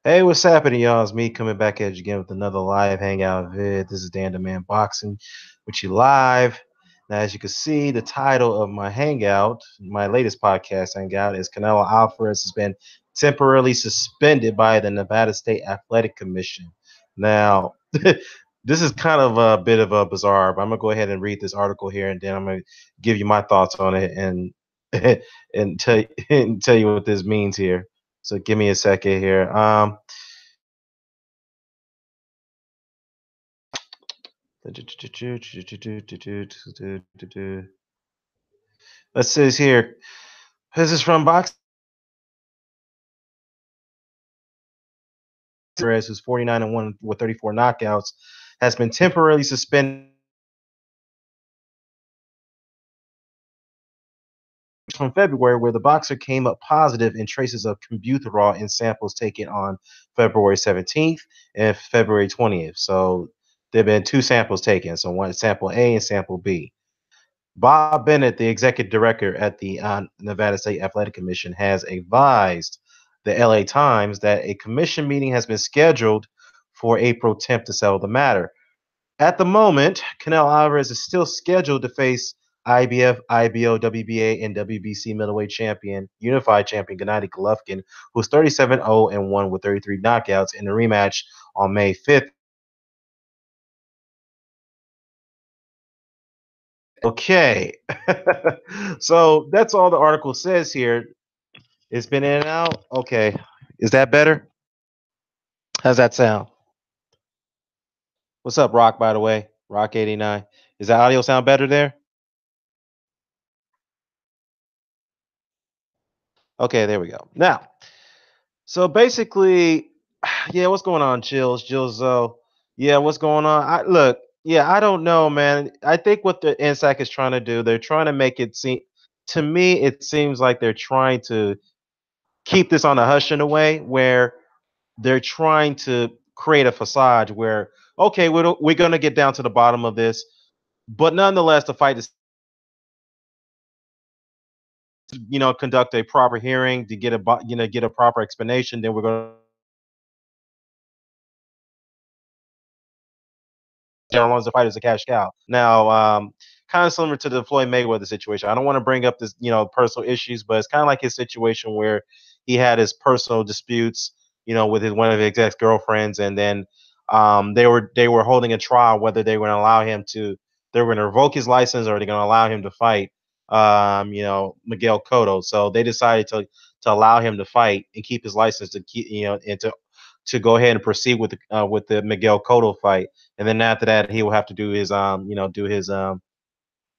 Hey, what's happening, y'all? It's me coming back at you again with another live hangout vid. This is Dan the Man Boxing with you live. Now, as you can see, the title of my hangout, my latest podcast hangout, is Canelo Alvarez has been temporarily suspended by the Nevada State Athletic Commission. Now, this is kind of a bit of a bizarre, but I'm gonna go ahead and read this article here, and then I'm gonna give you my thoughts on it and and tell you what this means here. So give me a second here. Let's see here. This is from Box Perez, who's 49 and 1 with 34 knockouts, has been temporarily suspended from February, where the boxer came up positive in traces of Combuterol in samples taken on February 17th and February 20th. So there have been two samples taken. So one sample A and sample B. Bob Bennett, the executive director at the Nevada State Athletic Commission, has advised the LA Times that a commission meeting has been scheduled for April 10th to settle the matter. At the moment, Canelo Alvarez is still scheduled to face IBF, IBO, WBA, and WBC middleweight champion, unified champion Gennady Golovkin, who's 37-0 and 1 with 33 knockouts in the rematch on May 5th. Okay. So that's all the article says here. It's been in and out. Okay. Is that better? How's that sound? What's up, Rock, by the way? Rock 89. Is that audio sound better there? Okay, there we go. Now, so basically, yeah, what's going on, Chills? Jills, yeah, what's going on? I look, yeah, I don't know, man. I think what the Nsac is trying to do, they're trying to make it seem to me, it seems like they're trying to keep this on a hush in a way where they're trying to create a facade where okay, we're going to get down to the bottom of this, but nonetheless, the fight is conduct a proper hearing to get get a proper explanation. Then we're going to as long as the fight is a cash cow. Now, kind of similar to the Floyd Mayweather situation. I don't want to bring up this, personal issues, but it's kind of like his situation where he had his personal disputes, with his one of his ex girlfriends, and then they were holding a trial whether they were going to allow him to they were going to revoke his license or they're going to allow him to fight, Miguel Cotto. So they decided to allow him to fight and keep his license to keep, and to go ahead and proceed with the Miguel Cotto fight, and then after that he will have to do his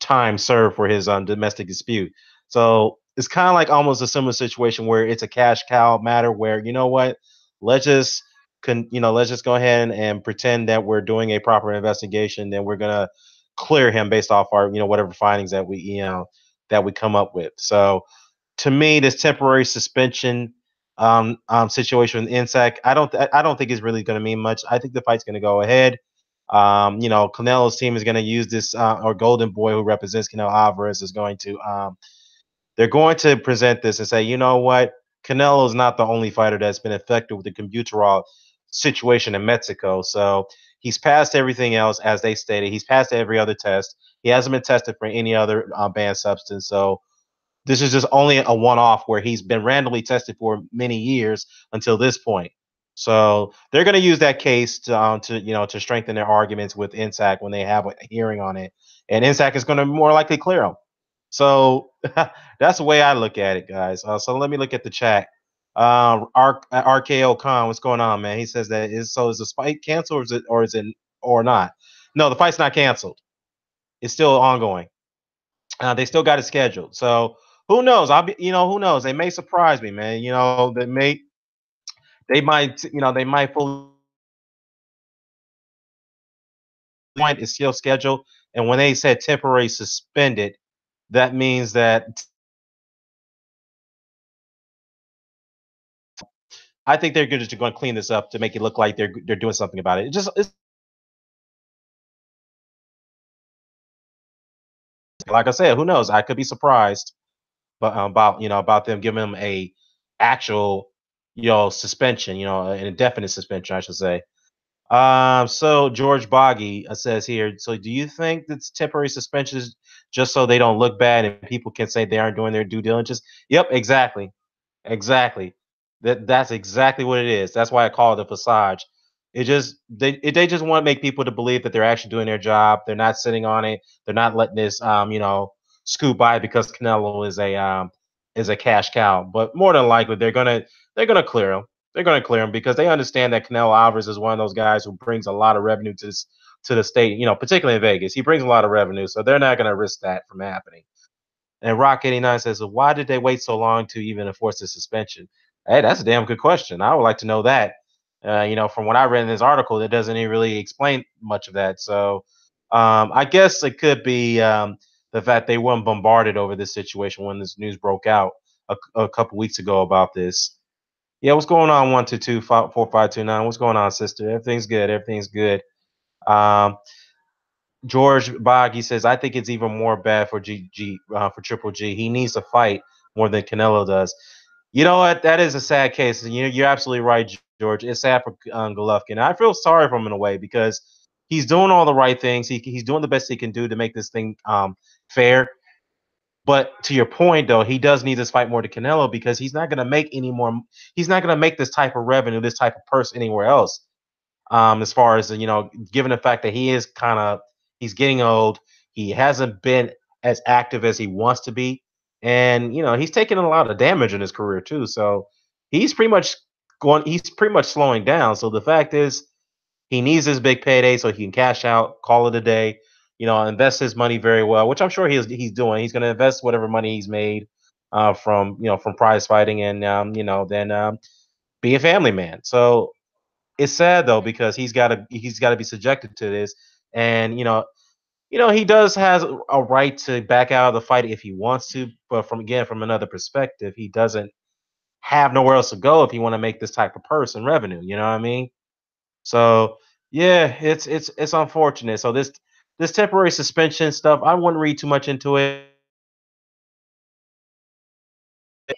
time served for his domestic dispute. So it's kind of like almost a similar situation where it's a cash cow matter where let's just let's just go ahead and pretend that we're doing a proper investigation, then we're gonna clear him based off our whatever findings that we come up with. So to me, this temporary suspension situation with Nsac, I don't think it's really going to mean much. I think the fight's going to go ahead. Canelo's team is going to use this, or Golden Boy, who represents Canelo Alvarez, is going to they're going to present this and say, you know what, Canelo is not the only fighter that's been affected with the Combuterol situation in Mexico. So he's passed everything else, as they stated. He's passed every other test. He hasn't been tested for any other banned substance. So this is just only a one-off where he's been randomly tested for many years until this point. So they're going to use that case to strengthen their arguments with Nsac when they have a hearing on it, and Nsac is going to more likely clear them. So that's the way I look at it, guys. So let me look at the chat. RKO Khan, what's going on, man? He says that is the fight canceled or not? No, the fight's not canceled. It's still ongoing. They still got it scheduled. So who knows? Who knows? They may surprise me, man. They might fully point is still scheduled. And when they said temporary suspended, that means that I think they're just going to clean this up to make it look like they're doing something about it. It's like I said, who knows? I could be surprised, but about them giving them a actual suspension, an indefinite suspension, I should say. So George Boggy says here, so do you think that's temporary suspensions just so they don't look bad and people can say they aren't doing their due diligence? Yep, exactly. Exactly. That's exactly what it is. That's why I call it a facade. They just want to make people to believe that they're actually doing their job. They're not sitting on it. They're not letting this scoot by because Canelo is a cash cow. But more than likely they're gonna clear him. They're gonna clear him because they understand that Canelo Alvarez is one of those guys who brings a lot of revenue to the state. Particularly in Vegas, he brings a lot of revenue, so they're not gonna risk that from happening. And Rock 89 says, "So why did they wait so long to even enforce the suspension?" Hey, that's a damn good question. I would like to know that. From what I read in this article, it doesn't even really explain much of that. So I guess it could be the fact they weren't bombarded over this situation when this news broke out a couple weeks ago about this. Yeah, what's going on? 122 4529. What's going on, sister? Everything's good. Everything's good. Um, George Boggy says, I think it's even more bad for for Triple G. He needs to fight more than Canelo does. You know what? That is a sad case. You're absolutely right, George. It's sad for Golovkin. I feel sorry for him in a way because he's doing all the right things. He's doing the best he can do to make this thing fair. But to your point, though, he does need this fight more to Canelo because he's not going to make any more. He's not going to make this type of revenue, this type of purse anywhere else. As far as given the fact that he's getting old, he hasn't been as active as he wants to be, and he's taking a lot of damage in his career too. So he's pretty much he's pretty much slowing down. So the fact is, he needs this big payday so he can cash out, call it a day. Invest his money very well, which I'm sure he's doing. He's going to invest whatever money he's made from prize fighting, and then be a family man. So it's sad though because he's got to be subjected to this, and he does has a right to back out of the fight if he wants to, but from another perspective, he doesn't have nowhere else to go if he want to make this type of purse and revenue. You know what I mean? So yeah, it's unfortunate. So this temporary suspension stuff, I wouldn't read too much into it.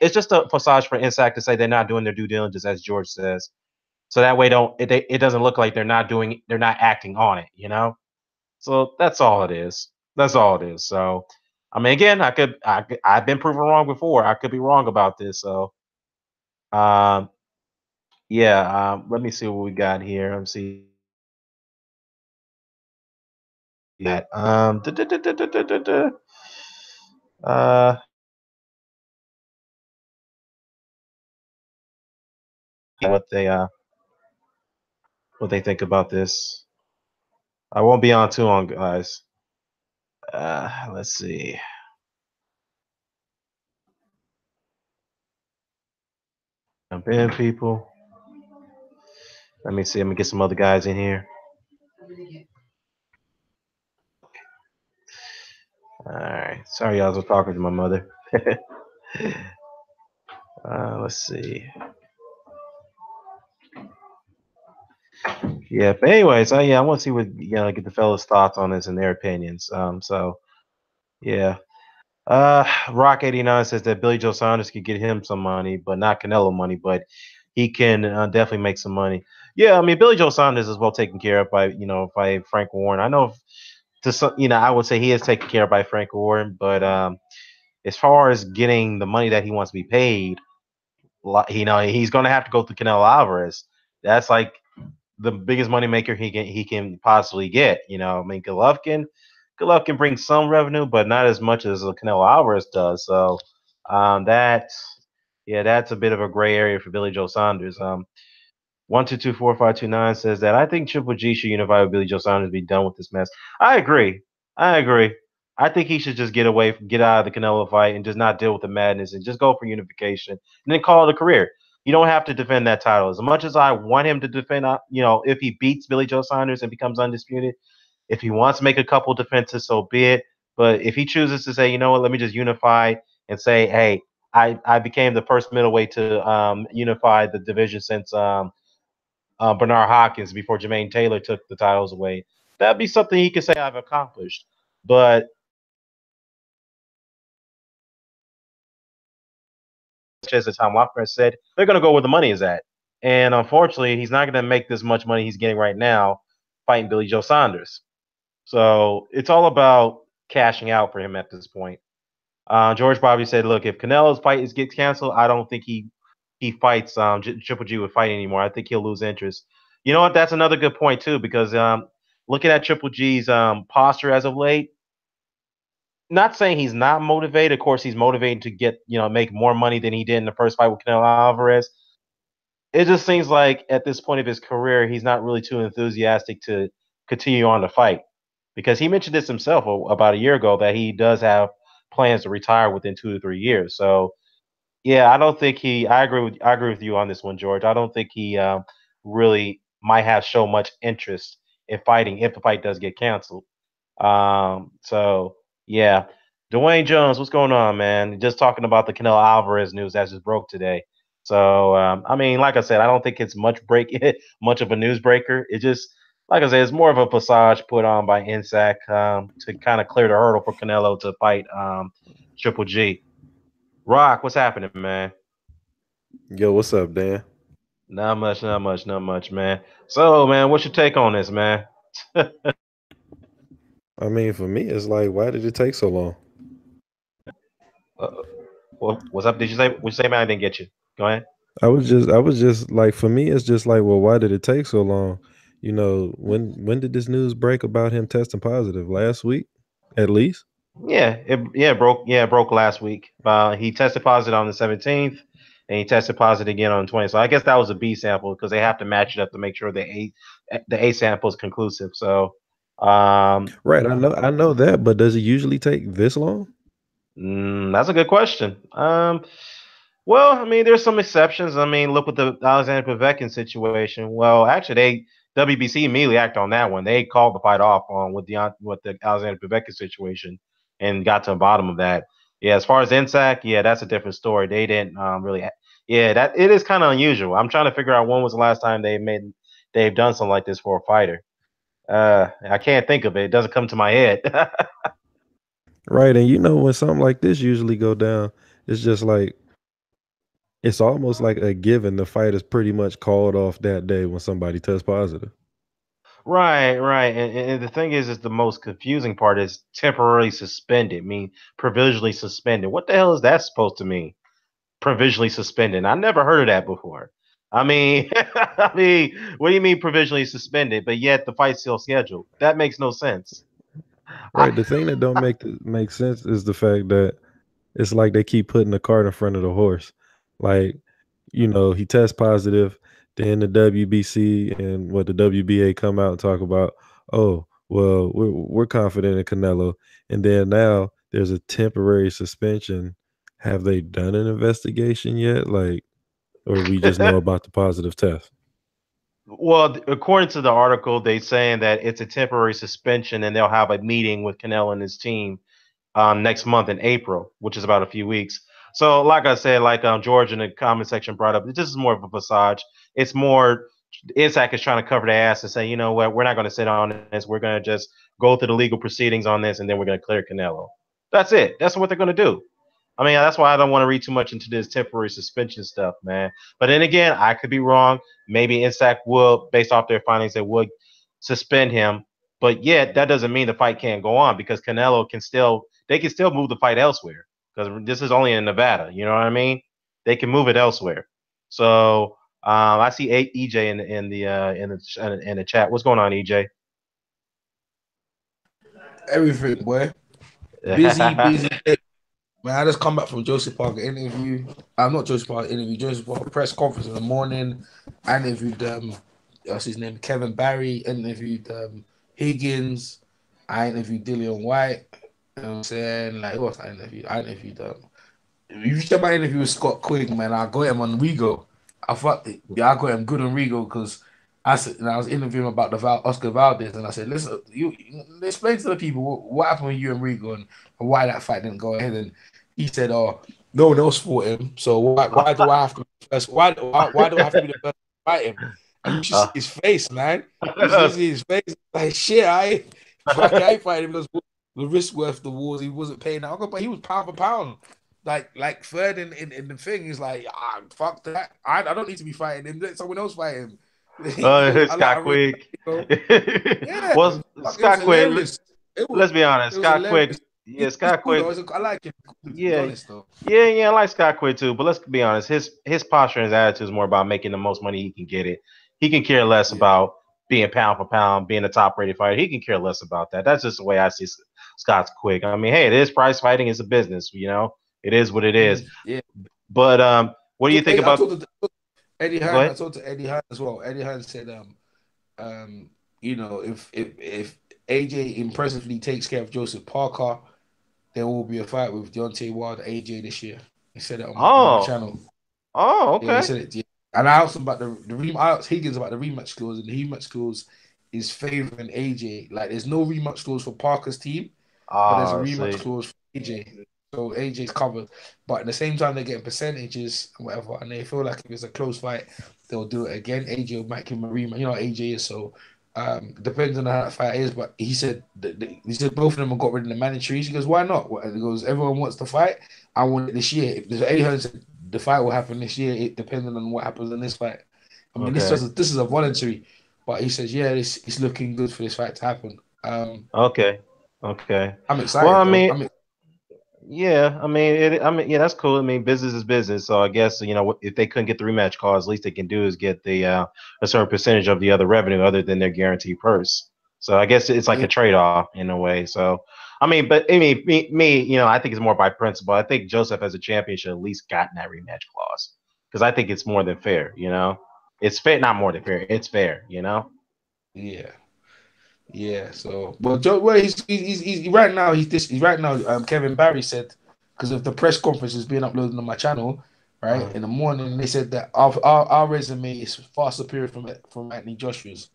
It's just a facade for Nsac to say they're not doing their due diligence, as George says. So that way, it doesn't look like they're not acting on it. So that's all it is. That's all it is. So, I mean, again, I've been proven wrong before. I could be wrong about this. So, um, yeah. Let me see what we got here. Let me see that. Uh, what they think about this. I won't be on too long, guys. Let's see. Jump in, people. Let me see. Let me get some other guys in here. All right. Sorry, I was talking to my mother. Let's see. Yeah, but anyways, I want to see what get the fellas' thoughts on this and their opinions. So yeah. Rock 89 says that Billy Joe Saunders could get him some money, but not Canelo money, but he can definitely make some money. Yeah, I mean Billy Joe Saunders is well taken care of by Frank Warren. I know to some, I would say he is taken care of by Frank Warren, but as far as getting the money that he wants to be paid, he's going to have to go through Canelo Alvarez. That's like the biggest moneymaker he can possibly get. I mean, Golovkin brings some revenue, but not as much as Canelo Alvarez does. So that's a bit of a gray area for Billy Joe Saunders. 1224529 says that I think Triple G should unify with Billy Joe Saunders, be done with this mess. I agree. I agree. I think he should just get out of the Canelo fight and just not deal with the madness and just go for unification and then call it a career. You don't have to defend that title. As much as I want him to defend, if he beats Billy Joe Saunders and becomes undisputed, if he wants to make a couple defenses, so be it. But if he chooses to say, you know what, let me just unify and say, hey, I became the first middleweight to unify the division since Bernard Hopkins before Jermaine Taylor took the titles away. That'd be something he could say I've accomplished. But as Tom Lofgren said, they're going to go where the money is at. And unfortunately, he's not going to make this much money he's getting right now fighting Billy Joe Saunders. So it's all about cashing out for him at this point. George Bobby said, "Look, if Canelo's fight gets canceled, I don't think he fights Triple G would fight anymore. I think he'll lose interest." You know what? That's another good point too, because looking at Triple G's posture as of late, not saying he's not motivated. Of course, he's motivated to get make more money than he did in the first fight with Canelo Alvarez. It just seems like at this point of his career, he's not really too enthusiastic to continue on the fight, because he mentioned this himself about a year ago that he does have plans to retire within 2 to 3 years. So yeah, I don't think he. I agree with you on this one, George. I don't think he really might have shown much interest in fighting if the fight does get canceled. So yeah, Dwayne Jones, what's going on, man? Just talking about the Canelo Alvarez news that just broke today. So I mean, like I said, I don't think it's much of a news breaker. It just, like I said, it's more of a facade put on by Nsac to kind of clear the hurdle for Canelo to fight Triple G. Rock, what's happening, man? Yo, what's up, Dan? Not much, not much, not much, man. So, man, what's your take on this, man? I mean, for me, it's like, why did it take so long? uh, what's up? Did you say what you say, man? I didn't get you. Go ahead. I was just like, for me, it's just like, well, why did it take so long? When did this news break about him testing positive? Last week, at least. It broke last week. He tested positive on the 17th, and he tested positive again on the 20th. So I guess that was a B sample because they have to match it up to make sure the A sample is conclusive. So um, Right. I know that, but does it usually take this long? that's a good question. Well, I mean, there's some exceptions. I mean, look with the Alexander Povetkin situation. Well, actually, WBC immediately acted on that one. They called the fight off on with the Alexander Povetkin situation and got to the bottom of that. Yeah, as far as Nsac, yeah, that's a different story. They didn't really. Yeah, that it is kind of unusual. I'm trying to figure out when was the last time they've done something like this for a fighter. I can't think of it. It doesn't come to my head. Right. And when something like this usually go down, it's just like it's almost like a given. The fight is pretty much called off that day when somebody tests positive. Right, right. And the thing is the most confusing part is temporarily suspended, mean provisionally suspended. What the hell is that supposed to mean? Provisionally suspended. I never heard of that before. I mean, I mean, what do you mean provisionally suspended, but yet the fight's still scheduled? That makes no sense. I, Right. The thing that don't make sense is the fact that it's like they keep putting the cart in front of the horse. Like, he tests positive, then the WBC and what the WBA come out and talk about, oh, well, we're confident in Canelo. And then now there's a temporary suspension. Have they done an investigation yet? Like, or we just know about the positive test? well, according to the article, they saying that it's a temporary suspension, and they'll have a meeting with Canelo and his team next month in April, which is about a few weeks. So, like I said, like George in the comment section brought up, this is more of a facade. It's more INSAC is trying to cover their ass and say, you know what, we're not going to sit on this. We're going to just go through the legal proceedings on this, and then we're going to clear Canelo. That's it. That's what they're going to do. I mean, that's why I don't want to read too much into this temporary suspension stuff, man. But then again, I could be wrong. Maybe INSAC will, based off their findings, they would suspend him. But yet, that doesn't mean the fight can't go on because Canelo can still, they can still move the fight elsewhere because this is only in Nevada. You know what I mean? They can move it elsewhere. So I see EJ in the chat. What's going on, EJ? Everything, boy. Busy, busy. Man, I just come back from Joseph Parker interview. I'm not Joseph Parker interview. Joseph Parker press conference in the morning. I interviewed what's his name? Kevin Barry. Interviewed Higgins. I interviewed Dillian White. You know what I'm saying? Like, who else I interviewed? You check my interview with Scott Quigg, man. I got him on Rego. I got him good on Rego because I said, and I was interviewing about the Oscar Valdez, and I said, listen, you explain to the people what happened with you and Rego and why that fight didn't go ahead. And he said, "Oh, no one else fought him, so why do I have to be the first? Why do I have to be the first to fight him?" And you should see his face, man. You should see his face. Like shit, I fight him because the risk worth the wars. He wasn't paying that, but he was pound for pound. like third in the thing. He's like, fuck that. I don't need to be fighting him. Let someone else fight him. I Scott like, Quick. you know, yeah, Well, it was Scott Quick. hilarious. Let's be It honest. was Scott hilarious. Quick. Yeah, He's Scott cool though. Quick. I like him. To be Yeah, honest though. yeah. I like Scott Quick too. But let's be honest. His posture and his attitude is more about making the most money he can get it. He can care less Yeah. about being pound for pound, being a top rated fighter. He can care less about that. That's just the way I see Scott's Quick. I mean, hey, it is prize fighting. It's a business. It is what it is. Yeah. But what do you think I about? talked to Eddie Go Hearn. I ahead. talked to Eddie Hearn as well. Eddie Hearn said, if AJ impressively takes care of Joseph Parker, there will be a fight with Deontay Wilder AJ this year. He said it on my Oh, channel. oh, Yeah, he okay. said it. Yeah. And I asked him about I asked Higgins about the rematch clause, and the rematch clause is favoring AJ. Like, there's no rematch clause for Parker's team, but there's a Ah, rematch see. clause for AJ. So AJ's covered. But at the same time, they're getting percentages and whatever, and they feel like if it's a close fight, they'll do it again. AJ might give him a rematch. You know how AJ is, so depends on how that fight is. But he said both of them have got rid of the mandatories. He goes, why not? He goes, everyone wants to fight. I want it this year. If there's Eddie said the fight will happen this year, it depending on what happens in this fight. I mean, Okay. this is a voluntary, but he says, yeah, it's looking good for this fight to happen. Okay. Okay. I'm Well, excited I though. mean, yeah. Yeah, that's cool. I mean, business is business. So I guess if they couldn't get the rematch clause, at least they can do is get the a certain percentage of the other revenue other than their guaranteed purse. So I guess it's like Yeah, a trade off in a way. So I mean, I think it's more by principle. I think Joseph as a champion should at least gotten that rematch clause because I think it's more than fair. It's fair, not more than fair. It's fair. yeah. Yeah, so well, he's right now. He's right now. Kevin Barry said because of the press conference is being uploaded on my channel, right Uh, in the morning. They said that our resume is far superior from Anthony Joshua's.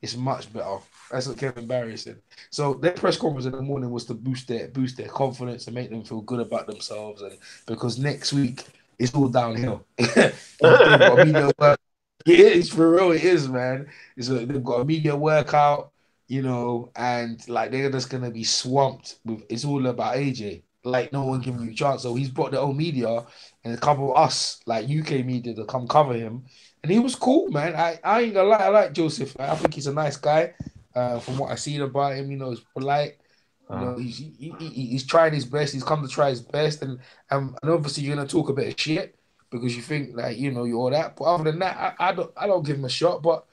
It's much better. That's what Kevin Barry said. So their press conference in the morning was to boost their confidence and make them feel good about themselves, and because next week it's all downhill. They've got a media work. It is for real. It is, man. They've got a media workout, and like they're just gonna be swamped with. It's all about AJ. Like no one giving you a chance. So he's brought their own media and a couple of us, like UK media, to come cover him. And he was cool, man. I ain't gonna lie, I like Joseph. I think he's a nice guy. From what I seen about him, he's polite. uh, He's trying his best. He's come to try his best, and obviously you're gonna talk a bit of shit because you think like you're all that. But other than that, I don't give him a shot. But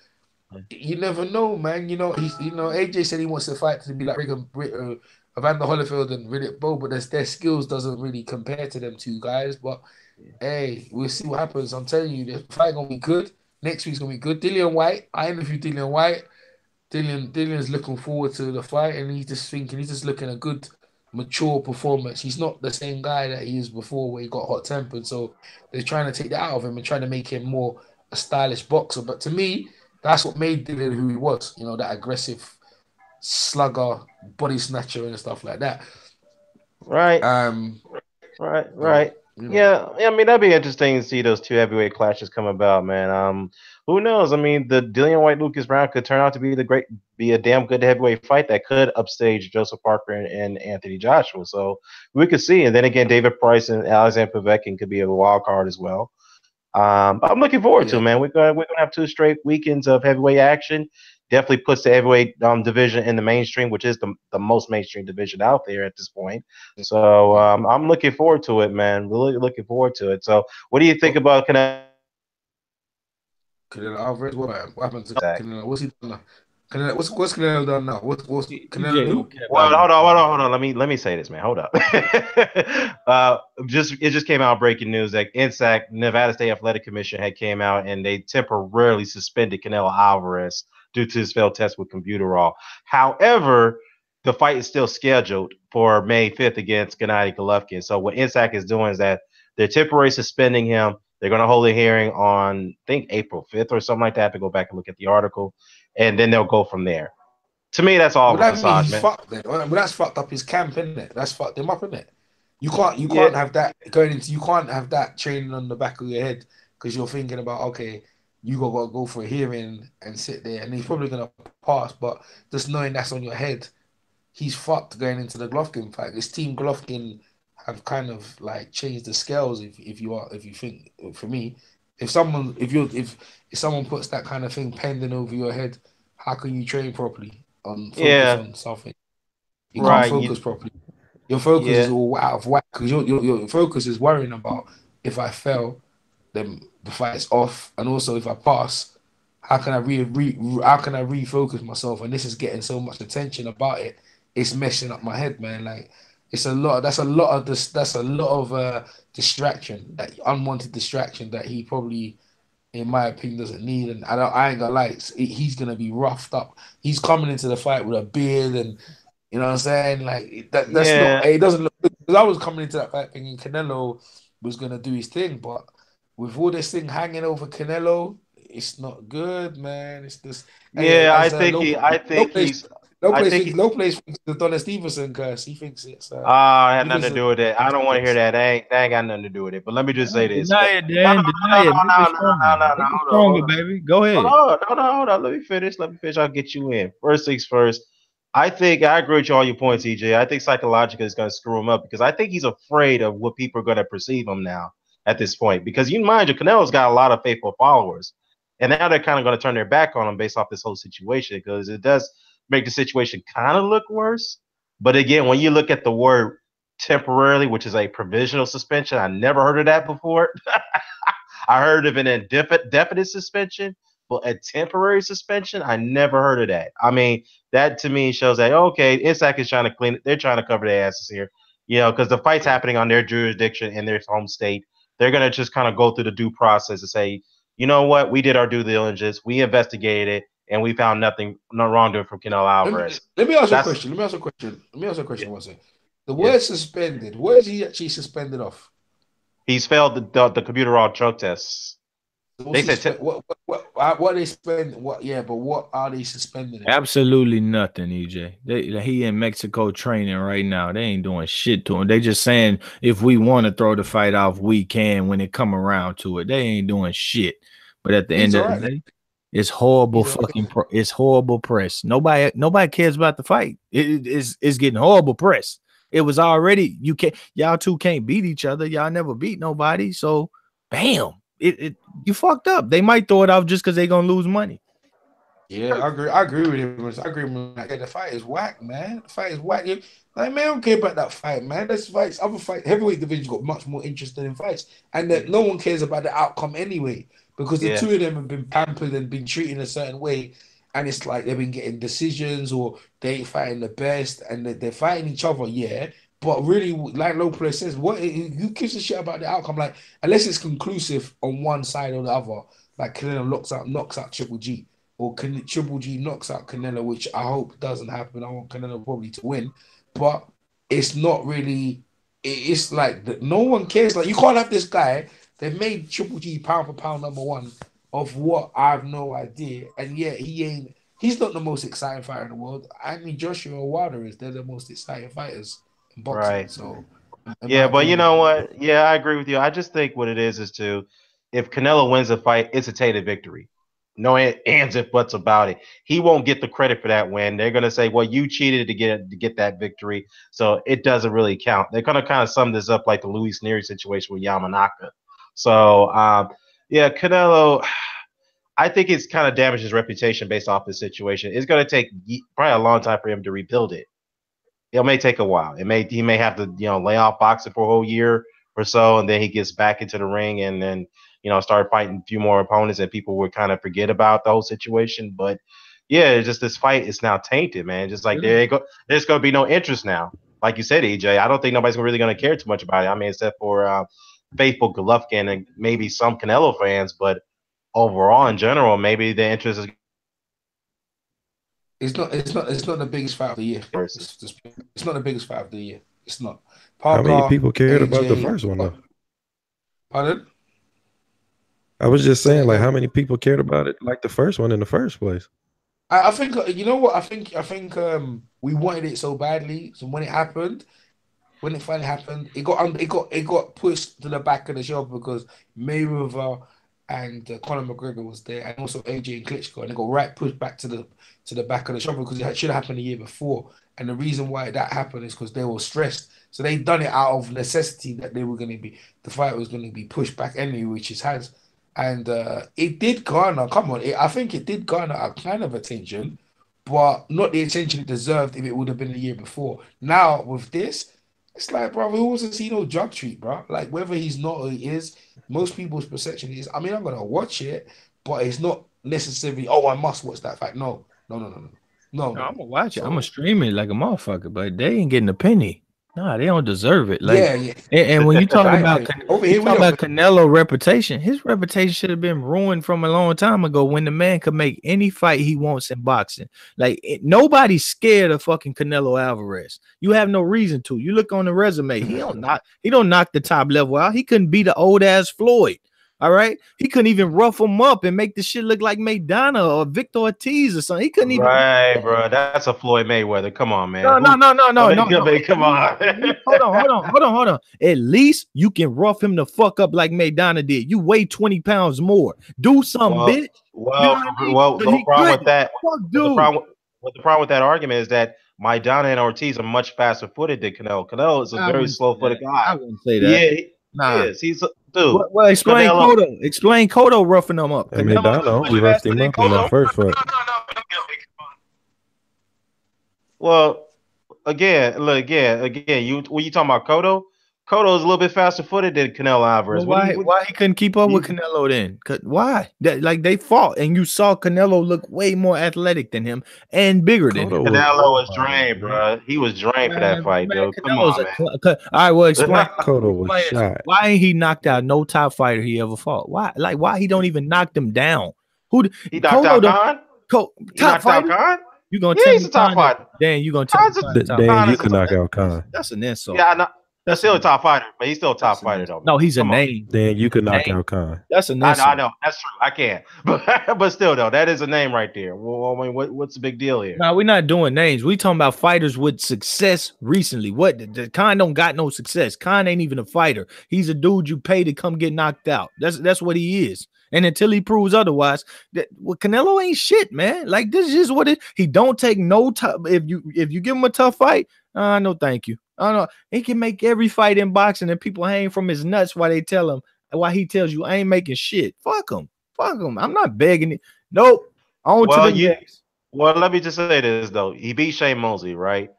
you never know, man. AJ said he wants to fight to be like Evander Holyfield and Riddick Bowe, but their skills doesn't really compare to them two guys. But hey, we'll see what happens. I'm telling you, the fight gonna be good. Next week's gonna be good. Dillian White, I interviewed Dillian White. Dillian's looking forward to the fight, and he's just looking a good, mature performance. He's not the same guy that he is before, where he got hot tempered. So they're trying to take that out of him and trying to make him more a stylish boxer. But to me, that's what made Dillian who he was. That aggressive slugger, body snatcher, and stuff like that. right. Um, Right, so right. Yeah, I mean that'd be interesting to see those two heavyweight clashes come about, man. Who knows? I mean, the Dillian White Lucas Brown could turn out to be a damn good heavyweight fight that could upstage Joseph Parker and Anthony Joshua. So we could see, and then again, David Price and Alexander Povetkin could be a wild card as well. I'm looking forward to yeah, it, man. We're gonna have 2 straight weekends of heavyweight action. Definitely puts the heavyweight division in the mainstream, which is the most mainstream division out there at this point. So yeah. I'm looking forward to it, man. Really looking forward to it. So what do you think What about Canelo? Canelo Alvarez? What happened to Nsac? Canelo? What's he done now? Canelo, what's Canelo done now? What's Canelo EJ who? don't care Well, about no. hold on. Let me say this, man. Hold up. It just came out breaking news that Nsac, Nevada State Athletic Commission, had came out and they temporarily suspended Canelo Alvarez due to his failed test with computerol. However, the fight is still scheduled for May 5th against Gennady Golovkin. So what Nsac is doing is that they're temporarily suspending him. They're going to hold a hearing on, I think, April 5th or something like that. I have to go back and look at the article, and then they'll go from there. To me, that's all Well, of a that means facade, he's man. fucked then. Well, that's fucked up his camp, isn't it? That's fucked him up, isn't it? You can't Yeah, have that going into. You can't have that training on the back of your head because you're thinking about, okay, you gotta go for a hearing and sit there, and he's probably gonna pass. But just knowing that's on your head, he's fucked going into the Golovkin fight. This team Golovkin have kind of like changed the scales. If you think, for me, if someone puts that kind of thing pending over your head, how can you train properly on focus Yeah, on something? You can't right. focus properly. Your focus is Yeah, all out of whack because your focus is worrying about if I fail, then the fight's off, and also if I pass, how can I how can I refocus myself? And this is getting so much attention about it, it's messing up my head, man. Like it's a lot. That's a lot of this. That's a lot of distraction, that unwanted distraction that he probably, in my opinion, doesn't need. And I ain't gonna lie, he's gonna be roughed up. He's coming into the fight with a beard, and you know what I'm saying. Like that's not. yeah, It doesn't look good. Because I was coming into that fight thinking Canelo was gonna do his thing, but with all this thing hanging over Canelo, it's not good, man. It's just yeah. as a low place, I think he, low place thinks the Donna Stevenson curse. He thinks it's it had he nothing thinks to do with it. I don't want to hear it's that. That ain't got nothing to do with it. But let me just say this. Deny it, No, Dan. no, Deny no, it. Make it no, no, stronger. no, no, no. Make it Hold stronger, on, baby. Go hold ahead. on, no, no, hold on. Let me finish. Let me finish. I'll get you in. First things first. I think I agree with you all your points, EJ. I think psychologically it's going to screw him up because I think he's afraid of what people are going to perceive him now at this point. Because you mind you, Canelo's got a lot of faithful followers, and now they're kind of going to turn their back on him based off this whole situation because it does make the situation kind of look worse. But again, when you look at the word temporarily, which is a provisional suspension, I never heard of that before. I heard of an indefinite suspension, but a temporary suspension, I never heard of that. I mean, that to me shows that okay, Nsac is trying to clean it. They're trying to cover their asses here, because the fight's happening on their jurisdiction in their home state. They're gonna just kind of go through the due process and say, you know what, we did our due diligence, we investigated it, and we found nothing, no wrongdoing from Canelo Alvarez. let me ask you a That's question. Let me ask you a question. Let me ask you a yeah, question. One second. The yeah. word suspended. What is he actually suspended off? He's failed the computer raw drug tests. What's They he said spend? What they spend? What? Yeah, but what are they suspending him? Absolutely nothing, EJ. He in Mexico training right now. They ain't doing shit to him. They just saying if we want to throw the fight off, we can when it come around to it. They ain't doing shit. But at the He's end all of the right. day, it's horrible He's all right. it's horrible press. Nobody cares about the fight. It's getting horrible press. It was already y'all two can't beat each other. Y'all never beat nobody. So bam. You fucked up. They might throw it off just because they're gonna lose money. Yeah, I agree. I agree with him. I agree with him. Yeah, the fight is whack, man. The fight is whack. Like, man, I don't care about that fight, man. This fights, other fight, heavyweight division got much more interesting in fights, and that no one cares about the outcome anyway, because the yeah, two of them have been pampered and been treated in a certain way, and it's like they've been getting decisions or they ain't fighting the best, and they're fighting each other, yeah. But really, like Lopez says, who gives a shit about the outcome? Like, unless it's conclusive on one side or the other, like Canelo knocks out Triple G, or Triple G knocks out Canelo, which I hope doesn't happen. I want Canelo probably to win, but it's not really. It's like no one cares. Like, you can't have this guy. They've made Triple G pound for pound number one of what I have no idea, and yet he ain't. He's not the most exciting fighter in the world. I mean, Joshua Wilder is. They're the most exciting fighters in boxing. right. So, in my Yeah, but you opinion, know what? Yeah, I agree with you. I just think what it is to if Canelo wins a fight, it's a tainted victory. No ands if buts about it. He won't get the credit for that win. They're gonna say, "Well, you cheated to get that victory, so it doesn't really count." They're gonna kind of sum this up like the Luis Nery situation with Yamanaka. So, yeah, Canelo. I think it's kind of damaged his reputation based off this situation. It's gonna take probably a long time for him to rebuild it. It may take a while. He may have to lay off boxing for a whole year or so, and then he gets back into the ring and then start fighting a few more opponents, and people would kind of forget about the whole situation. But yeah, it's just this fight is now tainted, man. Just like there's gonna be no interest now. Like you said, EJ, I don't think nobody's really gonna care too much about it. I mean, except for faithful Golovkin and maybe some Canelo fans, but overall in general, maybe the interest is it's not the biggest fight of the year. versus. It's not the biggest fight of the year. It's not. How many Parker, people cared about the AJ, first one though? pardon? I was just Say that saying, like, again. how many people cared about it, like the first one in the first place? I think you know what I think we wanted it so badly. So when it finally happened, it got pushed to the back of the shelf because Mayweather and Conor McGregor was there, and also AJ and Klitschko, and they got right pushed back to the back of the shop because it should have happened the year before. And the reason why that happened is because they were stressed. So they done it out of necessity that they were going to be, the fight was going to be pushed back anyway, which it has. And it did garner, come on, I think it did garner a kind of attention, but not the attention it deserved if it would have been the year before. Now, with this, it's like, bro, who wants to see no drug treat, bro? Like, whether he's not or he is, most people's perception is, I mean, I'm going to watch it, but it's not necessarily, oh, I must watch that fight. No. No, I'm gonna watch it. I'm gonna stream it like a motherfucker, but they ain't getting a penny. Nah, they don't deserve it. Like, yeah. And when you talk about over here, Canelo reputation, his reputation should have been ruined from a long time ago when the man could make any fight he wants in boxing. Like, nobody's scared of fucking Canelo Alvarez. You have no reason to. You look on the resume, he don't knock the top level out. He couldn't beat the old ass Floyd. All right, he couldn't even rough him up and make the shit look like Maidana or Victor Ortiz or something. He couldn't even. Right, bro. That's a Floyd Mayweather. Come on, man. No. Come on. Hold on. At least you can rough him the fuck up like Maidana did. You weigh 20 pounds more. Do something, bitch. The problem with that. The problem with that argument is that Maidana and Ortiz are much faster footed than Canelo. Canelo is a very slow footed guy. I wouldn't say that. Yeah, nah. He's dude. Well, explain Canelo. Cotto. Explain Cotto roughing him up. And Maidana only roughed him up in that first fight. Well, again, you when you talking about Cotto? Cotto is a little bit faster footed than Canelo Alvarez. Well, why he couldn't keep up with Canelo then? Why? Like they fought, and you saw Canelo look way more athletic than him and bigger than him. Canelo was drained, bro. He was drained for that fight, dude. Come on, man. All right, well, explain. Cotto was shot. Why ain't he knocked out no top fighter he ever fought? Why? Like, why he don't even knock them down? He knocked out Khan? Top fighter? Khan? You gonna tell he's a top fighter. Dan, you gonna tell me? Dan, you can knock out Khan. That's an insult. Yeah, I know. That's still a top fighter, but he's still a top fighter, though. No, he's a name. Dan, you can knock out Khan. That's a name. I know. That's true. I can't. But still, though, that is a name right there. Well, I mean, what's the big deal here? No, we're not doing names. We talking about fighters with success recently. What? The Khan don't got no success. Khan ain't even a fighter. He's a dude you pay to come get knocked out. That's what he is. And until he proves otherwise, Canelo ain't shit, man. Like, this is just what it. He don't take no time. If you give him a tough fight, no, thank you. I don't know. He can make every fight in boxing, and people hang from his nuts while he tells you I ain't making shit. Fuck him. I'm not begging it. Nope. On to the next. Well, let me just say this though. He beat Shane Mosley, right?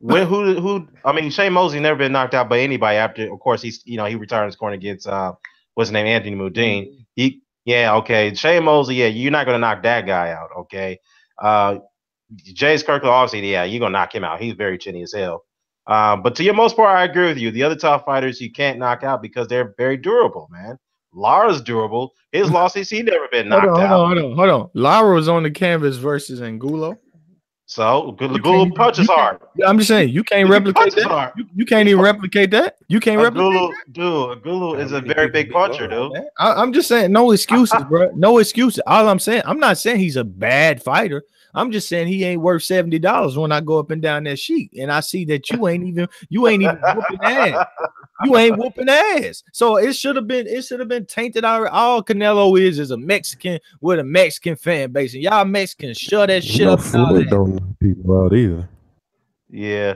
Who? I mean, Shane Mosley never been knocked out by anybody after. Of course, he retired his corner against what's his name, Anthony Modine. Okay. Shane Mosley, you're not gonna knock that guy out, okay? James Kirkland, obviously, you're gonna knock him out. He's very chinny as hell. But to your most part, I agree with you. The other top fighters you can't knock out because they're very durable, man. Lara's durable. His losses, he never been knocked out. Hold on. Lara was on the canvas versus Angulo. So Angulo punches hard. I'm just saying you can't replicate that. You can't even replicate that. You can't replicate that. Dude, Angulo is a very big puncher, dude. I'm just saying, no excuses, bro. No excuses. All I'm saying, I'm not saying he's a bad fighter. I'm just saying he ain't worth $70 when I go up and down that sheet and I see that you ain't even whooping ass. You ain't whooping ass. So it should have been tainted out. All Canelo is a Mexican with a Mexican fan base. And y'all Mexicans shut that shit up. Floyd don't know people out either. Yeah.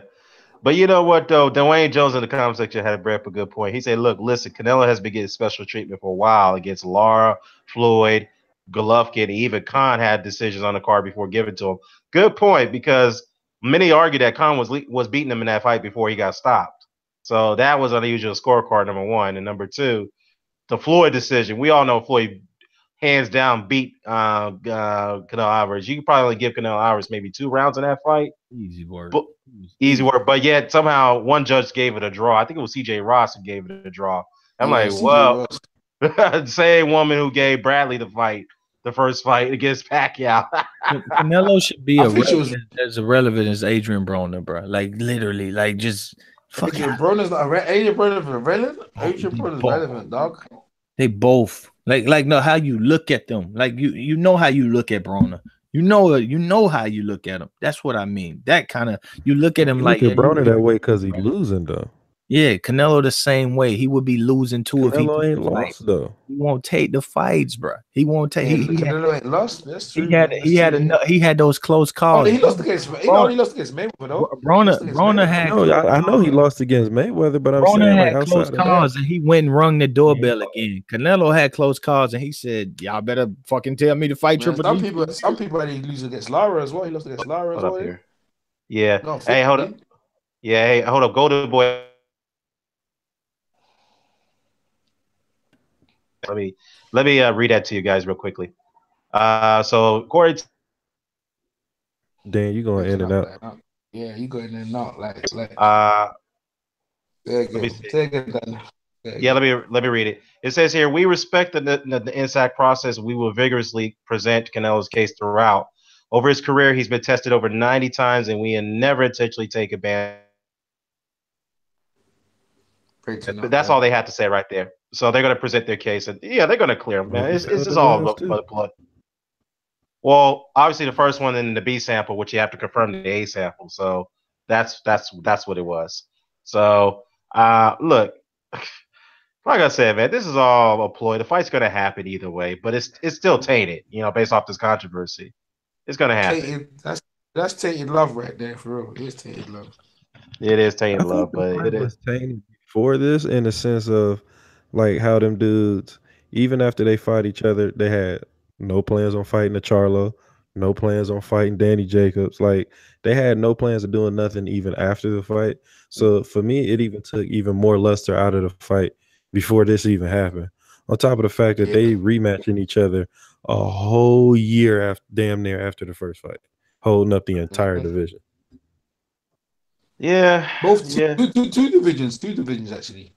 But you know what, though? Dwayne Jones in the comment section had brought up a good point. He said, look, listen, Canelo has been getting special treatment for a while against Lara, Floyd, Golovkin, and even Khan had decisions on the card before giving to him. Good point, because many argue that Khan was beating him in that fight before he got stopped. So that was unusual scorecard, number one. And number two, the Floyd decision. We all know Floyd hands down beat Canelo Alvarez. You could probably only give Canelo Alvarez maybe 2 rounds in that fight. Easy work. But yet somehow one judge gave it a draw. I think it was C.J. Ross who gave it a draw. I'm like, well, same woman who gave Bradley the first fight against Pacquiao. Canelo should be as irrelevant as Adrian Broner, bro. Like, literally, like, just Adrian Broner's not Adrian Broner's relevant. Adrian Broner's relevant, dog. They both like no, how you look at them. Like you know how you look at Broner. You know how you look at him. That's what I mean. That kind of you look at him like Broner that way because he's losing though. Yeah, Canelo the same way. He would be losing too if he Canelo took ain't the fight. lost though. He won't take the fights, bro. He won't take. Yeah, Canelo ain't lost. That's true. He had those close Oh, calls. he lost against. He only lost against Mayweather though. Broner had. No, I know he lost against Mayweather, but I'm Broner saying like had close outside of calls that, and he went and rung the doorbell again. Canelo had close calls and he said, "Y'all better fucking tell me to fight Man, Triple G." some people had lose against Lara as well. He lost against Lara as Hold well. up here. Yeah. No, Hey, hold up. Yeah. Hey, hold up. Golden Boy. Let me read that to you guys real quickly. So Corey. Dan, you going in and out. Yeah, you going in and out like. Yeah, let me read it. It says here, we respect the Nsac process. We will vigorously present Canelo's case throughout. Over his career, he's been tested over 90 times, and we never intentionally take advantage. But that's all they had to say right there. So they're going to present their case, and yeah, they're going to clear him, man. It's just all blood. Well, obviously the first one in the B sample, which you have to confirm the A sample. So that's what it was. So look, like I said, man, this is all a ploy. The fight's gonna happen either way, but it's still tainted, based off this controversy. It's gonna happen. That's tainted love right there, for real. It is tainted love. It is tainted love, but it was tainted before this in the sense of like how them dudes, even after they fought each other, they had no plans on fighting the Charlo, no plans on fighting Danny Jacobs. Like they had no plans of doing nothing even after the fight. So for me, it even took even more luster out of the fight before this even happened. On top of the fact that they rematching each other a whole year after, damn near after the first fight, holding up the entire division. Yeah, two divisions actually.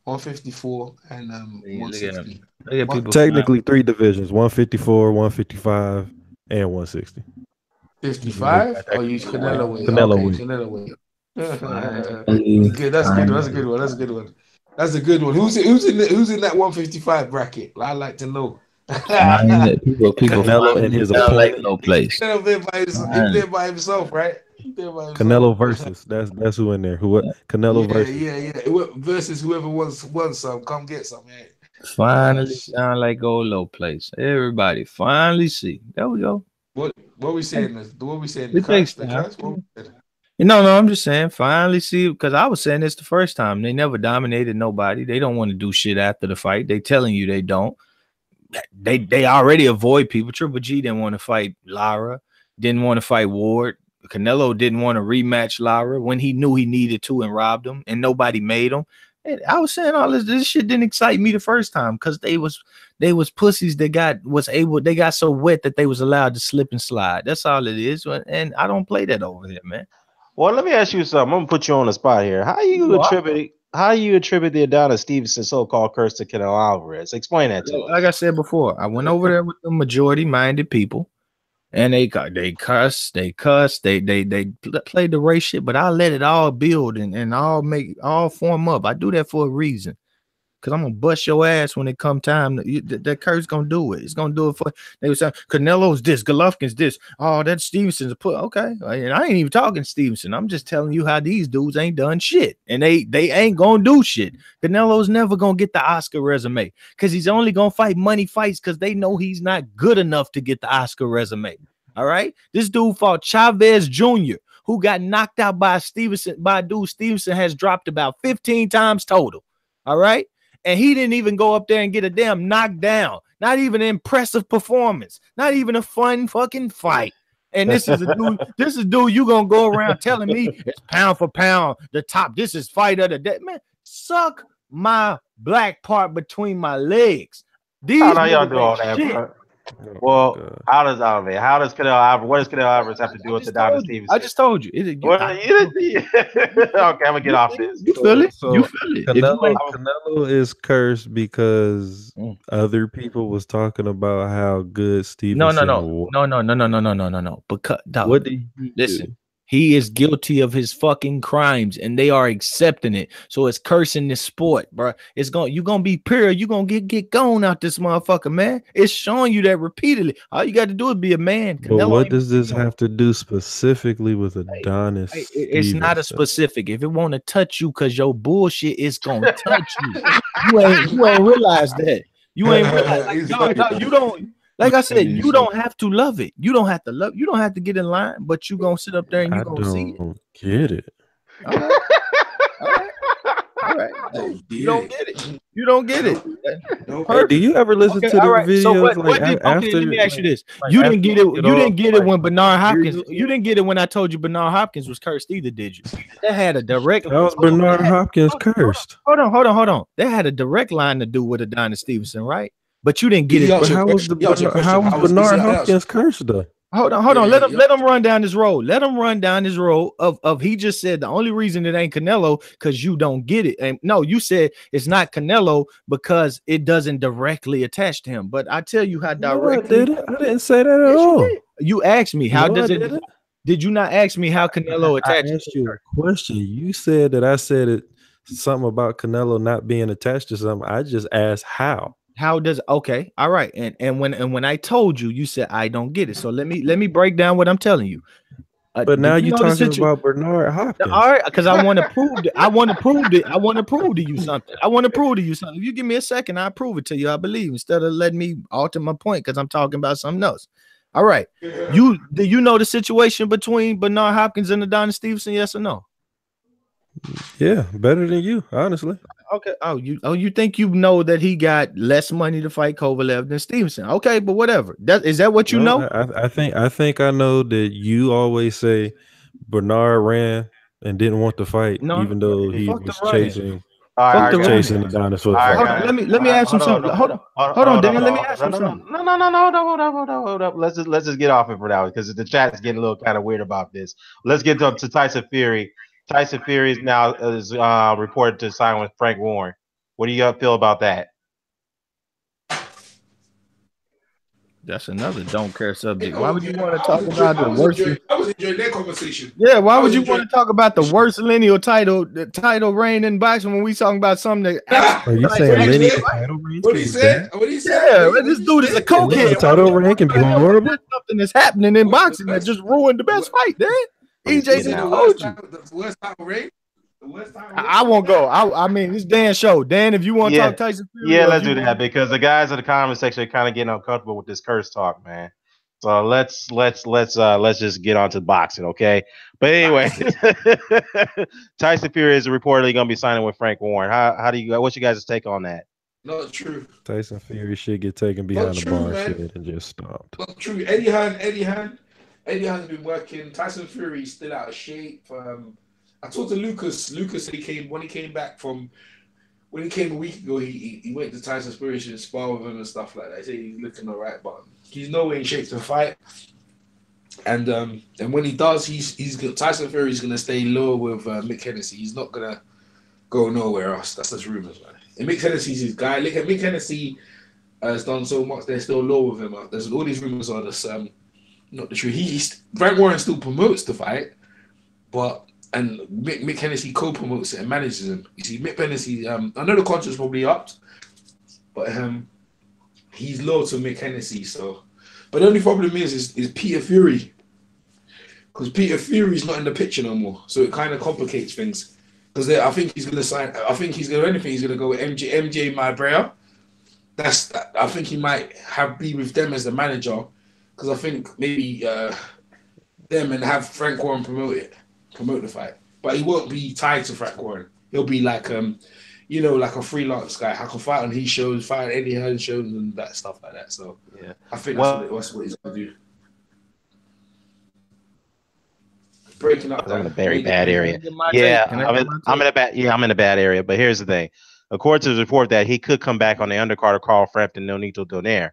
154 and 160. Technically 3 divisions: 154, 155, and 160. 55? Oh, you Canelo weight. Canelo weight. Canelo weight. That's a good one. That's a good one. Who's in that 155 bracket? I'd like to know. people Canelo and his opponent. No place. He's there by himself, right? Canelo versus that's who in there. Canelo versus versus whoever wants some. Come get some, man. Finally sound like old low place. Everybody finally see. There we go. What we saying? What we saying? No, I'm just saying finally see, because I was saying this the first time. They never dominated nobody. They don't want to do shit after the fight. They telling you they don't. They already avoid people. Triple G didn't want to fight Lara, didn't want to fight Ward. Canelo didn't want to rematch Lara when he knew he needed to and robbed him, and nobody made him. And I was saying all this shit didn't excite me the first time because they was pussies that got so wet that they was allowed to slip and slide. That's all it is. And I don't play that over here, man. Well, let me ask you something. I'm gonna put you on the spot here. How you attribute the Adonis Stevenson so-called curse to Canelo Alvarez? Explain that to us. Like I said before, I went over there with the majority-minded people, and they cuss, they played the race shit, but I let it all build and all form up. I do that for a reason. Cause I'm gonna bust your ass when it come time. That curse gonna do it. It's gonna do it for. They was saying Canelo's this, Golovkin's this. Oh, that's Stevenson's put. Okay, and I ain't even talking Stevenson. I'm just telling you how these dudes ain't done shit, and they ain't gonna do shit. Canelo's never gonna get the Oscar resume because he's only gonna fight money fights because they know he's not good enough to get the Oscar resume. All right, this dude fought Chavez Jr., who got knocked out by a dude Stevenson has dropped about 15 times total. All right. And he didn't even go up there and get a damn knockdown. Not even an impressive performance. Not even a fun fucking fight. And this is a dude you gonna go around telling me it's pound for pound the top. This is fight of the day. Man, suck my black part between my legs. How do y'all do all that, bro? Well, how does Canelo Alvarez have to do with the Adonis Stevenson? I just told you. Okay, I'm gonna get off this. You feel it? So you feel it? Canelo is cursed because other people was talking about how good Stevenson was. No. Because what did he listen, do? He is guilty of his fucking crimes, and they are accepting it. So it's cursing this sport, bro. You're gonna be pure. You're gonna get gone out this motherfucker, man. It's showing you that repeatedly. All you got to do is be a man. But Canelo what ain't does this no- have to do specifically with Adonis? It's not a Stevenson? specific. If it want to touch you, cause your bullshit is gonna touch you. You ain't realized that. You ain't realized. He's No, fucking- you don't. Like I said, you don't have to love it. You don't have to love. You don't have to get in line, but you gonna sit up there and you I gonna see it. don't get it. All right. All right. Hey, you don't get it. You don't get it. Hey, do you ever listen to the videos So what like did, after? okay, let me ask you this. like, You didn't after get it. you You get didn't off, get it like, when Bernard Hopkins. serious? You didn't get it when I told you Bernard Hopkins was cursed either, did you? That had a direct. That was Bernard Hopkins cursed. Hold on. That had a direct line to do with Adonis Stevenson, right? But you didn't get it. But how was Bernard Hopkins cursed though? Hold on. Let him run down this road. Let him run down this road of he just said the only reason it ain't Canelo because you don't get it. And no, you said it's not Canelo because it doesn't directly attach to him. But I tell you how directly. No, I didn't say that at all. You asked me how No, does I it. didn't. Did you not ask me how Canelo I attaches? asked you a question. You said that I said it something about Canelo not being attached to something. I just asked how. How does all right. And when I told you, you said I don't get it. So let me break down what I'm telling you. But now you're talking about Bernard Hopkins. All right, because I want to prove it. I want to prove to you something. If you give me a second, I'll prove it to you. I believe instead of letting me alter my point because I'm talking about something else. All right. Do you know the situation between Bernard Hopkins and Adonis Stevenson? Yes or no? Yeah, better than you, honestly. Okay. You think you know that he got less money to fight Kovalev than Stevenson? Okay, but whatever. Is that what you know? I think I know that you always say Bernard ran and didn't want to fight, even though he was chasing. Chasing Adonis for the fight. Let me ask him something. Hold on, Dan. Let me ask him something. No, hold up. Let's just get off it for now because the chat's getting a little kind of weird about this. Let's get to Tyson Fury. Tyson Fury is now reported to sign with Frank Warren. What do you feel about that? That's another don't care subject. Why would you want to talk about the worst? I was enjoying that conversation. Yeah, why would you want to talk about the worst lineal title reign in boxing when we talking about something that? Are you saying lineal title reign? What he said? Yeah, this dude is a cokehead. Title reign can be horrible. Something that's happening in boxing that just ruined the best fight, man. EJ just told you. The worst title reign. I won't go. I mean, it's Dan's show. Dan, if you want to talk Tyson Fury, let's do that because the guys in the comment section are kind of getting uncomfortable with this curse talk, man. So let's just get on to boxing, okay? But anyway, Tyson Fury is reportedly going to be signing with Frank Warren. What's your guys' take on that? Not true. Tyson Fury should get taken behind the bar and just stopped. Not true. Eddie Hearn's been working. Tyson Fury's still out of shape. I talked to Lucas. Lucas when he came a week ago, he went to Tyson Fury to spar with him and stuff like that. He said he's looking all right, but he's nowhere in shape to fight. And when he does, Tyson Fury's gonna stay low with Mick Hennessy. He's not gonna go nowhere else. That's just rumors, man. And Mick Hennessy's his guy. Look at Mick Hennessy has done so much. They're still low with him. There's all these rumors are just not the truth. Frank Warren still promotes the fight, and Mick Hennessy co-promotes it and manages him. You see, Mick Hennessy, I know the contract's probably up, but he's low to Mick Hennessy. So, but the only problem is Peter Fury, because Peter Fury's not in the picture no more. So it kind of complicates things. Because I think he's going to sign. I think he's going to go with MJ Maibrea. I think he might be with them as the manager. Because I think maybe them and have Frank Warren promote the fight, but he won't be tied to Frank Warren. He'll be like like a freelance guy. I can fight on his shows, fight on Eddie Hearn shows, and that stuff like that. So yeah, I think that's what he's gonna do. Breaking up. I'm in a very bad area. I'm in a bad area. But here's the thing: according to the report, that he could come back on the undercard of Carl Frampton, Nonito Donaire.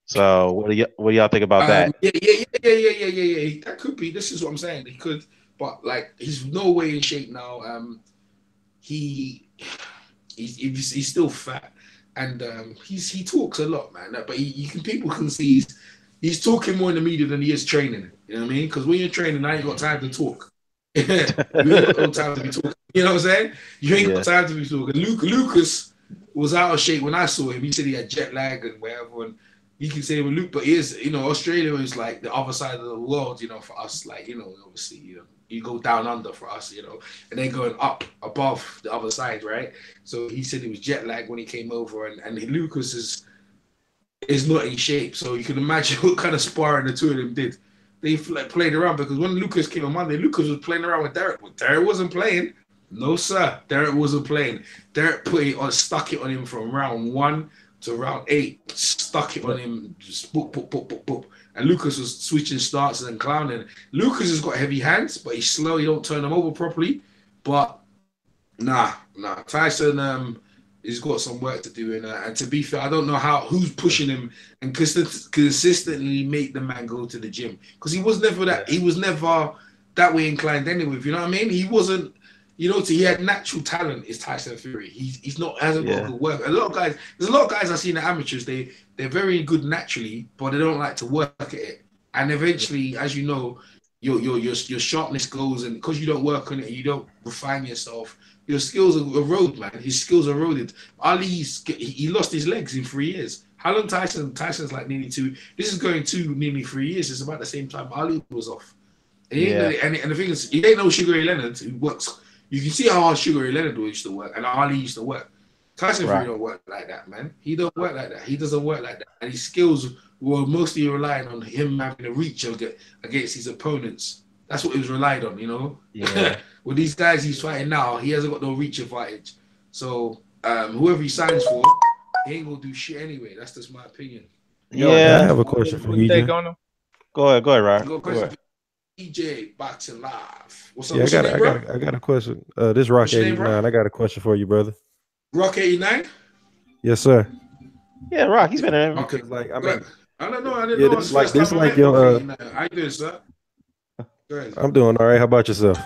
So what do y'all think about that? Yeah. That could be. This is what I'm saying. He could. But like he's no way in shape now. He's still fat, and he talks a lot, man. But people can see He's talking more in the media than he is training. You know what I mean? Because when you're training, I ain't got time to talk. You ain't got no time to be talking. You know what I'm saying? You ain't got time to be talking. Lucas was out of shape when I saw him. He said he had jet lag and whatever. And you can say with Luke, but he is, you know, Australia is like the other side of the world, you know, for us. Like, you know, obviously, you know, you go down under for us, you know, and they're going up above the other side, right? So he said he was jet lag when he came over, and Lucas is not in shape. So you can imagine what kind of sparring the two of them did. They played around because when Lucas came on Monday, Lucas was playing around with Derek. Well, Derek wasn't playing. No, sir. Derek wasn't playing. Derek stuck it on him from round 1 to round 8. Stuck it on him. Just boop, boop, boop, boop, boop. And Lucas was switching starts and clowning. Lucas has got heavy hands, but he's slow. He don't turn them over properly. But nah. Tyson he's got some work to do, and to be fair, I don't know who's pushing him and consistently make the man go to the gym, because he was never that way inclined anyway. You know what I mean? He wasn't, you know, he had natural talent. Is Tyson Fury? He's not hasn't got good work. There's a lot of guys I see in the amateurs. They're very good naturally, but they don't like to work at it. And eventually, as you know, your sharpness goes, and because you don't work on it and you don't refine yourself, your skills erode, man. His skills eroded. He lost his legs in 3 years. How long Tyson's like nearly 2. This is going to nearly 3 years. It's about the same time Ali was off. And the thing is, he ain't no Sugar Ray Leonard who works. You can see how hard Sugar Ray Leonard used to work and Ali used to work. Tyson Fury don't work like that, man. He don't work like that. He doesn't work like that. And his skills were mostly relying on him having a reach against his opponents. That's what he was relied on, you know? Yeah. With these guys he's fighting now, he hasn't got no reach advantage. So whoever he signs for, he ain't gonna do shit anyway. That's just my opinion. I have a question for you. Go ahead, Ryan. Go ahead. EJ Boxing Live. What's up? I got a question. This Rock 89. I got a question for you, brother. Rock 89? Yes, sir. Yeah, Rock. He's been in. Okay, like I mean, I don't know. I didn't know. This is like your. How you doing, sir? Go ahead. I'm doing all right. How about yourself?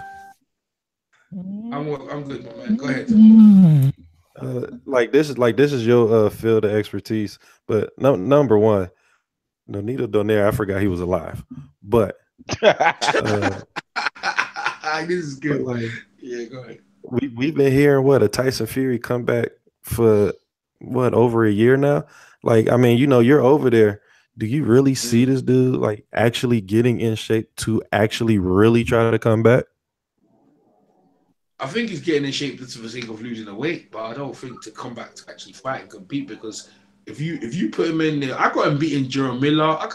I'm good, my man. Go ahead. Like this is your field of expertise. But number one, Nonito Donaire, I forgot he was alive. But this is good. Like, yeah, go ahead. We've been hearing a Tyson Fury comeback for over a year now. Like, I mean, you know, you're over there. Do you really see this dude like actually getting in shape to actually really try to come back? I think he's getting in shape just for the sake of losing the weight, but I don't think to come back to actually fight and compete, because if you put him in there, I got him beating Jerome Miller. I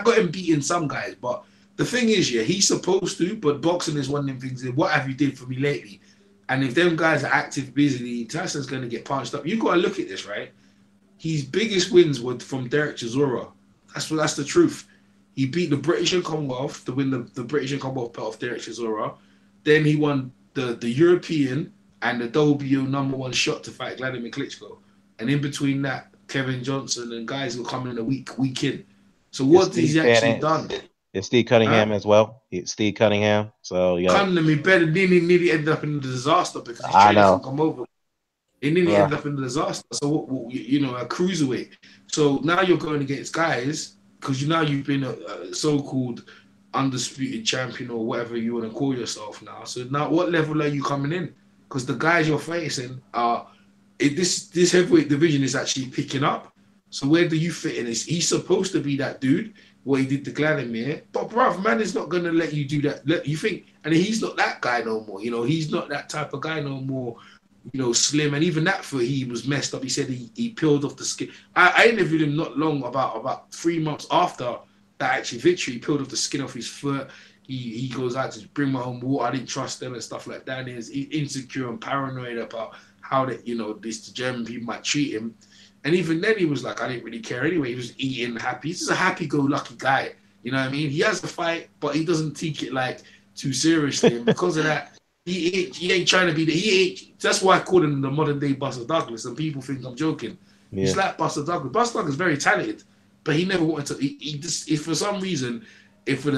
got him beating some guys, but the thing is, he's supposed to, but boxing is one of them things. What have you did for me lately? And if them guys are active busily, Tyson's going to get punched up. You got to look at this, right? His biggest wins were from Derek Chisora. That's the truth. He beat the British and Commonwealth to win the British and Commonwealth belt of Derek Chisora. Then he won the European and the WBO #1 shot to fight Vladimir Klitschko. And in between that, Kevin Johnson and guys will come in a week in. So what he's actually done? It's Steve Cunningham as well. It's Steve Cunningham. So yeah, Cunningham, he better nearly ended up in a disaster because his trainer come over. He nearly ended up in a disaster. So you know, a cruiserweight. So now you're going against guys because you've been a so-called undisputed champion or whatever you want to call yourself now. So now what level are you coming in? Because the guys you're facing are this heavyweight division is actually picking up. So where do you fit in? He's supposed to be that dude, what he did to Vladimir, but bruv, man is not going to let you do that. You think, and he's not that guy no more. You know, he's not that type of guy no more. You know, slim, and even that foot, he was messed up. He said he peeled off the skin. I interviewed him not long, about 3 months after that actually victory. He peeled off the skin off his foot. He goes out to bring my own water. I didn't trust them and stuff like that. And he's insecure and paranoid about how the German people might treat him. And even then, he was like, I didn't really care anyway. He was eating happy. He's just a happy-go-lucky guy. You know what I mean? He has a fight, but he doesn't take it like too seriously. And because of that, he ain't trying to be that's why I call him the modern day Buster Douglas, and people think I'm joking. Yeah. He's like Buster Douglas. Buster Douglas is very talented, but he never wanted to. He just, if for some reason,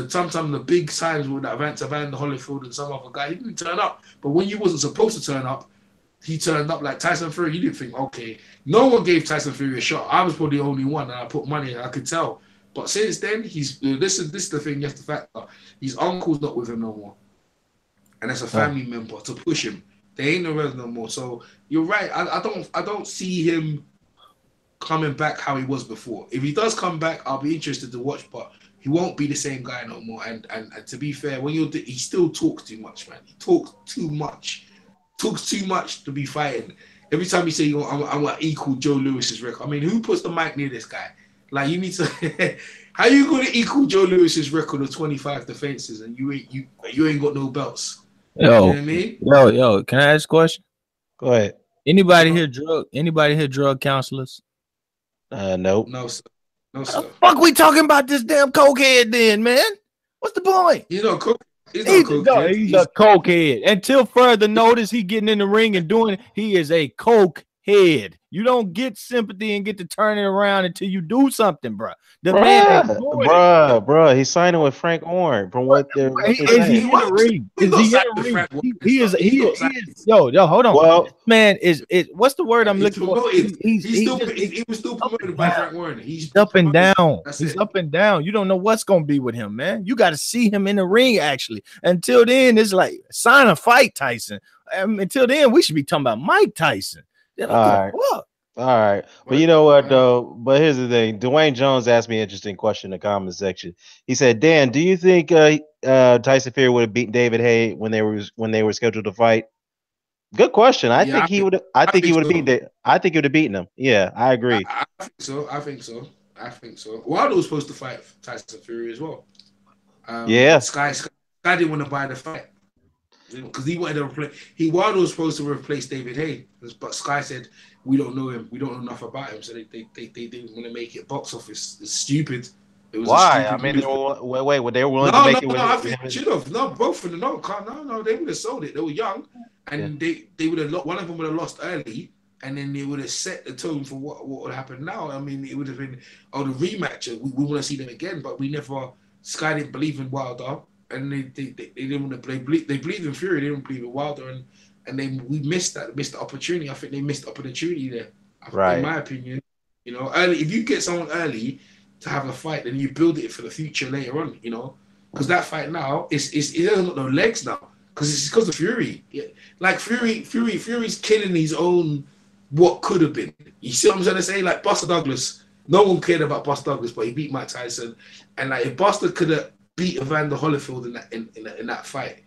sometimes the big times with that Vance Van Holyfield and some other guy, he didn't turn up. But when you wasn't supposed to turn up, he turned up like Tyson Fury. You didn't think, okay, no one gave Tyson Fury a shot. I was probably the only one, and I put money in. I could tell But since then, this is the thing you have to factor. His uncle's not with him no more, and as a family member to push him, they ain't around no more. So you're right. I don't see him coming back how he was before. If he does come back, I'll be interested to watch, but he won't be the same guy no more. And to be fair, he still talks too much, man. He talks too much to be fighting. Every time you say I'm gonna equal Joe Lewis's record, I mean, who puts the mic near this guy? Like, you need to. How you gonna equal Joe Lewis's record of 25 defenses and you ain't got no belts? Yo, you know what I mean? Yo, can I ask a question? Go ahead. Anybody here drug counselors? Nope. No, sir. No, What sir. the fuck we talking about this damn cokehead then, man? What's the point? He's not coke. He's a cokehead. Until further notice, he getting in the ring and doing it. He is a cokehead. You don't get sympathy and get to turn it around until you do something, bro. Bro, he's signing with Frank Warren. From what they're is he in the ring? Is he in the ring? He is. Yo, hold on. Well, man, is what's the word I'm looking for? He was still promoted by Frank Warren. He's up and down. He's up and down. You don't know what's gonna be with him, man. You got to see him in the ring. Actually, until then, it's like sign a fight, Tyson. Until then, we should be talking about Mike Tyson. All right. But you know what, though? But here's the thing. Dwayne Jones asked me an interesting question in the comment section. He said, Dan, do you think Tyson Fury would have beaten David Haye when they were scheduled to fight? Good question. I think he would have beaten him. Yeah, I agree. I think so. Wilder was supposed to fight Tyson Fury as well. Sky didn't want to buy the fight. Because he wanted to replace. Wilder was supposed to replace David Haye, but Sky said we don't know him. We don't know enough about him, so they didn't want to make it box office. It's stupid. It was why? I mean, they were willing to make it. I think they should have. No, both of them. No, they would have sold it. They were young, and they would have. One of them would have lost early, and then they would have set the tone for what would happen now. I mean, it would have been the rematch. We want to see them again, but we never. Sky didn't believe in Wilder. And they didn't want to play. They believed in Fury. They didn't believe in Wilder, and we missed that. Missed the opportunity. I think they missed the opportunity there. In my opinion, early. If you get someone early to have a fight, then you build it for the future later on. Because that fight now it doesn't got no legs now. Because it's because of Fury. Yeah. Like Fury's killing his own what could have been. You see what I'm trying to say? Like Buster Douglas. No one cared about Buster Douglas, but he beat Mike Tyson. And like if Buster could have beat Evander Holyfield in that fight,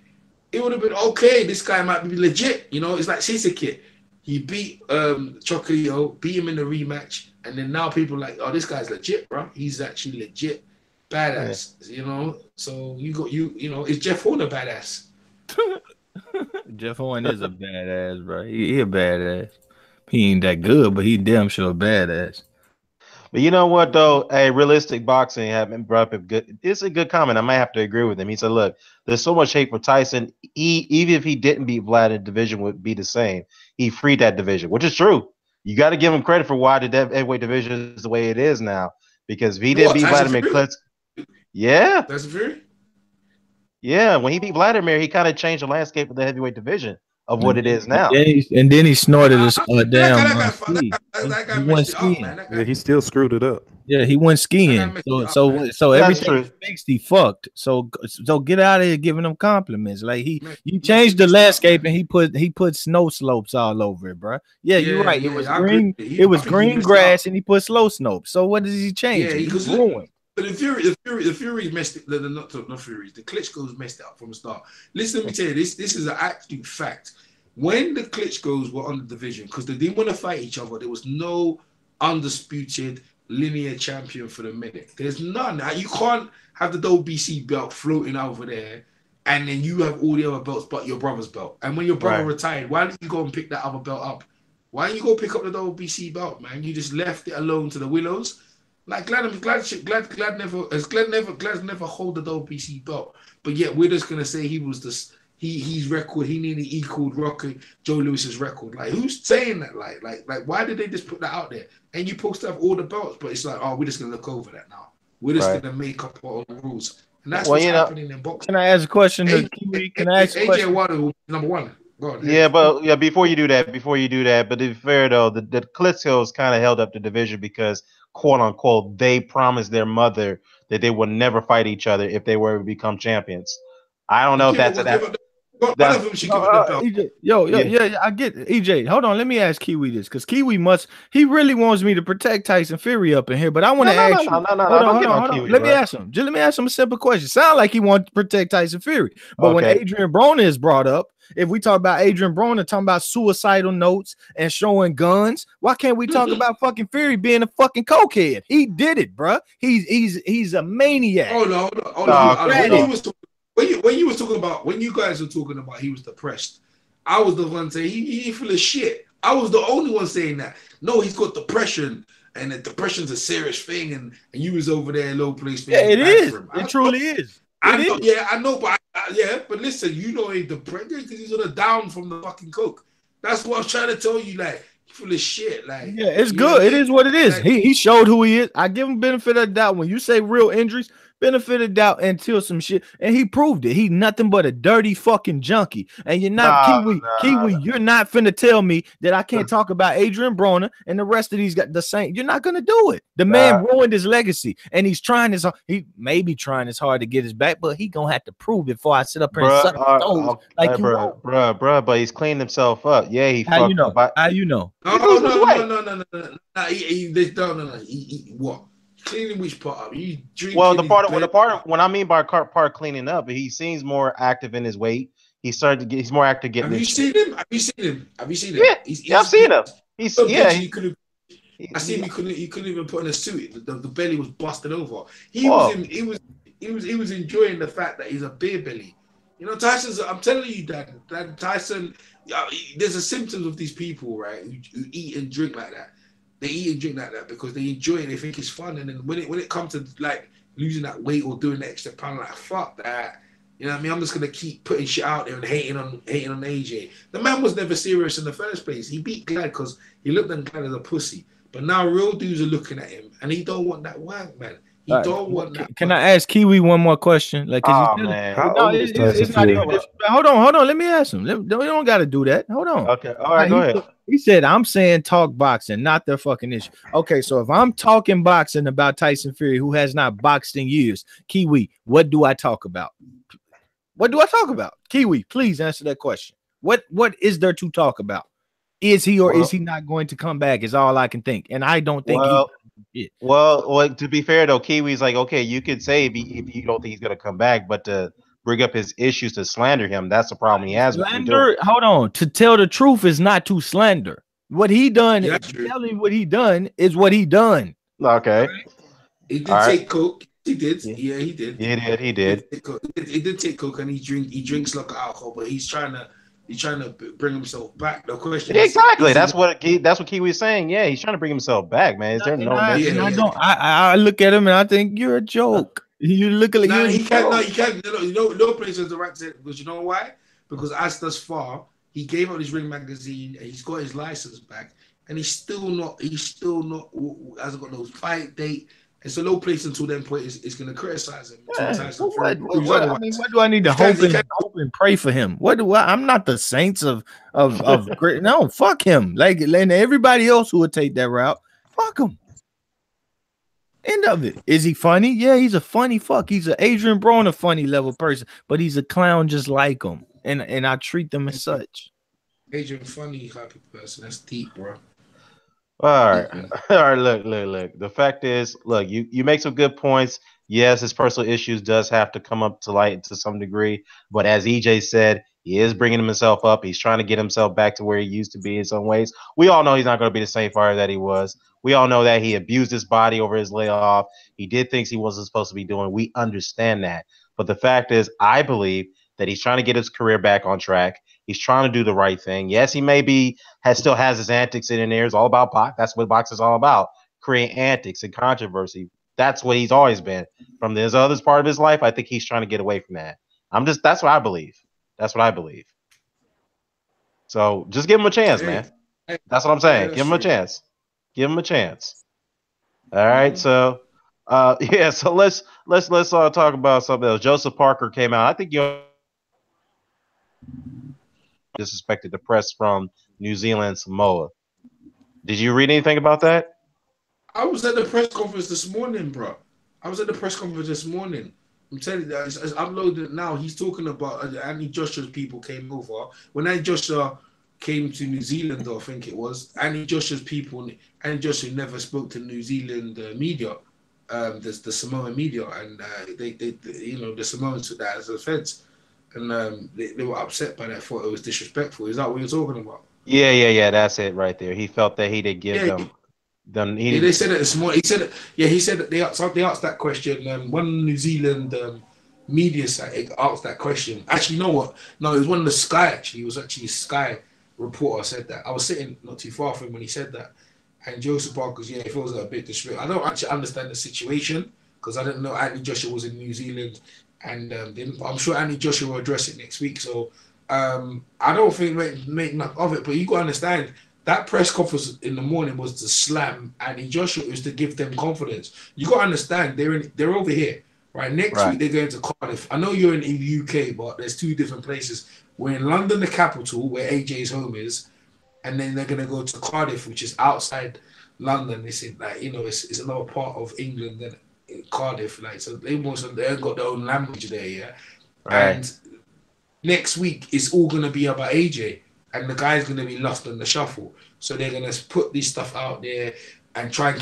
it would have been okay. This guy might be legit. It's like Sisaki. He beat Chocolio, beat him in the rematch, and then now people are like, oh, this guy's legit, bro. He's actually legit, badass. So is Jeff Horn a badass? Jeff Horn is a badass, bro. He a badass. He ain't that good, but he damn sure a badass. But you know what, though? Hey, realistic boxing having brought up it's a good comment. I might have to agree with him. He said, look, there's so much hate for Tyson. Even if he didn't beat Vlad, the division would be the same. He freed that division, which is true. You got to give him credit for why the heavyweight division is the way it is now. Because if he didn't beat Vladimir Klitschko, That's Fury. Yeah, when he beat Vladimir, he kind of changed the landscape of the heavyweight division of what it is now. And then he snorted a damn ski. He went skiing. Yeah, he still screwed it up. Yeah, he went skiing. So everything he fixed, he fucked. So get out of here giving him compliments. Like you changed the landscape and he put snow slopes all over it, bro. Yeah, you're right. It was green. It was green grass and he put slow slopes. So what does he change? Yeah, he's ruined. But the Fury messed it. Not Fury. The Klitschko's messed it up from the start. Listen, let me tell you this. This is an absolute fact. When the Klitschko's were on the division, because they didn't want to fight each other, there was no undisputed linear champion for the minute. There's none. You can't have the WBC belt floating over there, and then you have all the other belts but your brother's belt. And when your brother retired, why didn't you go and pick that other belt up? Why didn't you go pick up the WBC belt, man? You just left it alone to the Willows. Like Glad never hold the WBC belt, but yet we're just gonna say he was this. His record, he nearly equaled Joe Lewis's record. Like, who's saying that? Like, why did they just put that out there? And you're supposed to have all the belts, but it's like, oh, we're just gonna look over that now. We're just gonna make up all the rules, and that's what's happening in boxing. Can I ask a question? Can I ask a question? AJ Wilder, number one. Go on. Yeah, but before you do that, but to be fair though, the Klitschko's kind of held up the division because quote unquote, they promised their mother that they would never fight each other if they were to become champions. I don't know if that's One of them should give it the belt. EJ, yeah, I get it. EJ, hold on. Let me ask Kiwi this, because Kiwi he really wants me to protect Tyson Fury up in here, but I want to ask you. Hold on. Let me ask him. Just let me ask him a simple question. Sound like he wants to protect Tyson Fury, but when Adrian Broner is brought up, if we talk about Adrian Broner talking about suicidal notes and showing guns, why can't we talk about fucking Fury being a fucking cokehead? He did it, bro. He's a maniac. Hold on. When you guys were talking about he was depressed, I was the one saying he full of shit. I was the only one saying that. No, he's got depression, and the depression's a serious thing, and you was over there low place. Yeah, it is. It truly is. I know, but listen, you know he's depressed because he's on a down from the fucking coke. That's what I'm trying to tell you, like, he full of shit. Like, yeah, it's good. It is what it is. Like, he showed who he is. I give him benefit of the doubt. When you say real injuries, benefit of doubt until some shit, and he proved it. He nothing but a dirty fucking junkie. And you're not Kiwi. You're not finna tell me that I can't talk about Adrian Broner and the rest of these got the same. You're not gonna do it. The man ruined his legacy, and he's trying his. He may be trying his hard to get his back, but he gonna have to prove it before I sit up here and suck his toes like you want. Bruh, but he's cleaned himself up. Yeah, he How you know? How you know? No. What? Cleaning which part up? You drinking? Well, the part when I mean by part cleaning up, he seems more active in his weight. He's more active getting. Have you seen him? Have you seen him? Yeah, I've seen him. He couldn't even put on a suit. The belly was busted over. He was enjoying the fact that he's a beer belly. You know, Tyson's. I'm telling you that Tyson. There's a symptoms of these people, right? Who eat and drink like that. They eat and drink like that because they enjoy it. They think it's fun, and then when it comes to like losing that weight or doing the extra pound, like fuck that. You know what I mean? I'm just gonna keep putting shit out there and hating on AJ. The man was never serious in the first place. He beat Glad because he looked at Glad as a pussy. But now real dudes are looking at him, and he don't want that work, man. He don't want that. Can I ask Kiwi one more question? Like, man, it's not even. Hold on. Let me ask him. You don't got to do that. Hold on. Okay. All right. Go ahead. He said, "I'm saying talk boxing, not their fucking issue." Okay, so if I'm talking boxing about Tyson Fury, who has not boxed in years, Kiwi, what do I talk about? What do I talk about? Kiwi, please answer that question. What is there to talk about? Is he or is he not going to come back? Is all I can think, and I don't think. Well, to be fair though, Kiwi's like, okay, you could say if you don't think he's gonna come back, but to bring up his issues to slander him, that's the problem he has. Slander. Hold on. To tell the truth is not to slander. What he done, telling what he done is what he done. Okay. He did take coke. He did. Yeah, he did. He did. He did take coke, and he drinks like alcohol, but he's trying to bring himself back. The question exactly. That's what Kiwi is saying. Yeah, he's trying to bring himself back, man. Is there I look at him and I think you're a joke. You look at he can't. No place has the right to, because you know why? Because as thus far, he gave out his Ring magazine and he's got his license back, and he's still not hasn't got no fight date. It's a low place until then point is going to criticize him. What do I need to hope and pray for him? I'm not the saints of no, fuck him. Like, and everybody else who would take that route, fuck him. End of it. Is he funny? Yeah, he's a funny fuck. He's an Adrian Broner funny level person, but he's a clown just like him, and I treat them as such. Adrian funny type of person. That's deep, bro. All right. Look. The fact is, look, you make some good points. Yes, his personal issues does have to come up to light to some degree, but as EJ said, he is bringing himself up. He's trying to get himself back to where he used to be in some ways. We all know he's not going to be the same fighter that he was. We all know that he abused his body over his layoff. He did things he wasn't supposed to be doing. We understand that. But the fact is, I believe that he's trying to get his career back on track. He's trying to do the right thing. Yes, he still has his antics in there. It's all about box. That's what boxing is all about. Create antics and controversy. That's what he's always been. From this other part of his life, I think he's trying to get away from that. That's what I believe. That's what I believe. So just give him a chance, man. That's what I'm saying. Give him a chance. Give him a chance. All right. So so let's talk about something else. Joseph Parker came out. I think you disrespected the press from New Zealand, Samoa. Did you read anything about that? I was at the press conference this morning, bro. I was at the press conference this morning. I'm telling you that it's uploaded now. He's talking about Andy Joshua's people came over. When Andy Joshua came to New Zealand, I think it was, Andy Joshua's people, Andy Joshua never spoke to New Zealand media, the Samoan media, and they, the Samoans took that as a offense. And they were upset by that, thought it was disrespectful. Is that what you're talking about? Yeah. That's it right there. He felt that he didn't give Yeah, them. He yeah, they didn't. said it this morning. He said it. Yeah, he said that they asked that question. One New Zealand media site asked that question. Actually, you know what? No, it was one of the Sky. Actually, it was actually a Sky reporter said that. I was sitting not too far from him when he said that. And Joseph Parker's, yeah, it feels like a bit disrespectful. I don't actually understand the situation because I didn't know Anthony Joshua was in New Zealand, and I'm sure Anthony Joshua will address it next week. So I don't think make enough of it. But you got to understand that press conference in the morning was to slam Anthony Joshua. It was to give them confidence. You got to understand they're over here. Right, next week Right. they're going to Cardiff. I know you're in the UK, but there's two different places. We're in London, the capital, where AJ's home is, and then they're gonna go to Cardiff, which is outside London. It's in like it's another part of England than Cardiff. Like so, they ain't got their own language there, yeah. Right. And next week it's all gonna be about AJ, and the guy's gonna be lost in the shuffle. So they're gonna put this stuff out there and try and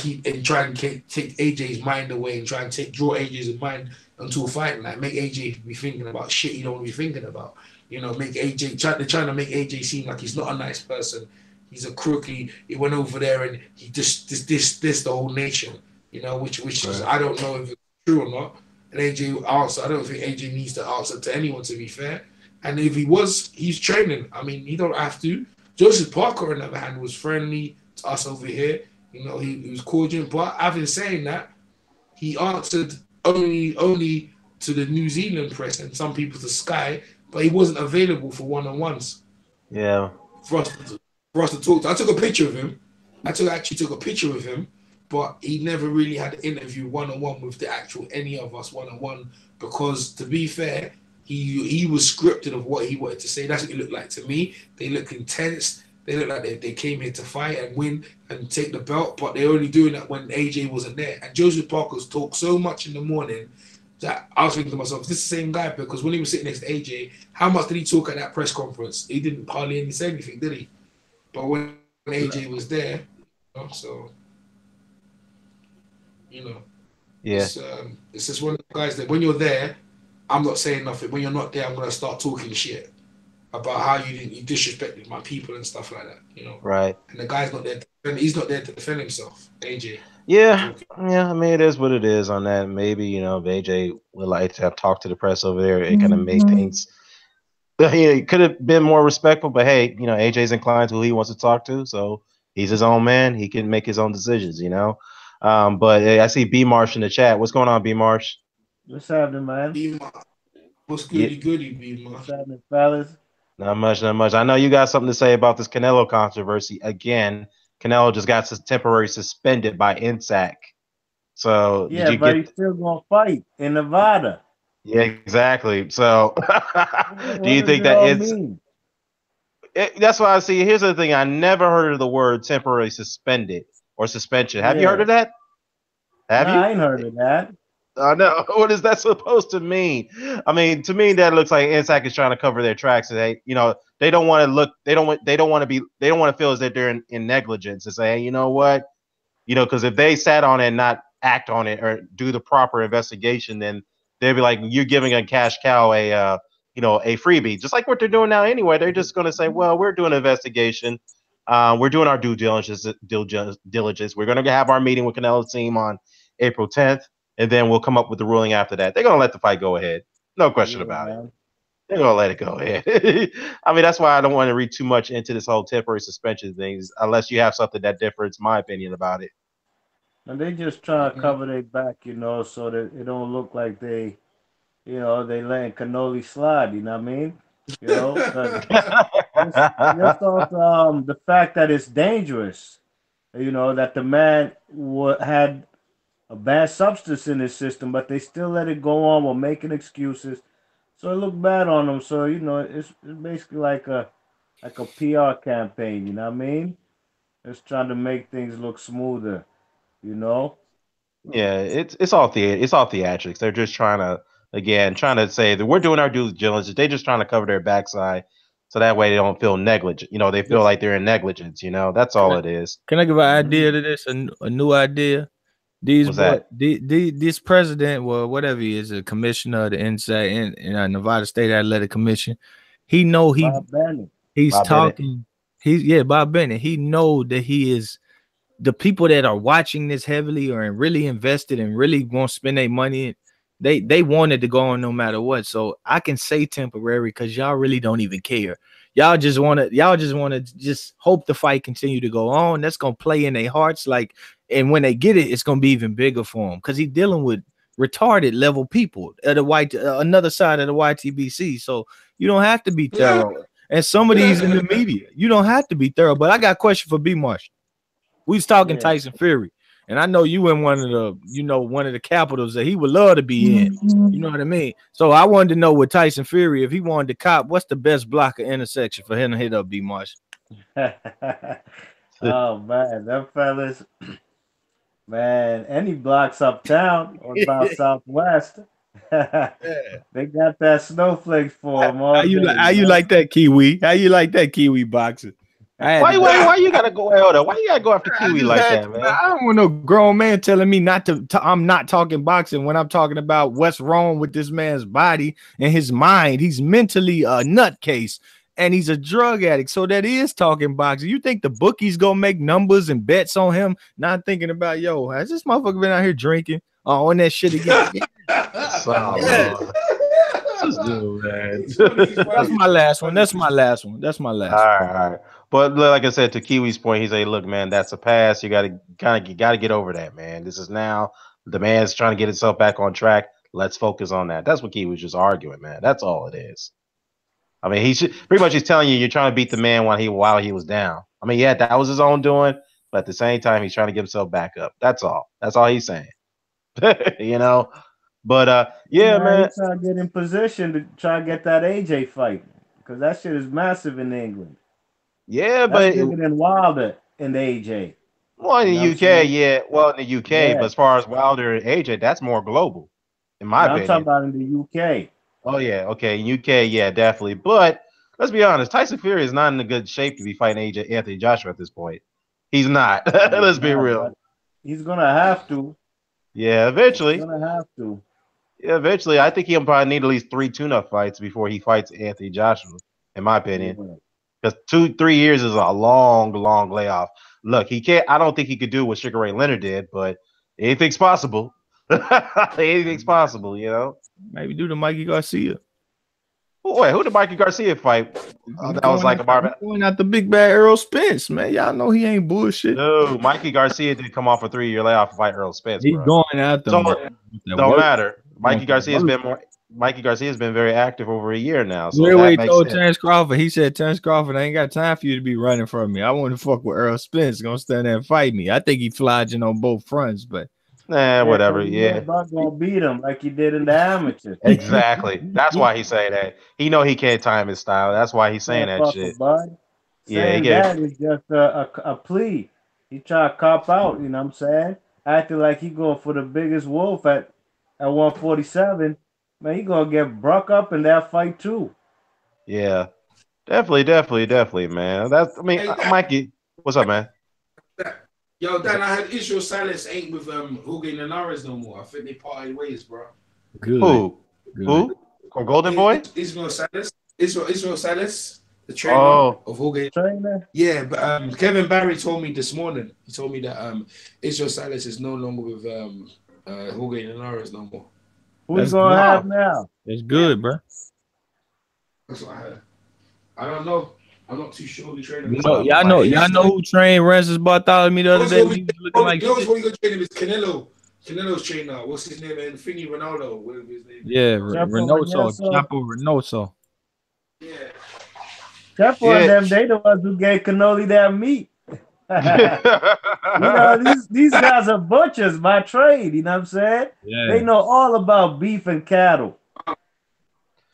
take AJ's mind away and try and draw AJ's mind into a fight, like make AJ be thinking about shit he don't want to be thinking about. Make AJ they're trying to make AJ seem like he's not a nice person. He's a crook. He went over there and he just this the whole nation. Which is Right. I don't know if it's true or not. And AJ answer. I don't think AJ needs to answer to anyone, to be fair. And if he was, he's training. I mean, he don't have to. Joseph Parker, on the other hand, was friendly to us over here. He was cordial. But having saying that, he answered only to the New Zealand press and some people to Sky, but he wasn't available for one-on-ones Yeah. for us to talk to. I took a picture of him. Actually took a picture of him, but he never really had an interview one-on-one with the actual any of us one-on-one because, to be fair, he was scripted of what he wanted to say. That's what it looked like to me. They look intense. They look like they came here to fight and win and take the belt, but they're only doing that when AJ wasn't there. And Joseph Parker's talked so much in the morning that I was thinking to myself, is this the same guy? Because when he was sitting next to AJ, how much did he talk at that press conference? He didn't hardly say anything, did he? But when AJ was there, so Yeah. it's just one of the guys that when you're there, I'm not saying nothing. When you're not there, I'm gonna start talking shit about how you disrespected my people and stuff like that. Right. And the guy's not there. He's not there to defend himself. AJ. Yeah. Yeah. I mean, it is what it is on that. Maybe if AJ would like to have talked to the press over there, it kind of made things. He could have been more respectful, but hey, AJ's inclined to who he wants to talk to, so he's his own man. He can make his own decisions. But hey, I see B Marsh in the chat. What's going on, B Marsh? What's happening, man? What's Yeah, goody, B-Ma? What's happening, fellas? not much, not much. I know you got something to say about this Canelo controversy. Again, Canelo just got temporarily suspended by Nsac. So did Yeah, you but get? he's still gonna fight in Nevada. Yeah, exactly. So do What you does think it that all it's? mean? That's why I see. Here's the thing. I never heard of the word temporarily suspended or suspension. Have you heard Yeah. of that? Have Nah, you? I ain't heard of that. I know. What is that supposed to mean? I mean, to me, that looks like Nsac is trying to cover their tracks. And they don't want to look. They don't want to be. They don't want to feel as if they're in negligence and say, hey, you know what? Because if they sat on it and not act on it or do the proper investigation, then they'd be like, you're giving a cash cow a freebie, just like what they're doing now anyway. They're just going to say, well, we're doing an investigation. We're doing our due diligence. We're going to have our meeting with Canelo's team on April 10th, and then we'll come up with the ruling after that. They're going to let the fight go ahead. No question Yeah, about it. man. They're going to let it go ahead. I mean, that's why I don't want to read too much into this whole temporary suspension things unless you have something that differs my opinion about it. And they just trying to Mm-hmm. cover their back, so that it don't look like they letting cannoli slide. You know what I mean? 'Cause just off the fact that it's dangerous. That the man had a bad substance in his system, but they still let it go on while making excuses. So it looked bad on them. So it's basically like a PR campaign. You know what I mean? It's trying to make things look smoother. You know. Yeah, it's all theatrics. They're just trying to say that we're doing our due diligence. They're just trying to cover their backside, so that way they don't feel negligent. They feel like they're in negligence. That's Can all I, it is. can I give an idea Mhm. to this? A new idea. These What's boy, that? this president, well, whatever he is, a commissioner of the Nsac in Nevada State Athletic Commission. He know Bob Bennett. he's Bob Bennett. talking. Bob Bennett. He know that he is the people that are watching this heavily or really invested and really won't spend their money. They wanted to go on no matter what. So I can say temporary because y'all really don't even care. Y'all just want to just hope the fight continue to go on. That's gonna play in their hearts. Like, and when they get it, it's gonna be even bigger for them because he's dealing with retarded level people at the another side of the YTBC. So you don't have to be thorough. And some of these in the media, you don't have to be thorough. But I got a question for B Marsh. We was talking Yeah. Tyson Fury, and I know you in one of the capitals that he would love to be in. You know what I mean? So I wanted to know with Tyson Fury, if he wanted to cop, what's the best block of intersection for him to hit up B Marsh? Oh man, them fellas, man, any blocks uptown or about Southwest, they got that snowflakes for them all day. How you like that Kiwi? How you like that Kiwi boxing? I had to Why you gotta go? Hold on. Why you gotta go after Kiwi like that, man? I don't want no grown man telling me not to. I'm not talking boxing when I'm talking about what's wrong with this man's body and his mind. He's mentally a nutcase and he's a drug addict. So that is talking boxing. You think the bookies gonna make numbers and bets on him? Not thinking about, yo, has this motherfucker been out here drinking on that shit again? That's my last one. That's my last one. All right. But like I said, to Kiwi's point, he said, "Look, man, that's a pass. You gotta get over that, man. This is now the man's trying to get himself back on track. Let's focus on that." That's what Kiwi was just arguing, man. That's all it is. I mean, he's telling you you're trying to beat the man while he was down. I mean, yeah, that was his own doing, but at the same time, he's trying to get himself back up. That's all. That's all he's saying. But yeah, man. He's trying to get in position to try to get that AJ fight because that shit is massive in England. Yeah, That's but bigger than Wilder and AJ. well, in the UK, yeah. Well, in the UK, Yeah. but as far as Wilder and AJ, that's more global, in my opinion. I'm talking about in the UK. Oh yeah, okay, in UK, yeah, definitely. But let's be honest, Tyson Fury is not in a good shape to be fighting Anthony Joshua at this point. He's not. Let's be real. He's gonna have to. Yeah, eventually. He's gonna have to. Yeah, eventually. I think he'll probably need at least 3 tune-up fights before he fights Anthony Joshua, in my opinion. Because 2-3 years is a long layoff. Look, he can't. I don't think he could do what Sugar Ray Leonard did, but anything's possible. Anything's possible, Maybe do the Mikey Garcia. Wait, who did Mikey Garcia fight? That was like a barbell. Going out the big bad Earl Spence, man. Y'all know he ain't bullshit. No, Mikey Garcia did come off a 3-year layoff to fight Earl Spence. He's bro. going out there. Don't matter. Mikey Garcia's been very active over a year now. So he told Terrence Crawford. He said, Terrence Crawford, I ain't got time for you to be running from me. I want to fuck with Earl Spence. Gonna stand there and fight me. I think he flogging on both fronts, but whatever. Yeah, Buck gonna beat him like he did in the amateur. Exactly. That's why he's saying that. He know he can't time his style. That's why he's saying that shit. Saying that is just a plea. He try to cop out. You know what I'm saying? Acting like he going for the biggest wolf at 147. Man, he gonna get broke up in that fight too. Yeah, definitely, man. Mikey, what's up, man? Yo, Dan, I heard Israel Salas ain't with Jorge Linares no more. I think they parted ways, bro. Good. Who? Or Golden Boy? Israel Salas, the trainer of Jorge. Trainer? Yeah, but Kevin Barry told me this morning. He told me that Israel Salas is no longer with Jorge Linares no more. Who's gonna have now? It's good, bro. That's what I heard. I don't know. I'm not too sure who trained him. Y'all know who trained Rances Bartholomew the other day? He was looking like what he gonna train him is Canelo. Canelo's trainer. What's his name? And Thingy Ronaldo, whatever his name. Yeah, Chapo Reynoso. Yeah. Chapo and them, they the ones who gave Cannoli that meat. These guys are butchers by trade. You know what I'm saying? Yeah. They know all about beef and cattle.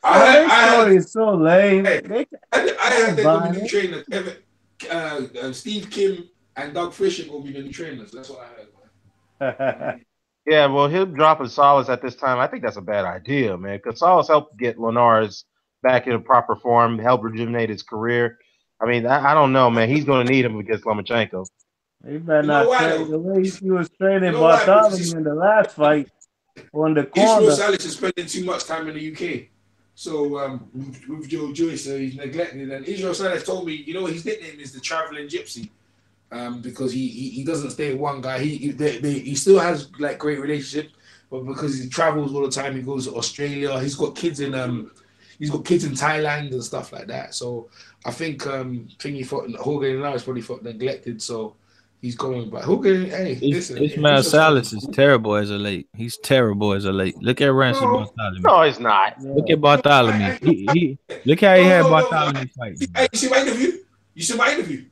Their story is so lame. I heard they're going to be new trainers. Steve Kim and Doug Fisher will be the new trainers. That's what I heard. Yeah, well, him dropping Solace at this time, I think that's a bad idea, man. Because Solace helped get Linares back in proper form, help rejuvenate his career. I mean, I don't know, man. He's going to need him against Lomachenko. He better You know not why train though? the way he was You training know why? Because Bartholomew in the last fight on the Israel corner. Salis is spending too much time in the UK. So with Joe Joyce, so he's neglected. And Israel Salis told me, you know, his nickname is the Traveling Gypsy, because he doesn't stay with one guy. He still has like great relationships, but because he travels all the time, he goes to Australia. He's got kids in Thailand and stuff like that. So I think Thingy thought Jorge Linares probably felt neglected. So he's going back. Jorge, hey, listen, Ismail Israel Salas Salis is terrible as a late. He's terrible as a late. Look at Rancis No, Bartholomew. No, he's not. Look Yeah. at Bartholomew. He look how he had Bartholomew fighting. Hey, you see my interview? You see my interview?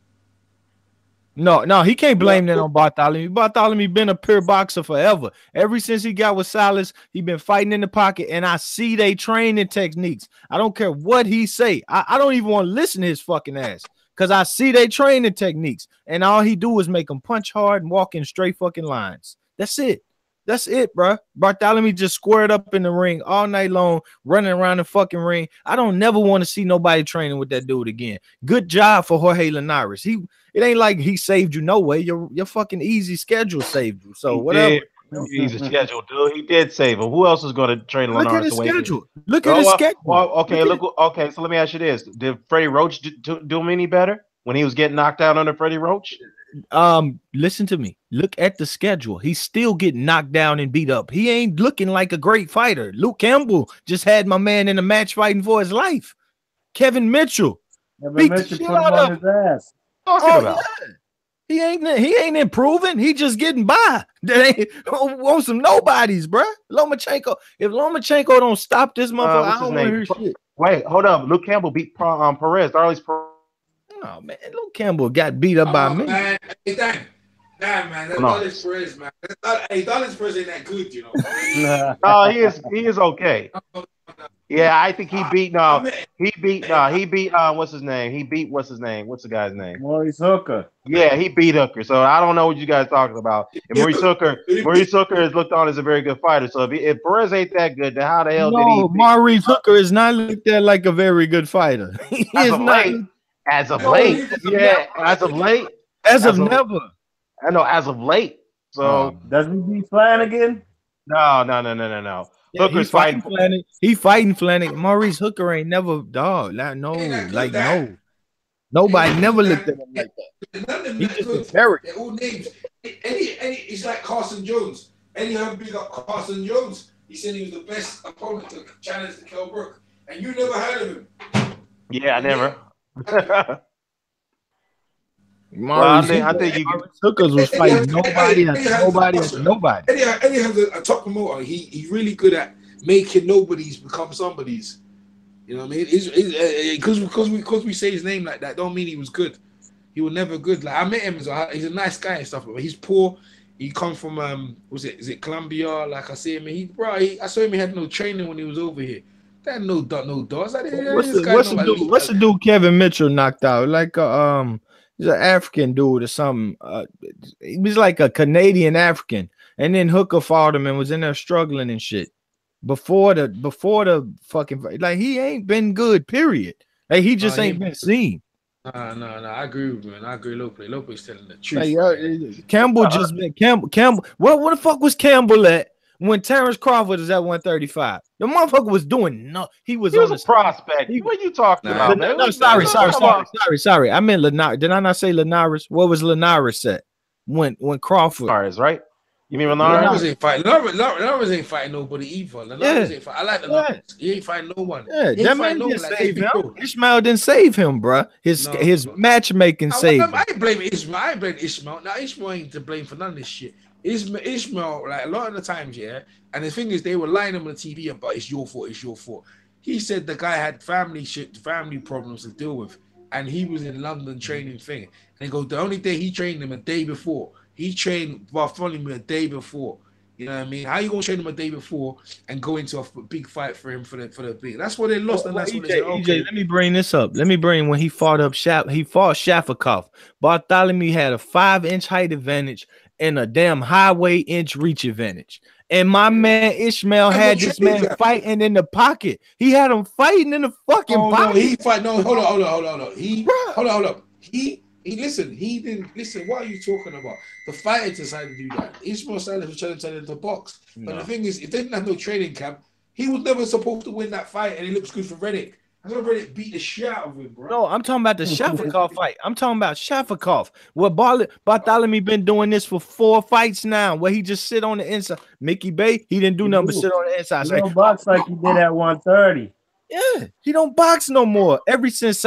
No, he can't blame that on Bartholomew. Bartholomew been a pure boxer forever. Ever since he got with Salas, he been fighting in the pocket, and I see they training techniques. I don't care what he say. I don't even want to listen to his fucking ass because I see they training techniques, and all he do is make him punch hard and walk in straight fucking lines. That's it. That's it, bro. Bartholomew just squared up in the ring all night long, running around the fucking ring. I don't never want to see nobody training with that dude again. Good job for Jorge Linares. It ain't like he saved you no way. Your fucking easy schedule saved you. So He whatever. did. He's a schedule, dude. He did save him. Who else is going to train Look at Linares his the way he did? schedule. Look at his schedule. Okay, okay. So let me ask you this: did Freddie Roach do him any better when he was getting knocked out under Freddie Roach? Listen to me. Look at the schedule. He's still getting knocked down and beat up. He ain't looking like a great fighter. Luke Campbell just had my man in a match fighting for his life. Kevin Mitchell beat the shit Put him out on of his ass. Talking about. yeah. He ain't improving. He just getting by. That ain't want some nobodies, bro. Lomachenko. If Lomachenko don't stop this motherfucker, What's I his don't want to name? hear shit. Wait, hold up. Luke Campbell beat Perez. Darley's Perez. Oh man, Luke Campbell got beat up by me. Man. Hey, damn, man. That's No. Dallas Perez, man. Hey, Dallas Perez ain't that good, you know. No, he is okay. Yeah, I think he beat what's his name? What's the guy's name? Maurice Hooker. Yeah, he beat Hooker. So I don't know what you guys are talking about. And Maurice Hooker is looked on as a very good fighter. So if Perez ain't that good, then how the hell did he beat Maurice Hooker is not looked at like a very good fighter. He is not as of late. Yeah, as of late. As of never. I know as of late. So does he beat Flanagan? No. Yeah, Hooker's fighting Flanagan. He fighting Flanagan. Maurice Hooker ain't never dog. No. Nobody never looked at him like that. None of them He that just good. a character. They're all names. It's like Carson Jones. Any heard big up Carson Jones? He said he was the best opponent to challenge to Kell Brook, and you never heard of him. Yeah, I never. Maurice Hookers was fighting nobody. Eddie has a top promoter. He's really good at making nobodies become somebodies. You know what I mean? Because we say his name like that, don't mean he was good. He was never good. Like I met him, he's a nice guy and stuff, but he's poor. He come from is it Colombia? Like I see him, I saw him. He had no training when he was over here. That had no doors. What's the dude Kevin Mitchell knocked out? Like he's an African dude or something. He was like a Canadian African, and then Hooker fought him and was in there struggling and shit. Before the fucking fight. Like he ain't been good. Period. Like he just ain't been seen. No. I agree with you, man. I agree. Lopez telling the truth. Like, Campbell just Campbell. What the fuck was Campbell at when Terrence Crawford is at 135? The motherfucker was doing no. He was a prospect. What are you talking about, man? No, sorry. I meant Linares. Did I not say Linares? What was Linares at when Crawford? Linares, right? You mean Linares ain't fighting? Linares ain't fighting nobody either. Linares ain't fighting. I like Linares. Yeah. He ain't fighting no one. Yeah, that man didn't save him. Ishmael didn't save him, bro. His matchmaking saved him. I ain't blaming Ishmael. I ain't blaming Ishmael. Now Ishmael ain't to blame for none of this shit. Ishmael, like a lot of the times, yeah. And the thing is, they were lying him on the TV about it's your fault. He said the guy had family problems to deal with, and he was in London training thing. And they go, the only day he trained him a day before. He trained Bartholomew a day before. You know what I mean? How you gonna train him a day before and go into a big fight for him for the big? That's what they lost, and that's what they said. Okay, let me bring this up. Let me bring when he fought Shafikov. Bartholomew had a 5-inch height advantage and a damn highway inch reach advantage. And my man Ishmael had this man fighting in the pocket. He had him fighting in the fucking pocket. No, he fight. No, hold on. Hold on. He listen. He didn't listen. What are you talking about? The fighter decided to do that. Ishmael Salas was trying to tell him to box. But the thing is, if they didn't have no training camp, he was never supposed to win that fight, and he looks good for Reddick. That's why Reddick beat the shit out of him, bro. No, I'm talking about the Shafikov fight. I'm talking about Shafikov. Well, Bartholomew been doing this for 4 fights now, where he just sit on the inside. Mickey Bay, he didn't do nothing but sit on the inside. He don't box like he did at 130. Yeah, he don't box no more. Ever since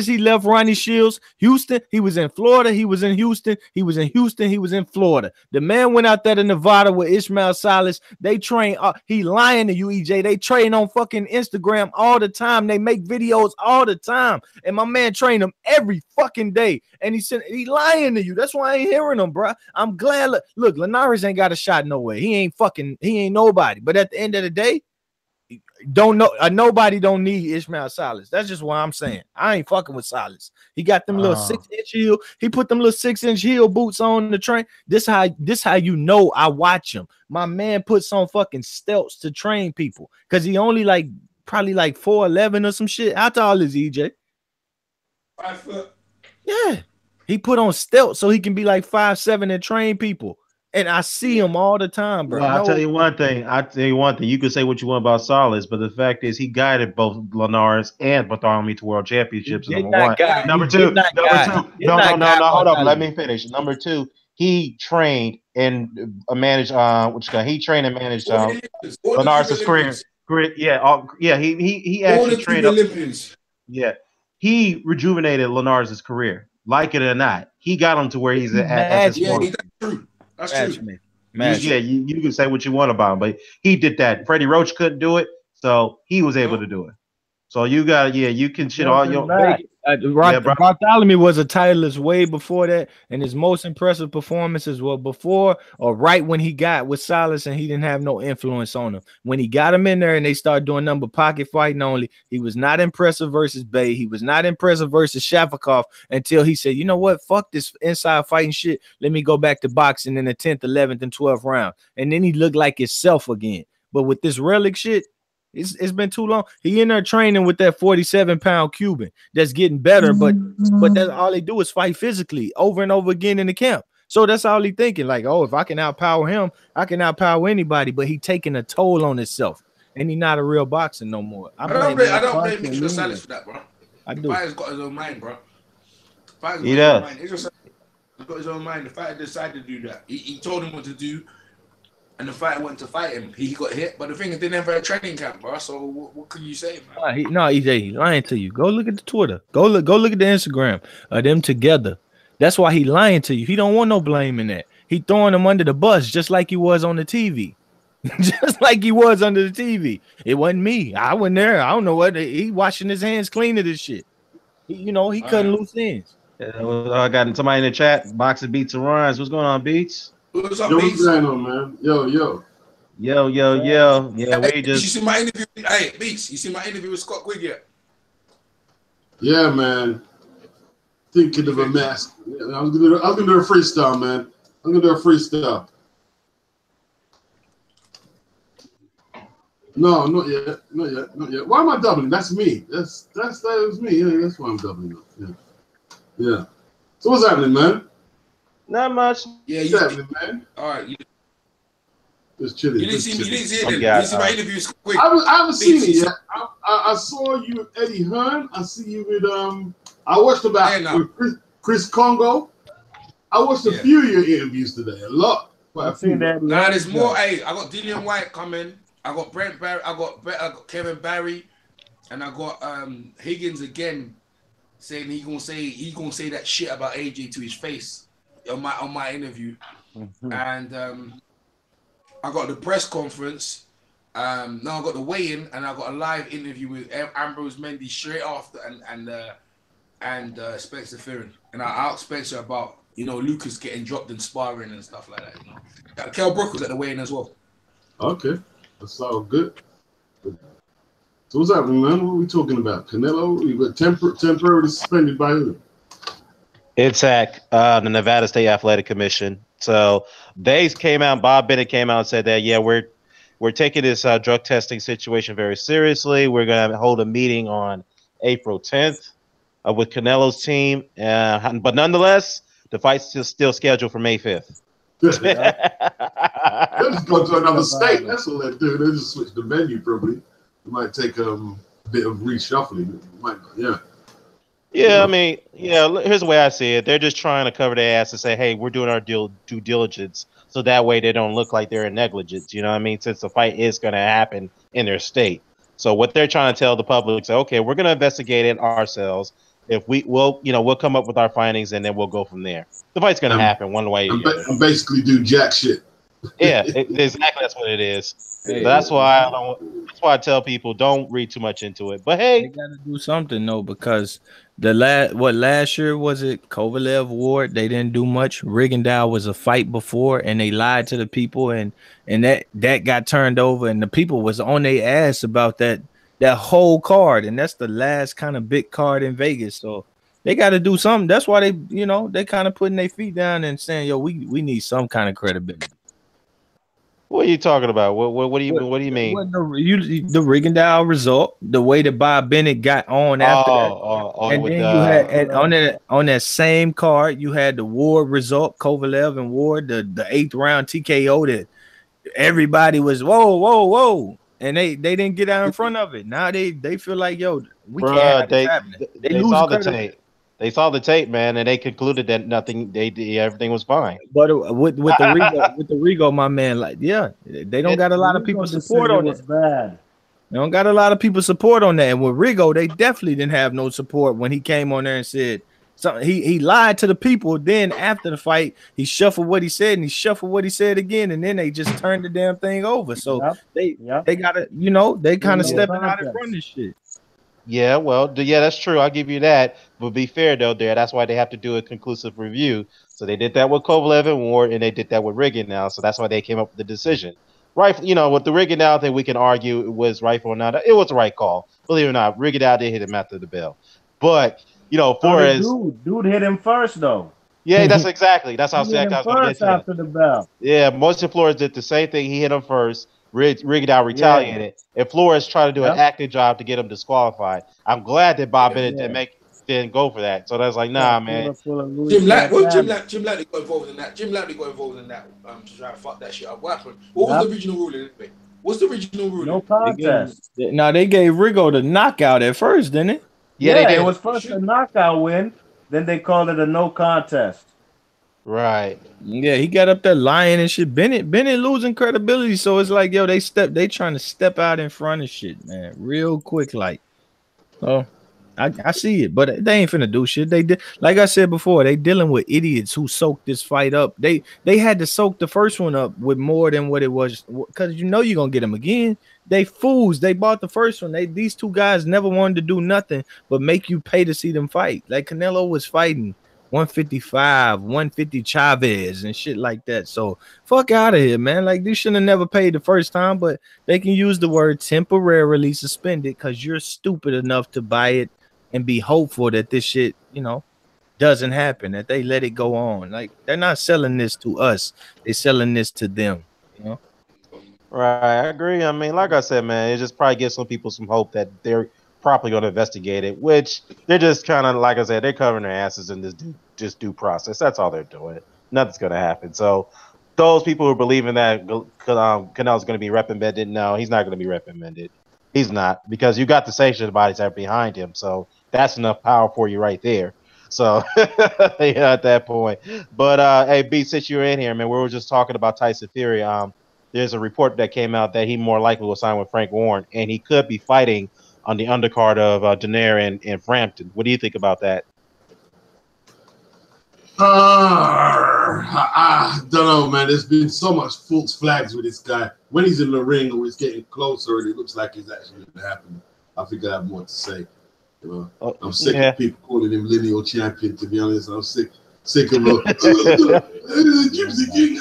he left Ronnie Shields, Houston, he was in Florida, he was in Houston, he was in Florida. The man went out there to Nevada with Ishmael Salas. They train. He lying to you, EJ. They train on fucking Instagram all the time. They make videos all the time, and my man trained him every fucking day. And he lying to you. That's why I ain't hearing him, bro. I'm glad. Look, Linares ain't got a shot nowhere. He ain't nobody. But at the end of the day, nobody don't need Ishmael Salas. That's just what I'm saying. I ain't fucking with Salas. He got them little 6-inch heel. He put them little 6-inch heel boots on the train. This how you know I watch him. My man puts on fucking stelts to train people because he only probably 4'11" or some shit. How tall is EJ? 5 foot. Yeah, he put on stelts so he can be like 5'7" and train people. And I see him all the time, bro. Well, I'll tell you one thing. You can say what you want about Salas, but the fact is he guided both Linares and Bartholomew to world championships. Number one. Number two. No, hold up. Let me finish. Number 2, he trained and managed he trained and managed Linares' career. He actually trained Olympians. Yeah. He rejuvenated Linares' career. Like it or not. He got him to where he's at this point. That's true. That's true. Yeah, you can say what you want about him, but he did that. Freddie Roach couldn't do it, so he was able to do it. So you can shit all your. Bartholomew was a titleist way before that, and his most impressive performances were before or right when he got with Salas, and he didn't have no influence on him. When he got him in there and they started doing number pocket fighting only, he was not impressive versus Bay. He was not impressive versus Shafikov until he said, "You know what? Fuck this inside fighting shit. Let me go back to boxing in the 10th, 11th, and 12th round." And then he looked like himself again. But with this relic shit, it's been too long. He in there training with that 47-pound Cuban that's getting better, but that's all they do is fight physically over and over again in the camp. So that's all he thinking. Like, oh, if I can outpower him, I can outpower anybody. But he taking a toll on himself, and he not a real boxer no more. I don't blame Ishmael Salas for that, bro. I do. The fighter's got his own mind, bro. He does. He's got his own mind. The fighter decided to do that. He told him what to do. And the fighter went to fight him. He got hit, but the thing is, they never had a training camp, bro. So what can you say, man? EJ, he lying to you. Go look at the Twitter. Go look at the Instagram of them together. That's why he lying to you. He don't want no blame in that. He throwing them under the bus just like he was on the TV. Just like he was under the TV. It wasn't me. I wasn't there. I don't know what he washing his hands clean of this shit. He cutting loose ends. I got somebody in the chat. Boxing Beats and Runs. What's going on, Beats? What's up, Beats? What's going on, man? Yo. Yeah, hey, you see my interview? Hey, Beats, you see my interview with Scott Quigg yet? Yeah, man. Thinking of a mask. I was gonna do a freestyle, man. I'm gonna do a freestyle. No, not yet. Why am I doubling? That's me. That was me. Yeah, that's why I'm doubling up. Yeah. So what's happening, man? Not much. Yeah, what's happening, man? All right. Just chilling. You didn't see me. You didn't see it. You didn't see my interview quick. I haven't seen it yet. I saw you with Eddie Hearn. I see you with I watched with Chris Congo. I watched a few of your interviews today. A lot. I've seen that. Nah, there's more. Hey, I got Dillian White coming. I got Brent Barry. I got Kevin Barry, and I got Higgins again, saying he gonna say that shit about AJ to his face on my interview, and I got the press conference. Now I got the weigh-in, and I got a live interview with Ambrose Mendy straight after, and Spencer Fearon, and I asked Spencer about you know, Lucas getting dropped in sparring and stuff like that. You know, Kell Brook was at the weigh-in as well. Okay, that's all good. So what's happening, man? What are we talking about? Canelo? You got temporarily suspended by who? Nsac, the Nevada State Athletic Commission. So they came out. Bob Bennett came out and said that we're taking this drug testing situation very seriously. We're going to hold a meeting on April 10th with Canelo's team, but nonetheless, the fight's still scheduled for May 5th. They'll just go to another state. That's all they do. They just switch the venue probably. It might take a bit of reshuffling. Yeah, I mean, here's the way I see it. They're just trying to cover their ass and say, hey, we're doing our due diligence. So that way they don't look like they're in negligence. You know what I mean? Since the fight is going to happen in their state. So what they're trying to tell the public is, okay, we're going to investigate it ourselves. If we'll come up with our findings and then we'll go from there. The fight's going to happen one way or the other. And basically do jack shit. Yeah, exactly. That's what it is. Hey, so that's why I tell people don't read too much into it. But hey, they gotta do something though, because last year was it Kovalev Ward? They didn't do much. Rigondeaux was a fight before, and they lied to the people, and that got turned over, and the people was on their ass about that whole card, and that's the last kind of big card in Vegas. So they got to do something. That's why they kind of putting their feet down and saying, yo, we need some kind of credibility. What are you talking about? What do you mean? The Rigondeaux result, the way that Bob Bennett got on after that, and then you had on that same card, you had the Ward result, Kovalev and Ward, the 8th round TKO that everybody was whoa, and they didn't get out in front of it. Now they feel like, yo, we can't have this happening. They saw the tape. They saw the tape, man, and they concluded that everything was fine. But with the Rigo, my man, like, yeah, they don't got a lot of people support on it. Bad. They don't got a lot of people support on that. And with Rigo, they definitely didn't have no support when he came on there and said something. He lied to the people. Then after the fight, he shuffled what he said and he shuffled what he said again, and then they just turned the damn thing over. So they gotta, they kind of stepping out in front of this shit. Yeah, well, that's true. I'll give you that. But be fair, though, that's why they have to do a conclusive review. So they did that with Kovalev and Ward, and they did that with Rigondeaux. So that's why they came up with the decision. Right, with the Rigondeaux thing, we can argue it was rightful or not. It was the right call. Believe it or not, Rigondeaux did hit him after the bell. But, Flores... Dude hit him first, though. Yeah, that's exactly. That's how I was going to get to after the bell. Yeah, Moisés Flores did the same thing. He hit him first. Rigondeaux retaliated, and Flores tried to do an acting job to get him disqualified. I'm glad that Bob Bennett didn't go for that. So that's like, nah, man. Jim Latney got involved in that. To try to fuck that shit up. What happened? What was the original ruling? What's the original ruling? No contest. They gave Rigo the knockout at first, didn't it? Yeah, they did. It was first a knockout win, then they called it a no contest. Right. Yeah, he got up there lying and shit. Bennett losing credibility, so it's like, yo, they trying to step out in front of shit, man, real quick, like. Oh, I see it, but they ain't finna do shit. They did, like I said before, they dealing with idiots who soaked this fight up. They had to soak the first one up with more than what it was, because you're gonna get them again. They fools. They bought the first one. These two guys never wanted to do nothing but make you pay to see them fight. Like Canelo was fighting 155, 150 Chavez and shit like that. So fuck out of here, man. Like, they shouldn't have never paid the first time, but they can use the word temporarily suspended because you're stupid enough to buy it and be hopeful that this shit, doesn't happen, that they let it go on. Like, they're not selling this to us. They're selling this to them, Right, I agree. I mean, like I said, man, it just probably gives some people some hope that they're properly going to investigate it, which they're just kind of, like I said, they're covering their asses in this due process. That's all they're doing. Nothing's going to happen. So those people who believe in that Canelo's going to be reprimanded, no, he's not going to be reprimanded. He's not, because you got the sanctioned bodies that are behind him. So that's enough power for you right there. So at that point. But hey, B, since you're in here, man, we were just talking about Tyson Fury. There's a report that came out that he more likely will sign with Frank Warren, and he could be fighting on the undercard of Daenerys and Frampton. What do you think about that? I don't know, man. There's been so much false flags with this guy. When he's in the ring or he's getting closer and it looks like he's actually going to happen, I think I have more to say. I'm sick of people calling him lineal champion, to be honest. I'm sick. sick of him. Gypsy King.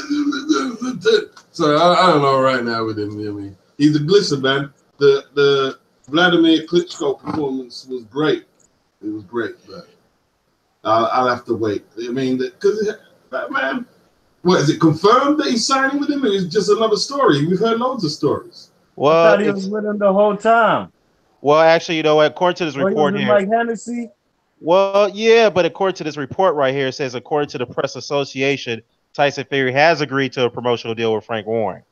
So I don't know right now with him. I mean, he's a listen, man. The Vladimir Klitschko performance was great. It was great, but I'll have to wait. I mean, because that man, what is it confirmed that he's signing with him? It's just another story. We've heard loads of stories. Well, I thought he was with him the whole time. Well, actually, you know what? According to this report here, like Hennessy. Well, yeah, but according to this report right here, it says according to the Press Association, Tyson Fury has agreed to a promotional deal with Frank Warren.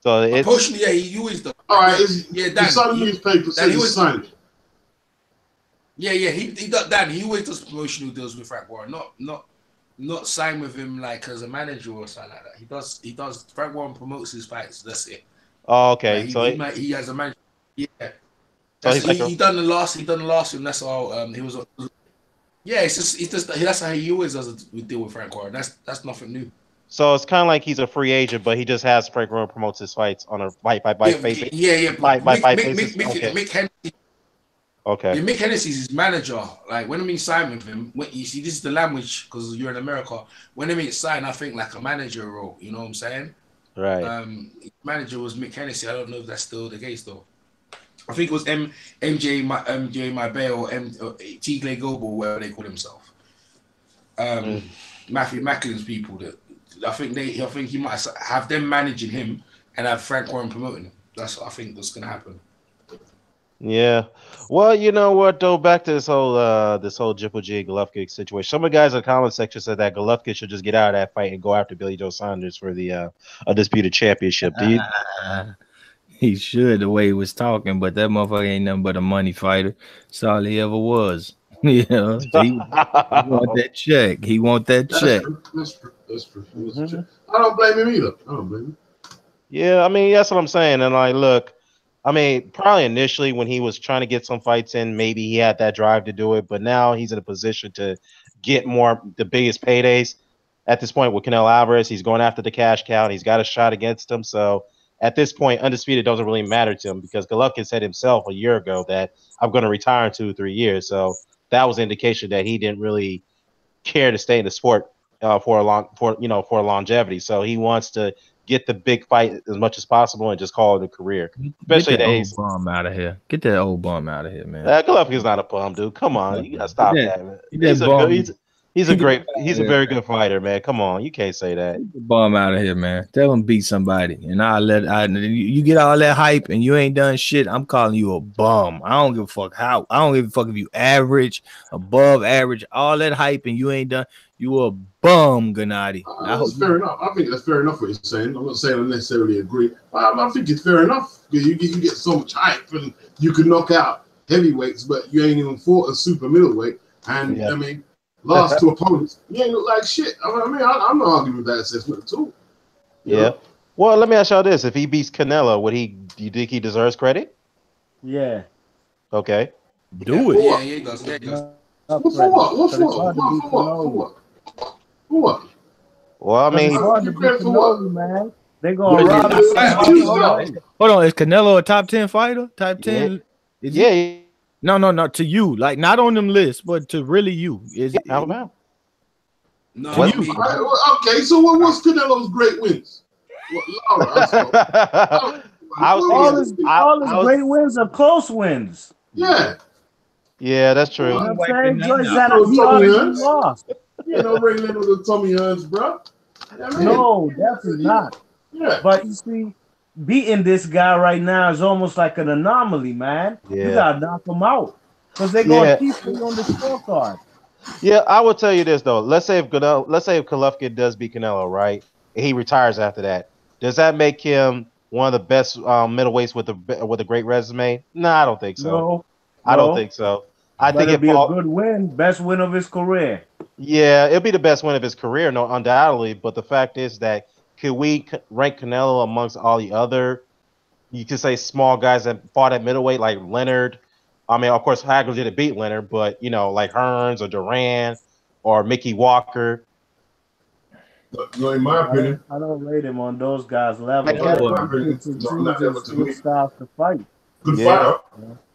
So it's unfortunately, yeah, he always does. All right, Dan, some newspaper says he signed it. Yeah, he does. Dan, he always does promotional deals with Frank Warren, not sign with him like as a manager or something like that. He does. Frank Warren promotes his fights. That's it. Oh, okay. Like he has a manager. Yeah. So he done the last one. That's all. He was. Yeah, it's just that's how he always does deal with Frank Warren. That's nothing new. So it's kind of like he's a free agent, but he just has Frank Warren promotes his fights on a fight basis. Yeah. Mick Hennessy. Okay. Yeah, Mick Hennessy's his manager. Like when I mean sign with him, you see, this is the language because you're in America. When I mean sign, I think like a manager role. You know what I'm saying? Right. Manager was Mick Hennessy. I don't know if that's still the case though. I think it was MJ Mabay or T. Clay Goble, whatever they call themselves. Matthew Macklin's people. That I think he might have them managing him and have Frank Warren promoting him. That's I think that's gonna happen. Yeah. Well, you know what though? Back to this whole Triple G Golovkin situation. Some of the guys in the comment section said that Golovkin should just get out of that fight and go after Billy Joe Saunders for the undisputed championship. Do you? He should, the way he was talking, but that motherfucker ain't nothing but a money fighter. That's all he ever was. You know, he want that check. He want that check. That's true. I don't blame him either. I don't blame him. Yeah, I mean, that's what I'm saying. And like, look, I mean, probably initially when he was trying to get some fights in, maybe he had that drive to do it, but now he's in a position to get the biggest paydays. At this point with Canelo Alvarez, he's going after the cash cow, and he's got a shot against him. So at this point, undisputed doesn't really matter to him because Golovkin said himself a year ago that I'm going to retire in 2 or 3 years. So that was an indication that he didn't really care to stay in the sport for longevity. So he wants to get the big fight as much as possible and just call it a career. Especially get that old bum out of here. Get that old bum out of here, man. Golovkin's not a bum, dude. Come on, you gotta stop that, man. He's a very good fighter, man. Come on, you can't say that. Get the bum out of here, man. Tell him beat somebody, and you get all that hype and you ain't done shit. I'm calling you a bum. I don't give a fuck how. I don't give a fuck if you average, above average, all that hype and you ain't done. You a bum, Gennady. That's fair enough. I think that's fair enough what you're saying. I'm not saying I necessarily agree. I think it's fair enough because you get so much hype and you can knock out heavyweights, but you ain't even fought a super middleweight. And I mean, lost to opponents, you ain't look like shit. I'm not arguing with that assessment at all. Yeah. Know? Well, let me ask y'all this: if he beats Canelo, do you think he deserves credit? Yeah. Okay. Do it. Yeah, he does. For what? Well, I mean, man. They gonna rob Hold on, is Canelo a top 10 fighter? Top 10? Yeah. No, to you, like not on them lists, but to really you. Is it Alabama? No. Okay, so what was Canelo's great wins? All his great wins are close wins. Yeah, that's true. You know what I'm saying? He already lost. You know, Ray Leonard or Tommy Hearns, bro. No, definitely not. Yeah. But you see, beating this guy right now is almost like an anomaly, man. Yeah. You gotta knock him out because they're gonna keep him on the scorecard. Yeah, I will tell you this though. Let's say if Golovkin does beat Canelo, right, and he retires after that, does that make him one of the best middleweights with a great resume? No, I don't think so. No, I don't think so. I think it'd be a good win, best win of his career. Yeah, it'll be the best win of his career, no, undoubtedly. But the fact is that could we rank Canelo amongst all the other, you could say, small guys that fought at middleweight, like Leonard? I mean, of course, Hagler didn't beat Leonard, but like Hearns or Duran or Mickey Walker. In my opinion, I don't rate him on those guys' level. Good styles to fight. Good fighter.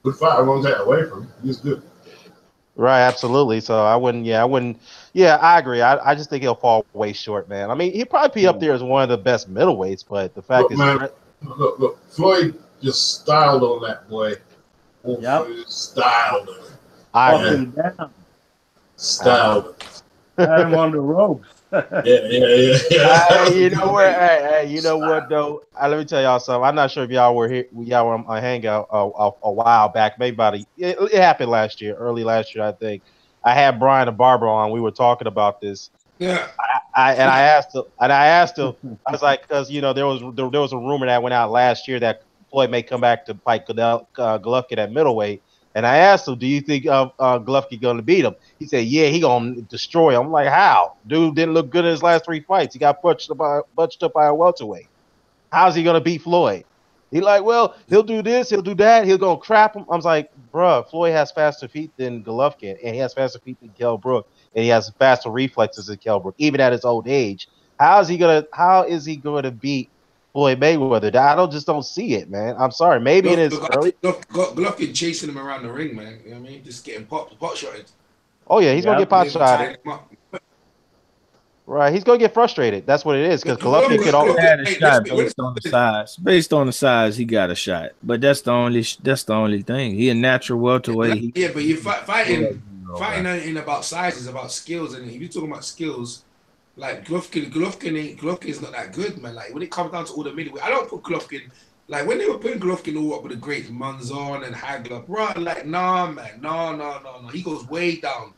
Good fighter. I won't take away from him. He's good. Right, absolutely. So I wouldn't. Yeah, I wouldn't. Yeah, I agree. I just think he'll fall way short, man. I mean, he'd probably be up there as one of the best middleweights, but the fact Look, is, man. Look. Floyd just styled on that boy. Yep. Styled on it. I Up agree. and down. Styled. Had him on the ropes. Yeah. You know what? Hey, you know what though? Let me tell y'all something. I'm not sure if y'all were here. Y'all were on a hangout a while back, maybe it happened last year, early last year, I think. I had Brian and Barbara on. We were talking about this. Yeah. I asked him. I was like, because there was a rumor that went out last year that Floyd may come back to fight Golovkin at middleweight. And I asked him, "Do you think Golovkin going to beat him?" He said, "Yeah, he going to destroy him." I'm like, "How? Dude didn't look good in his last 3 fights. He got bunched up by a welterweight. How's he going to beat Floyd?" He like, "Well, he'll do this, he'll do that, he'll go crap him." I was like, "Bruh, Floyd has faster feet than Golovkin, and he has faster feet than Kell Brook, and he has faster reflexes than Kell Brook, even at his old age. How is he gonna beat Floyd Mayweather? I don't see it, man. I'm sorry. Maybe in his early. Golovkin chasing him around the ring, man. You know what I mean? Just getting pot shotted. Oh yeah, he's gonna get pot shotted. Tying him up. Right, he's gonna get frustrated. That's what it is because Golovkin could always. He had a shot based on the size. Based on the size, he got a shot. But that's the only thing. He a natural welterweight. Yeah, but you fighting ain't about size, it's about skills. And if you're talking about skills, like Golovkin is not that good, man. Like when it comes down to all the middleweight, I don't put Golovkin. Like when they were putting Golovkin all up with the greats, Monzon and Hagler, bro. Like nah, man, no. He goes way down.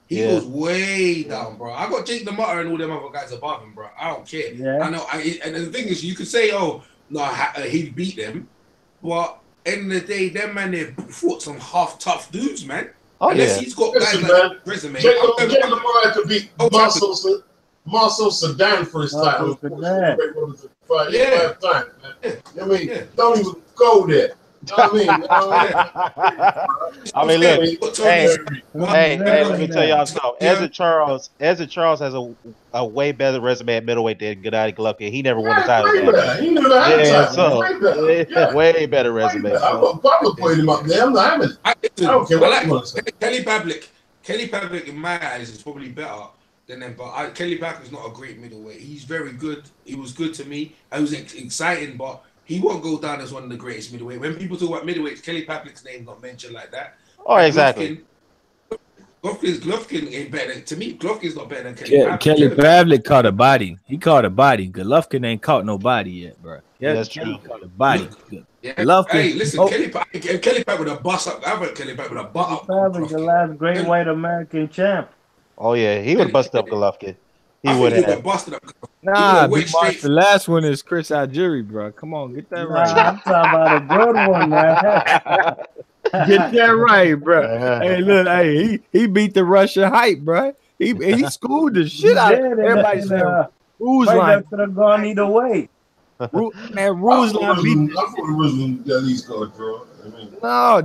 He goes way down, bro. I got Jake LaMotta and all them other guys above him, bro. I don't care. Yeah. I know. And the thing is, you could say, oh, no, he beat them. But end of the day, them man, they fought some half tough dudes, man. Oh, Unless he's got guys like resume. Jake LaMotta could beat Marcel Sedan for his title. Yeah. Time, man. I mean, don't even go there. I mean, look. Hey, let me tell y'all something. Ezra Charles has a way better resume at middleweight than Gennady Golovkin. He never won a title. He never had a title. Way better resume. I'm probably putting him up there. I don't care what you say. Kelly Pavlik, in my eyes, is probably better than them. But Kelly Pavlik's not a great middleweight. He's very good. He was good to me. I was exciting, but he won't go down as one of the greatest middleweight. When people talk about middleweights, Kelly Pavlik's name not mentioned like that. Oh, exactly. Golovkin ain't better to me. Golovkin's not better than Kelly Pavlik. Kelly Pavlik caught a body. He caught a body. Golovkin ain't caught nobody yet, bro. Yeah, that's true. Caught a body. Yeah. Golovkin. Hey, listen, Kelly Pavlik with a bust up. I've heard Kelly Pavlik with a butt up. Pavlik, the last great white American champ. Oh yeah, he would bust up Golovkin. He would have busted up. Nah, the last one is Chris Algieri, bro. Come on, get that right. I'm talking about a good one, man. Get that right, bro. Hey, look, he beat the Russian hype, bro. He schooled the shit out of everybody. Ruslan could have gone either way. Ruslan beat.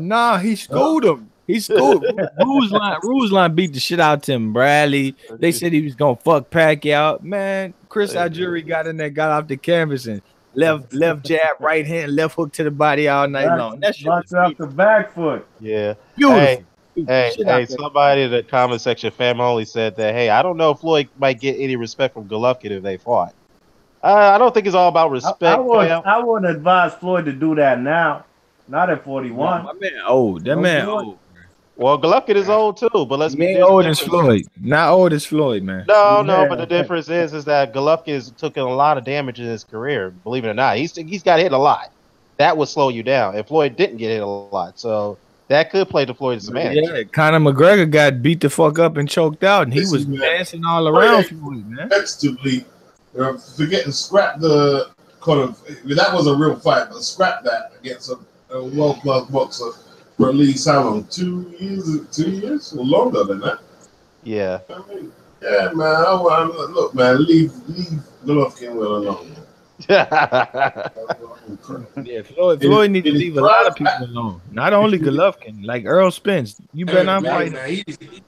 No, he schooled him. He schooled Ruslan beat the shit out of Tim Bradley. They said he was gonna fuck Pacquiao. Man, Chris Algieri got in there, got off the canvas and left jab, right hand, left hook to the body all night long. That shit was off the back foot. Yeah. Beautiful. Hey, somebody in the comment section, Fam Only, said that, hey, I don't know if Floyd might get any respect from Golovkin if they fought. I don't think it's all about respect. I wouldn't advise Floyd to do that now. Not at 41. My man old. That man old. Well, Golovkin is old too, but let's be old as Floyd. Not old as Floyd, man. No, but the difference is that Golovkin has taken a lot of damage in his career. Believe it or not, he's got hit a lot. That would slow you down. And Floyd didn't get hit a lot, so that could play to Floyd's advantage. Yeah, Conor McGregor got beat the fuck up and choked out, and he was dancing all around Floyd, man. Effectively, forgetting scrap the kind of that was a real fight, but scrap that against a world-class boxer. For at least how long? 2 years or longer than that. Yeah. I mean, yeah, man. Look, man, leave Golovkin well alone. Yeah, Floyd needs to leave a lot of people alone. Not only Golovkin, like Earl Spence. You better not fight.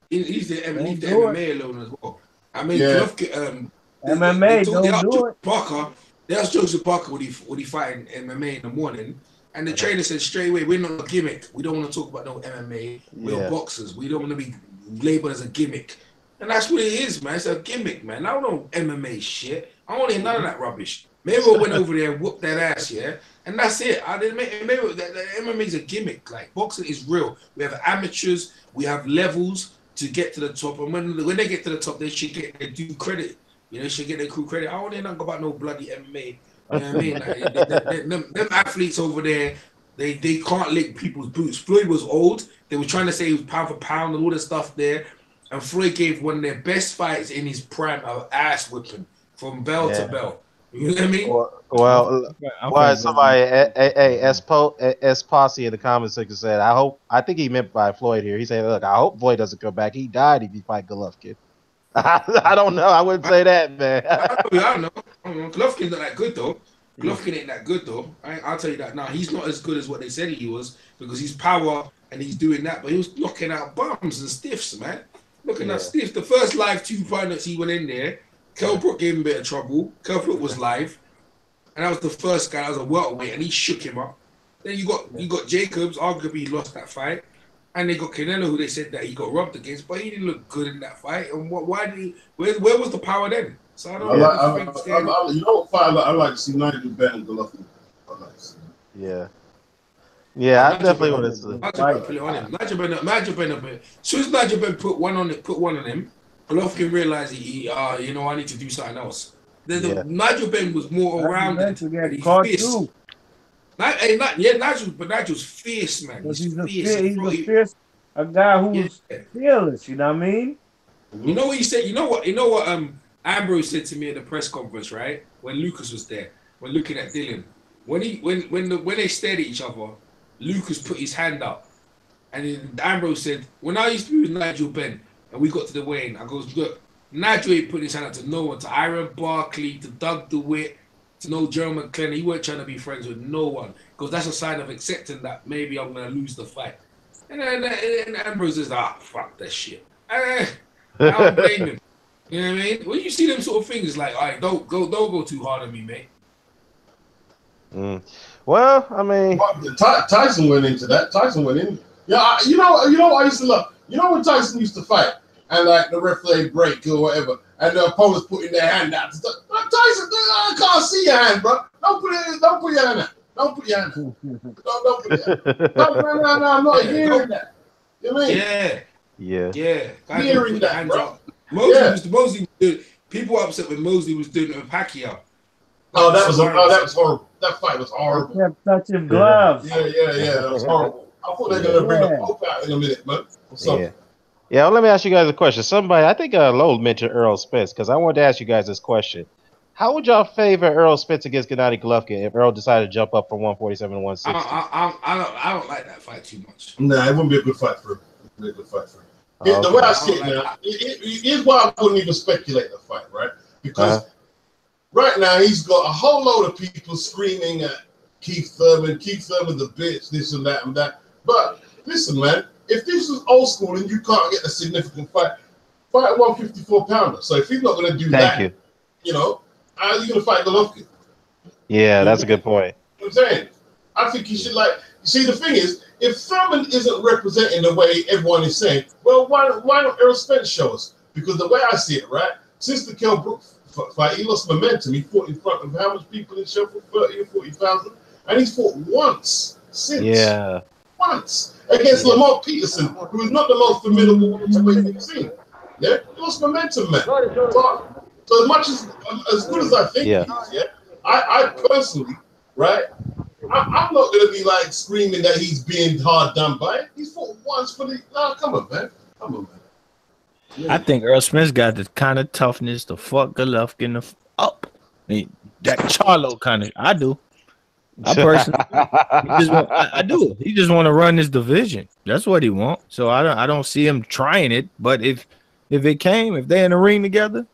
He's the MMA alone as well. I mean, Golovkin, MMA don't do it. Parker, there's Joseph Parker when he fighting MMA in the morning. And the trainer said straight away, we're not a gimmick. We don't want to talk about no MMA. We're boxers. We don't want to be labeled as a gimmick. And that's what it is, man. It's a gimmick, man. I don't know MMA shit. I don't hear none of that rubbish. Mayweather went over there and whooped that ass, yeah? And that's it. I didn't make the MMA is a gimmick. Like, boxing is real. We have amateurs, we have levels to get to the top. And when they get to the top, they should get their due credit. You know, they should get their crew credit. I don't hear nothing about no bloody MMA. You know what I mean? Like, them athletes over there, they can't lick people's boots. Floyd was old. They were trying to say he was pound for pound and all the stuff there. And Floyd gave one of their best fights in his prime of ass whipping from bell to bell. You know what I mean? Well, somebody, S Posse in the comment section said, I think he meant by Floyd here. He said, look, I hope Floyd doesn't come back. He died if he fight Golovkin. I don't know. I wouldn't say that, man. I don't know. Golovkin's not that good, though. Golovkin ain't that good, though. I'll tell you that now. He's not as good as what they said he was because he's power and he's doing that, but he was knocking out bums and stiffs, man. Looking at stiffs. The first live 2 fights he went in there, Kell Brook gave him a bit of trouble. Kell Brook was live. And that was the first guy that was a welterweight, and he shook him up. Then you got Jacobs, arguably he lost that fight. And they got Canelo, who they said that he got robbed against, but he didn't look good in that fight. And why did he? Where was the power then? So I don't know. You know what fight I like to see Nigel Benn and Golovkin. I like to see. Yeah, I definitely want to see. Nigel Benn. As soon as Nigel Benn put one on him, Golovkin realized I need to do something else. Nigel Benn was more around it. Nigel's fierce, man. He's a fierce, a guy who's fearless. You know what I mean? You know what he said? You know what? Ambrose said to me at the press conference, right? When Lucas was there, when looking at Dylan, when they stared at each other, Lucas put his hand up, and then Ambrose said, "When I used to be with Nigel Benn, and we got to the weigh-in, I goes, look, Nigel ain't putting his hand up to no one, to Aaron Barkley, to Doug DeWitt, to no German McClellan. He weren't trying to be friends with no one, because that's a sign of accepting that maybe I'm gonna lose the fight." And Ambrose is like, fuck that shit. I don't blame him. You know what I mean? When you see them sort of things, like, all right, don't go too hard on me, mate. Well, I mean, Tyson went into that. Tyson went in. Yeah, you know what I used to love. You know when Tyson used to fight, and like the referee break or whatever, and the opponents putting their hand out. Tyson, I can't see your hand, bro. Don't put your hand out. Don't put your hand out. Don't put your hand out. No, I'm not hearing that. You know what I mean? Yeah. Hearing that, bro. Mosley people were upset when Mosley was doing it with Pacquiao. That was horrible. That fight was horrible. Kept touching gloves. Yeah. That was horrible. I thought they were gonna bring the Pope out in a minute, man. Yeah, well, let me ask you guys a question. Somebody, I think Lowell mentioned Earl Spence, because I wanted to ask you guys this question. How would y'all favor Earl Spence against Gennady Golovkin if Earl decided to jump up from 147 to 160? I don't like that fight too much. Nah, it wouldn't be a good fight for him. The way I see it now, here's why I wouldn't even speculate the fight, right? Because right now he's got a whole load of people screaming at Keith Thurman. Keith Thurman's a bitch, this and that and that. But listen, man, if this was old school and you can't get a significant fight a 154 pounder. So if he's not going to do that, you know, how are you going to fight Golovkin? Yeah, that's a good point. You know what I'm saying? I think he should see, the thing is, if Thurman isn't representing the way everyone is saying, well, why don't Earl Spence show us? Because the way I see it, right, since the Kell Brook fight, he lost momentum. He fought in front of how much people in Sheffield? 30 or 40,000. And he's fought once since. Yeah. Once. Against Lamont Peterson, who is not the most formidable welterweight we've seen. Yeah? He lost momentum, man. So as much as good as I think he is, I personally, right, I'm not going to be like screaming that he's being hard done by. He's fought once for the. No, come on, man. I think Earl Spence got the kind of toughness to fuck Golovkin up. I mean, that Charlo kind of. I do. I personally, I do. He just want to run his division. That's what he want. So I don't see him trying it. But if they're in the ring together,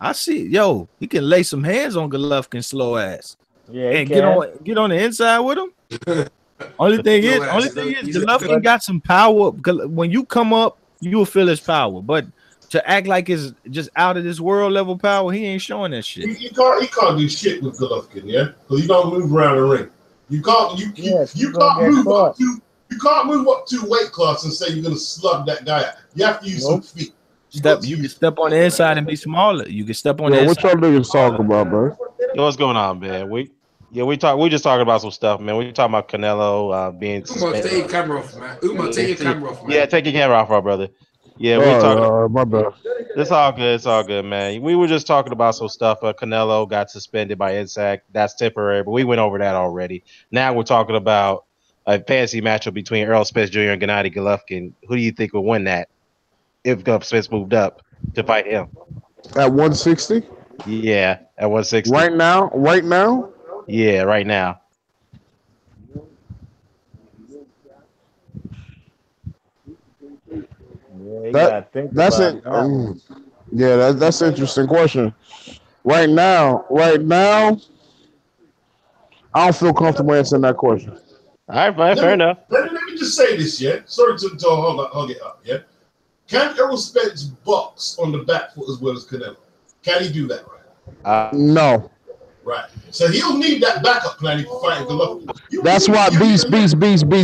I see. He can lay some hands on Golovkin's slow ass. Yeah, and get on the inside with him. Only thing is, Golovkin got some power. When you come up, you will feel his power. But to act like it's just out of this world level power, he ain't showing that shit. He can't do shit with Golovkin, yeah? Because he don't move around the ring. You can't move up to You can't move up 2 weight classes and say you're gonna slug that guy out. You have to use some feet. You can step on the inside and be smaller. You can step on the Yo, inside. what y'all niggas talking about, bro? Yo, what's going on, man? We just talking about some stuff, man. We talking about Canelo being Umar, suspended. take your camera off, man. Umar, take your camera off, man. Yeah, take your camera off, our brother. Yeah, we talking. My bad. It's all good. It's all good, man. We were just talking about some stuff. Canelo got suspended by Nsac. That's temporary, but we went over that already. Now we're talking about a fantasy matchup between Errol Spence Jr. and Gennady Golovkin. Who do you think will win that if Spence moved up to fight him? At 160? Yeah, at 160. Right now? Yeah, right now. That's an interesting question. Right now, I don't feel comfortable answering that question. All right, fine, fair enough. Let me just say this, yeah. Sorry to hug it up, yeah. Can Errol Spence box on the back foot as well as Canelo? Can he do that, right? No. Right. So he'll need that backup plan if he's fighting Golovkin. That's why beast.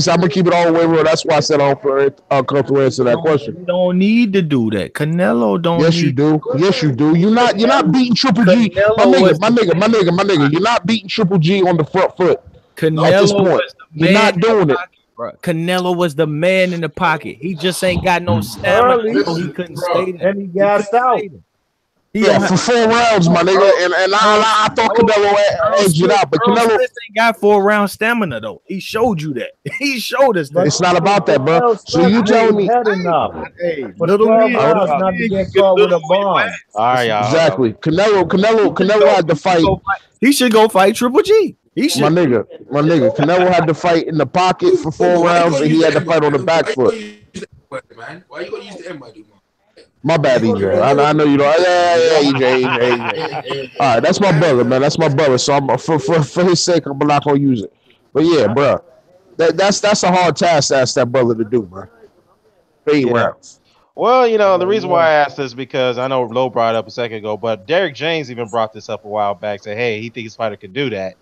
I'm gonna keep it all the way real. That's why I said I don't feel comfortable answer that question. You don't need to do that. Canelo don't. Yes, you do. Yes, you do. You're not beating Triple G. My nigga. You're not beating Triple G on the front foot. Canelo at this point. was the man. You're not doing it. Canelo was the man in the pocket. He just ain't got no stamina, so he couldn't stay there. And he gassed out. Yeah, for 4 rounds, my nigga, and I thought Canelo edged it out, but Canelo ain't got 4-round stamina though. He showed you that. He showed us that. It's not about that, bro. So you telling me? Hey, little not to get caught with a bomb. All right, y'all. Exactly. Canelo had to fight. He should go fight Triple G. He should. My nigga. Canelo had to fight in the pocket for 4 rounds, and he had to fight on the back foot. Why you gonna use the M word, man? My bad, EJ. I know you don't. Yeah, EJ. All right, that's my brother, man. That's my brother. So I'm for his sake, I'm not gonna use it. But yeah, bro, that's a hard task to ask that brother to do, bro. 8 rounds. Well, the reason why I asked this because I know Lowe brought it up a second ago, but Derek James even brought this up a while back. Said, hey, he thinks his fighter could do that.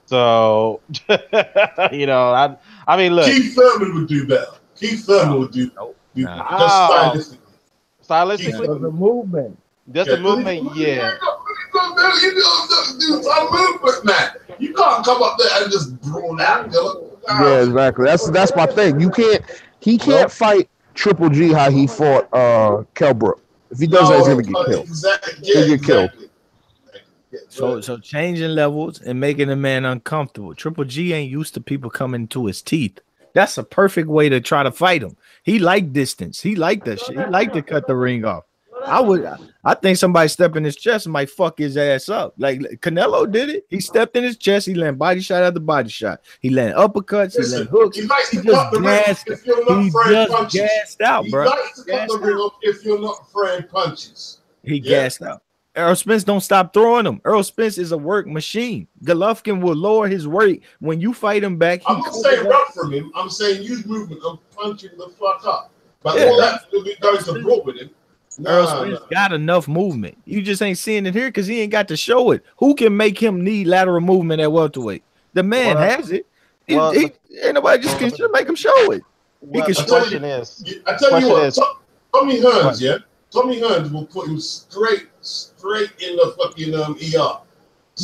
So, I mean, look. Keith Thurman would do better. Keith Thurman would do better. Stylistically, the movement. Just the movement, yeah. Do some movement, man. You can't come up there and just brawl out. Yeah, exactly. That's my thing. He can't fight Triple G how he fought Kell Brook. If he does that, he's gonna get killed. He'll get killed. So changing levels and making a man uncomfortable. Triple G ain't used to people coming to his teeth. That's a perfect way to try to fight him. He liked distance. He liked that shit. He liked to cut the ring off. I think somebody step in his chest and might fuck his ass up. Like Canelo did it. He stepped in his chest. He landed body shot after body shot. He landed uppercuts. He landed hooks. He just gassed out, bro. He likes to cut the ring off if you're not throwing punches. He gassed out. Errol Spence don't stop throwing him. Errol Spence is a work machine. Golovkin will lower his weight when you fight him back. I'm not saying run from him. I'm saying use movement. I'm punching the fuck up. But all that goes to broad with him. Errol Spence got enough movement. You just ain't seeing it here because he ain't got to show it. Who can make him need lateral movement at welterweight? The man has it. Ain't nobody just can make him show it. He can show it. I tell you what, Tommy Hearns, yeah. Tommy Hearns will put him straight in the fucking ER.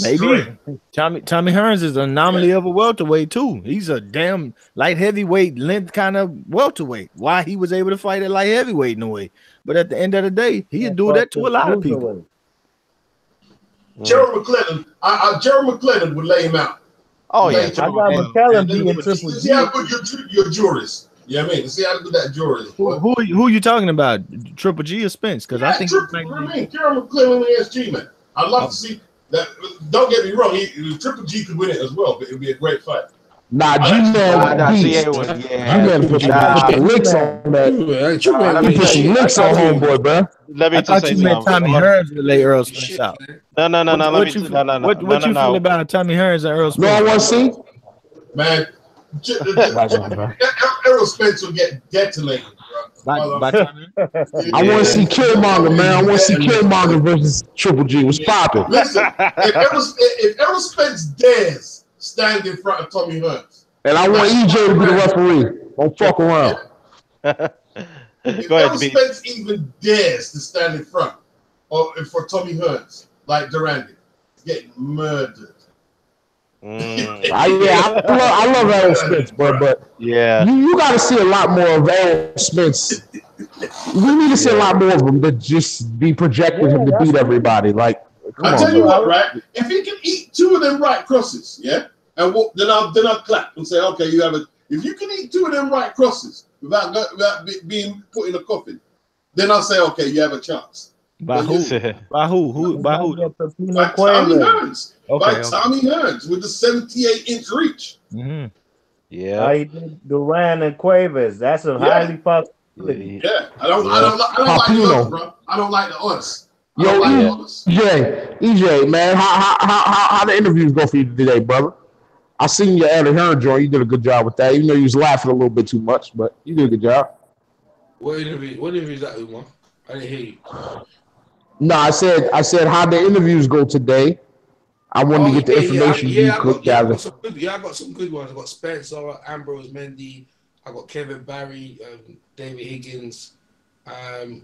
Maybe Tommy Hearns is an anomaly of a welterweight too. He's a damn light heavyweight length kind of welterweight. Why he was able to fight at light heavyweight in a way, but at the end of the day, he'd do that to a lot of people. Gerald McClellan would lay him out. Oh yeah, I got McClellan being Triple G. See how good your jurist. You know what I mean? See how good that jury is. Who are you talking about? Triple G or Spence? Because I think Karen McClellan and SG, man. I'd love to see that. Don't get me wrong. Triple G could win it as well, but it would be a great fight. Nah, G-Man G-Man put some licks on that. He put some licks on homeboy, bro. Let me just say something. Tommy Hearns would lay Earl Spence out. No. What you feel about Tommy Hearns and Earl Spence? No, I want to see. Man, Errol Spence will get detonated, bro. I want to see Killmonger, man. I want to see Killmonger versus Triple G. What's popping? Listen, if Errol Spence dares stand in front of Tommy Hearns, And I want EJ to be the referee. Don't fuck around. If Go ahead, Errol B. Spence even dares to stand in front or for Tommy Hearns, like Durandi, he's getting murdered. I love Errol Spence, but Yeah. you got to see a lot more of Errol Spence. We need to see a lot more of him than just be projecting him to beat everybody. Like, come I'll on, tell you bro. what, right? If he can eat 2 of them right crosses, yeah, and then I'll clap and say, okay, you have a. If you can eat 2 of them right crosses without being put in a coffin, then I'll say, okay, you have a chance. By who? By who? By who? By Tommy Hearns. Okay, Tommy Hearns with the 78-inch reach. Mm-hmm. Yeah. He did Duran and Cuevas. That's a highly possibility. Yeah. I don't like the others, bro. I don't like the others. Yo, EJ, man, how the interviews go for you today, brother? I seen your Eddie Hearn joint. You did a good job with that. Even though you was laughing a little bit too much, but you did a good job. What interview is that, Umar? I didn't hear you. No, I said how the interviews go today. I wanted to get the information you could gather. I got some good ones. I got Spence, Ambrose Mendy. I got Kevin Barry, David Higgins.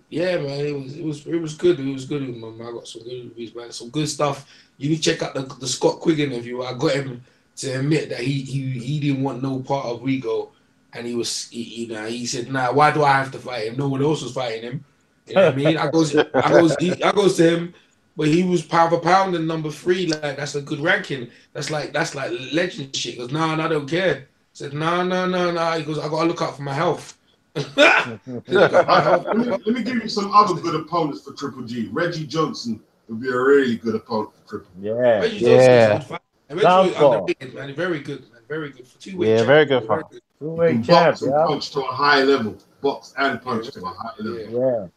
Yeah, man, it was good. It was good, man. I got some good interviews, man. Some good stuff. You need to check out the Scott Quigg interview. I got him to admit that he didn't want no part of Rigo, and he said, nah, why do I have to fight him? No one else was fighting him. You know what I mean? I goes to him, but he was pound for pound and number 3. Like, that's a good ranking. That's like legend shit. He goes, nah, I don't care. I said, nah. He goes, I gotta look out for my health. Let me give you some other good opponents for Triple G. Reggie Johnson would be a really good opponent for Triple G. Yeah. Reggie Johnson's good. Reggie underrated, man. Very good, man. Very good for 2-way. Yeah, very good fight. 2-way champ. Yeah. Punch to a high level. Box and punch to a high level. Yeah.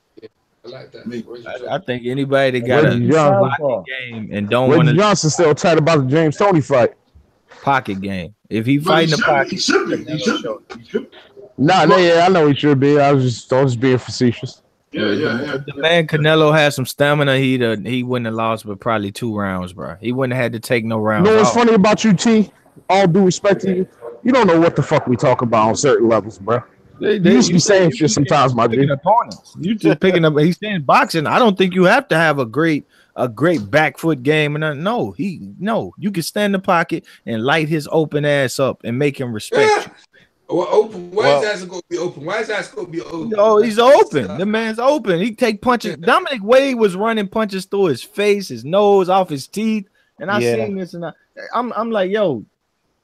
I like that. I think anybody that got a pocket game and don't want to. Reggie Johnson still tight about the James Toney fight. Pocket game. If he fighting the pocket, he should be. I know he should be. I was just being facetious. Yeah. The man Canelo had some stamina. He wouldn't have lost, but probably 2 rounds, bro. He wouldn't have had to take no rounds. You know what's funny about you, T? All due respect to you, you don't know what the fuck we talk about on certain levels, bro. You used to be saying shit sometimes, my dude. You just picking up. He's saying boxing. I don't think you have to have a great back foot game. And no, you can stand in the pocket and light his open ass up and make him respect you. Well, open. Why is that going to be open? Why is that going to be open? Oh, he's open. The man's open. He take punches. Dominic Wade was running punches through his face, his nose, off his teeth. And I seen this, and I'm like, yo,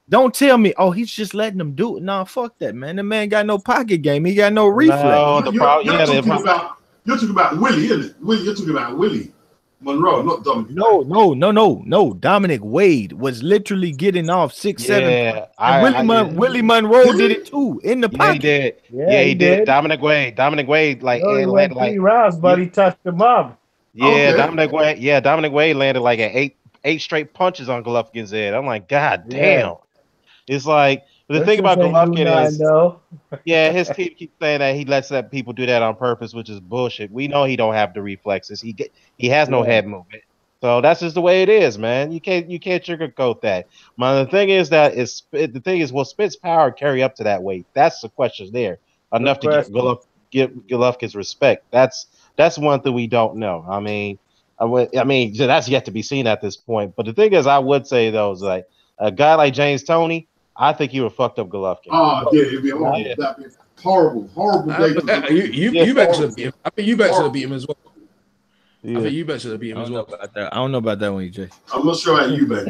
don't tell me, oh, he's just letting them do it. Nah, fuck that, man. The man got no pocket game. He got no reflex. No, you're talking about Willie, isn't it? You're talking about Willie Monroe, not Dominic. No. Dominic Wade was literally getting off 6-7. And Willie Monroe did it too in the pocket. He did. Yeah, he did. Dominic Wade, like, he went 3 rounds, but he touched him up. Yeah, okay. Dominic Wade landed like eight straight punches on Golovkin's head. I'm like, God damn. It's like the thing about Golovkin is, his team keeps saying that he lets people do that on purpose, which is bullshit. We know he don't have the reflexes. He has no head movement. So that's just the way it is, man. You can't sugarcoat that. The thing is will Spence power carry up to that weight? That's the question there. Enough to give Golovkin's respect. That's one thing we don't know. I mean, that's yet to be seen at this point. But the thing is, I would say though, is like a guy like James Toney, I think he would have fucked up Golovkin. Oh, yeah, it'd be horrible. That'd be horrible day. You bet should have beat him. I think you bet should have beat him as well. Yeah. I think you bet should have beat him as well. I don't know about that one, EJ. I'm not sure how you bet.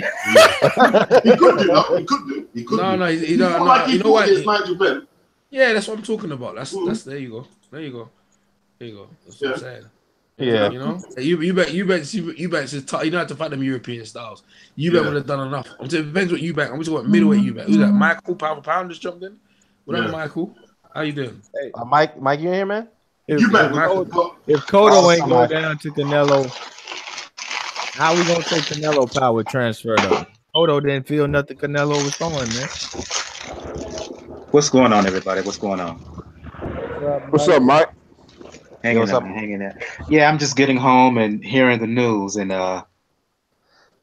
He could do. He could. No, he don't. Like you know what? Nigel Benn. Yeah, that's what I'm talking about. That's there you go. That's what I'm saying. Yeah, you know, you bet. You don't have to fight them European styles. You bet would have done enough. It depends what you bet. I'm just going middleweight. You bet. Who's that? Michael pound for pound just jumped in. What up, Michael? How you doing? Hey, Mike, you in here, man? If Cotto ain't go down to Canelo, how we gonna say Canelo power transferred up? Cotto didn't feel nothing Canelo was throwing, man. What's going on, everybody? What's going on? What's up, Mike? Hanging in. Yeah, I'm just getting home and hearing the news, and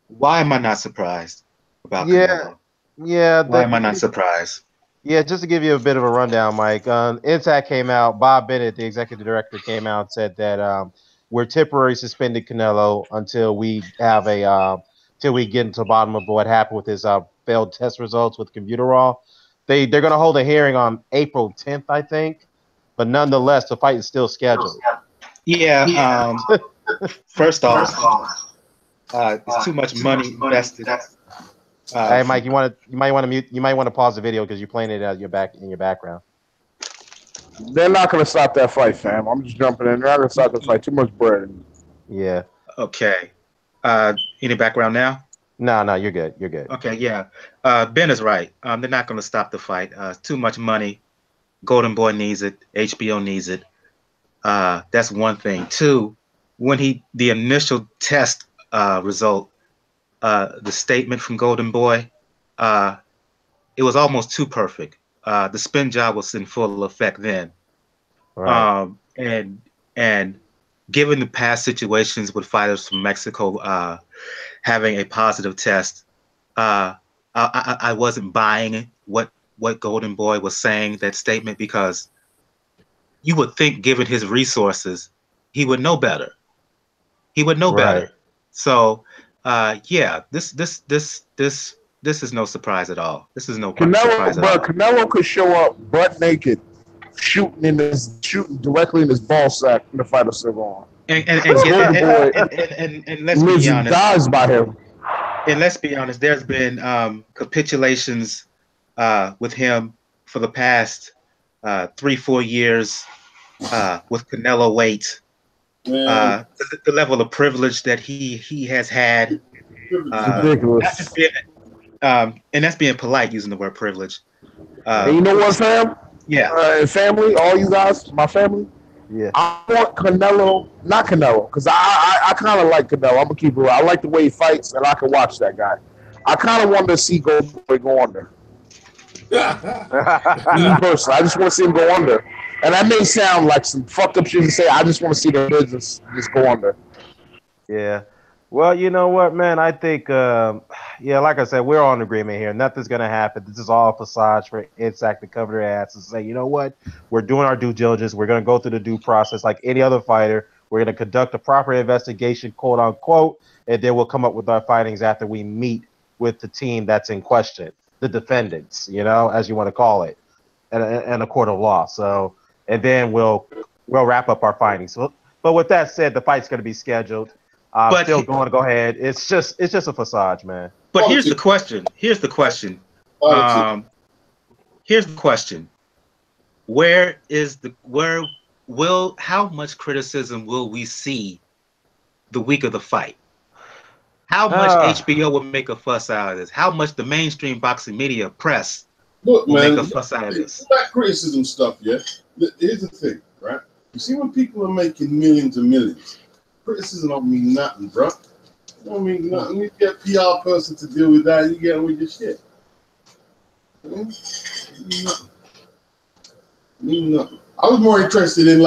why am I not surprised about Canelo? Yeah, Why am I not surprised? Yeah, just to give you a bit of a rundown, Mike. Nsac came out. Bob Bennett, the executive director, came out and said that we're temporarily suspending Canelo until we have a till we get into the bottom of what happened with his failed test results with computer raw. They're going to hold a hearing on April 10th, I think, but nonetheless, the fight is still scheduled. Yeah. First off, it's too much money invested. Hey, Mike, you might want to mute. You might want to pause the video because you're playing it in your background. They're not going to stop that fight, fam. I'm just jumping in. They're not going to stop the fight. Too much bread. Yeah. Okay. Any background now? No, you're good. You're good. Okay, yeah. Ben is right. They're not going to stop the fight. Too much money. Golden Boy needs it. HBO needs it. That's one thing. Two, when the initial test result, the statement from Golden Boy, it was almost too perfect. The spin job was in full effect then. Right. And given the past situations with fighters from Mexico having a positive test, I wasn't buying what Golden Boy was saying, that statement, because you would think, given his resources, he would know better. He would know better. So, yeah, this is no surprise at all. This is no surprise at all. Canelo could show up butt naked, shooting directly in his ball sack in the fight of Civil on. And let's be honest. Dies by him. And let's be honest. There's been capitulations with him for the past 3-4 years with Canelo weight. The level of privilege that he has had. Ridiculous. And that's being polite, using the word privilege. And you know what, fam? Yeah. Family, all you guys, my family. Yeah. I want Canelo, not Canelo, because I kind of like Canelo. I'm gonna keep it real. I like the way he fights, and I can watch that guy. I kind of want to see Golden Boy go under. Me personally, I just want to see him go under. And that may sound like some fucked up shit to say. I just want to see the business just go under. Yeah. Well, you know what, man? I think, like I said, we're all in agreement here. Nothing's going to happen. This is all facade for Nsac to cover their ass and say, you know what? We're doing our due diligence. We're going to go through the due process like any other fighter. We're going to conduct a proper investigation, quote unquote, and then we'll come up with our findings after we meet with the team that's in question, the defendants, as you want to call it, and a court of law. So, and then we'll wrap up our findings. But with that said, the fight's going to be scheduled. But still going to go ahead. It's just a facade, man. But here's the question. How much criticism will we see the week of the fight? How much HBO will make a fuss out of this? How much the mainstream boxing media press will make a fuss out of this? That criticism stuff, yeah. Here's the thing, right? You see, when people are making millions and millions, criticism don't mean nothing, bro. It don't mean nothing. You get a PR person to deal with that, you get on with your shit. Mean nothing. I was more interested in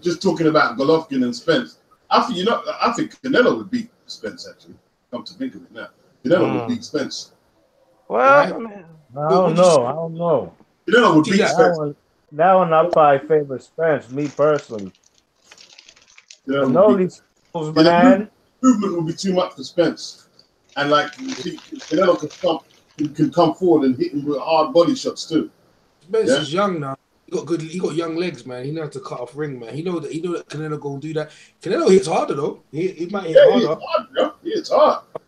just talking about Golovkin and Spence. I think Canelo would beat Spence, actually. Come to think of it now, Canelo would beat Spence. Well, right? I don't know. Canelo would beat Spence. That one I probably favor Spence, me personally. Movement would be too much for Spence, and Canelo can come forward and hit him with hard body shots too. Spence is young now. He got young legs, man. He knows to cut off ring, man. He know that Canelo gonna do that. Canelo hits harder though. He might hit harder. He hits hard, bro. He hits hard. I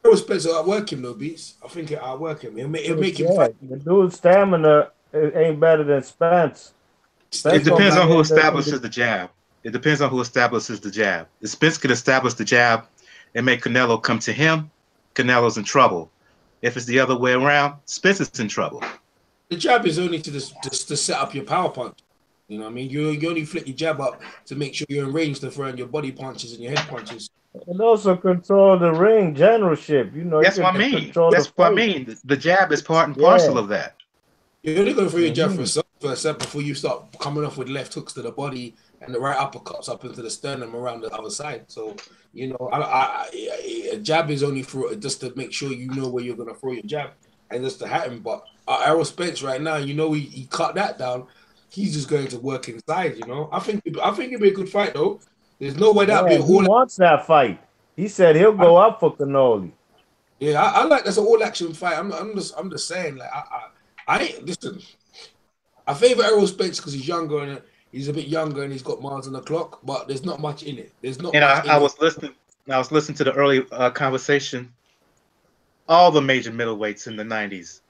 know Spence will outwork him though, Beats. I think it'll outwork him. It'll make him fight. The dude's stamina ain't better than Spence. It depends on who establishes the jab. If Spence can establish the jab and make Canelo come to him, Canelo's in trouble. If it's the other way around, Spence is in trouble. The jab is only to set up your power punch. You know what I mean? You only flick your jab up to make sure you're in range to throw in your body punches and your head punches. And also control the ring generalship. That's what I mean. The jab is part and parcel of that. You're only going to throw your jab for a set before you start coming off with left hooks to the body and the right uppercuts up into the sternum around the other side. So, a jab is only for just to make sure you know where you're going to throw your jab. and just to hat him. But Errol Spence right now, you know, he cut that down. He's just going to work inside, you know. I think it'd be a good fight though. There's no way that'd be He wants that fight. He said he'll go up for Canoli. Yeah, I like that's an all action fight. I'm just saying, like I listen. I favor Errol Spence because he's younger and he's a bit younger and he's got miles on the clock, but there's not much in it. There's not. And much I was listening to the early conversation. All the major middleweights in the 90s: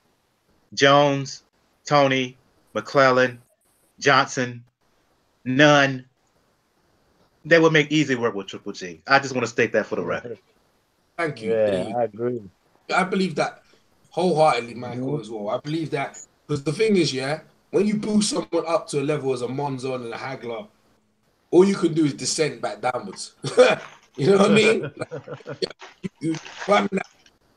Jones, Tony, McClellan, Johnson, none. They would make easy work with Triple G. I just want to state that for the record. Thank you. Yeah, I agree. I believe that wholeheartedly, Michael, as well. I believe that because the thing is, yeah, when you boost someone up to a level as a Monzon and a Hagler, all you can do is descend back downwards. You know what I mean? You climbing that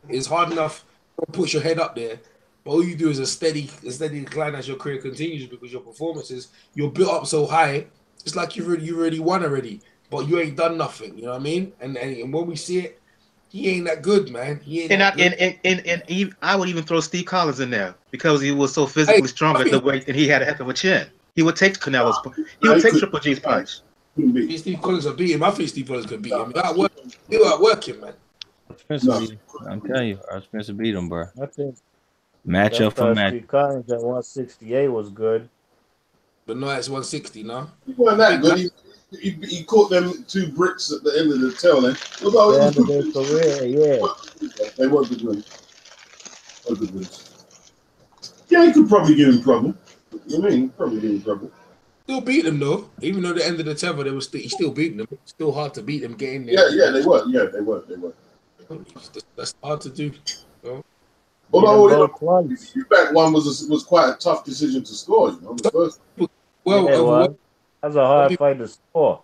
is hard enough to push your head up there, but all you do is a steady decline as your career continues because your performances, you're built up so high. It's like you already won already, but you ain't done nothing. You know what I mean? And when we see it, he ain't that good, man. He ain't And I would even throw Steve Collins in there because he was so physically strong at the weight, and he had a heck of a chin. He would take Canelo's. He would take Triple G's punch. Steve Collins will beat him. I think Steve Collins could beat him. He'll outwork him, man. I'm telling you, our Spencer beat him, bro. I think Matchup for match. Steve Collins at 168 was good. But no, it's 160 now. He wasn't that good. He caught them 2 bricks at the end of the tail end. The end of their career, yeah. They weren't good wins. Yeah, he could probably give him trouble. You know what I mean? Probably give him trouble. Still beat him though. Even though the end of the tether, he still beating them. It's still hard to beat them getting there. Yeah, they were. Yeah, they were. That's hard to do. You know? Although the feedback one was quite a tough decision to score. You know, the first. That's a hard fight to score.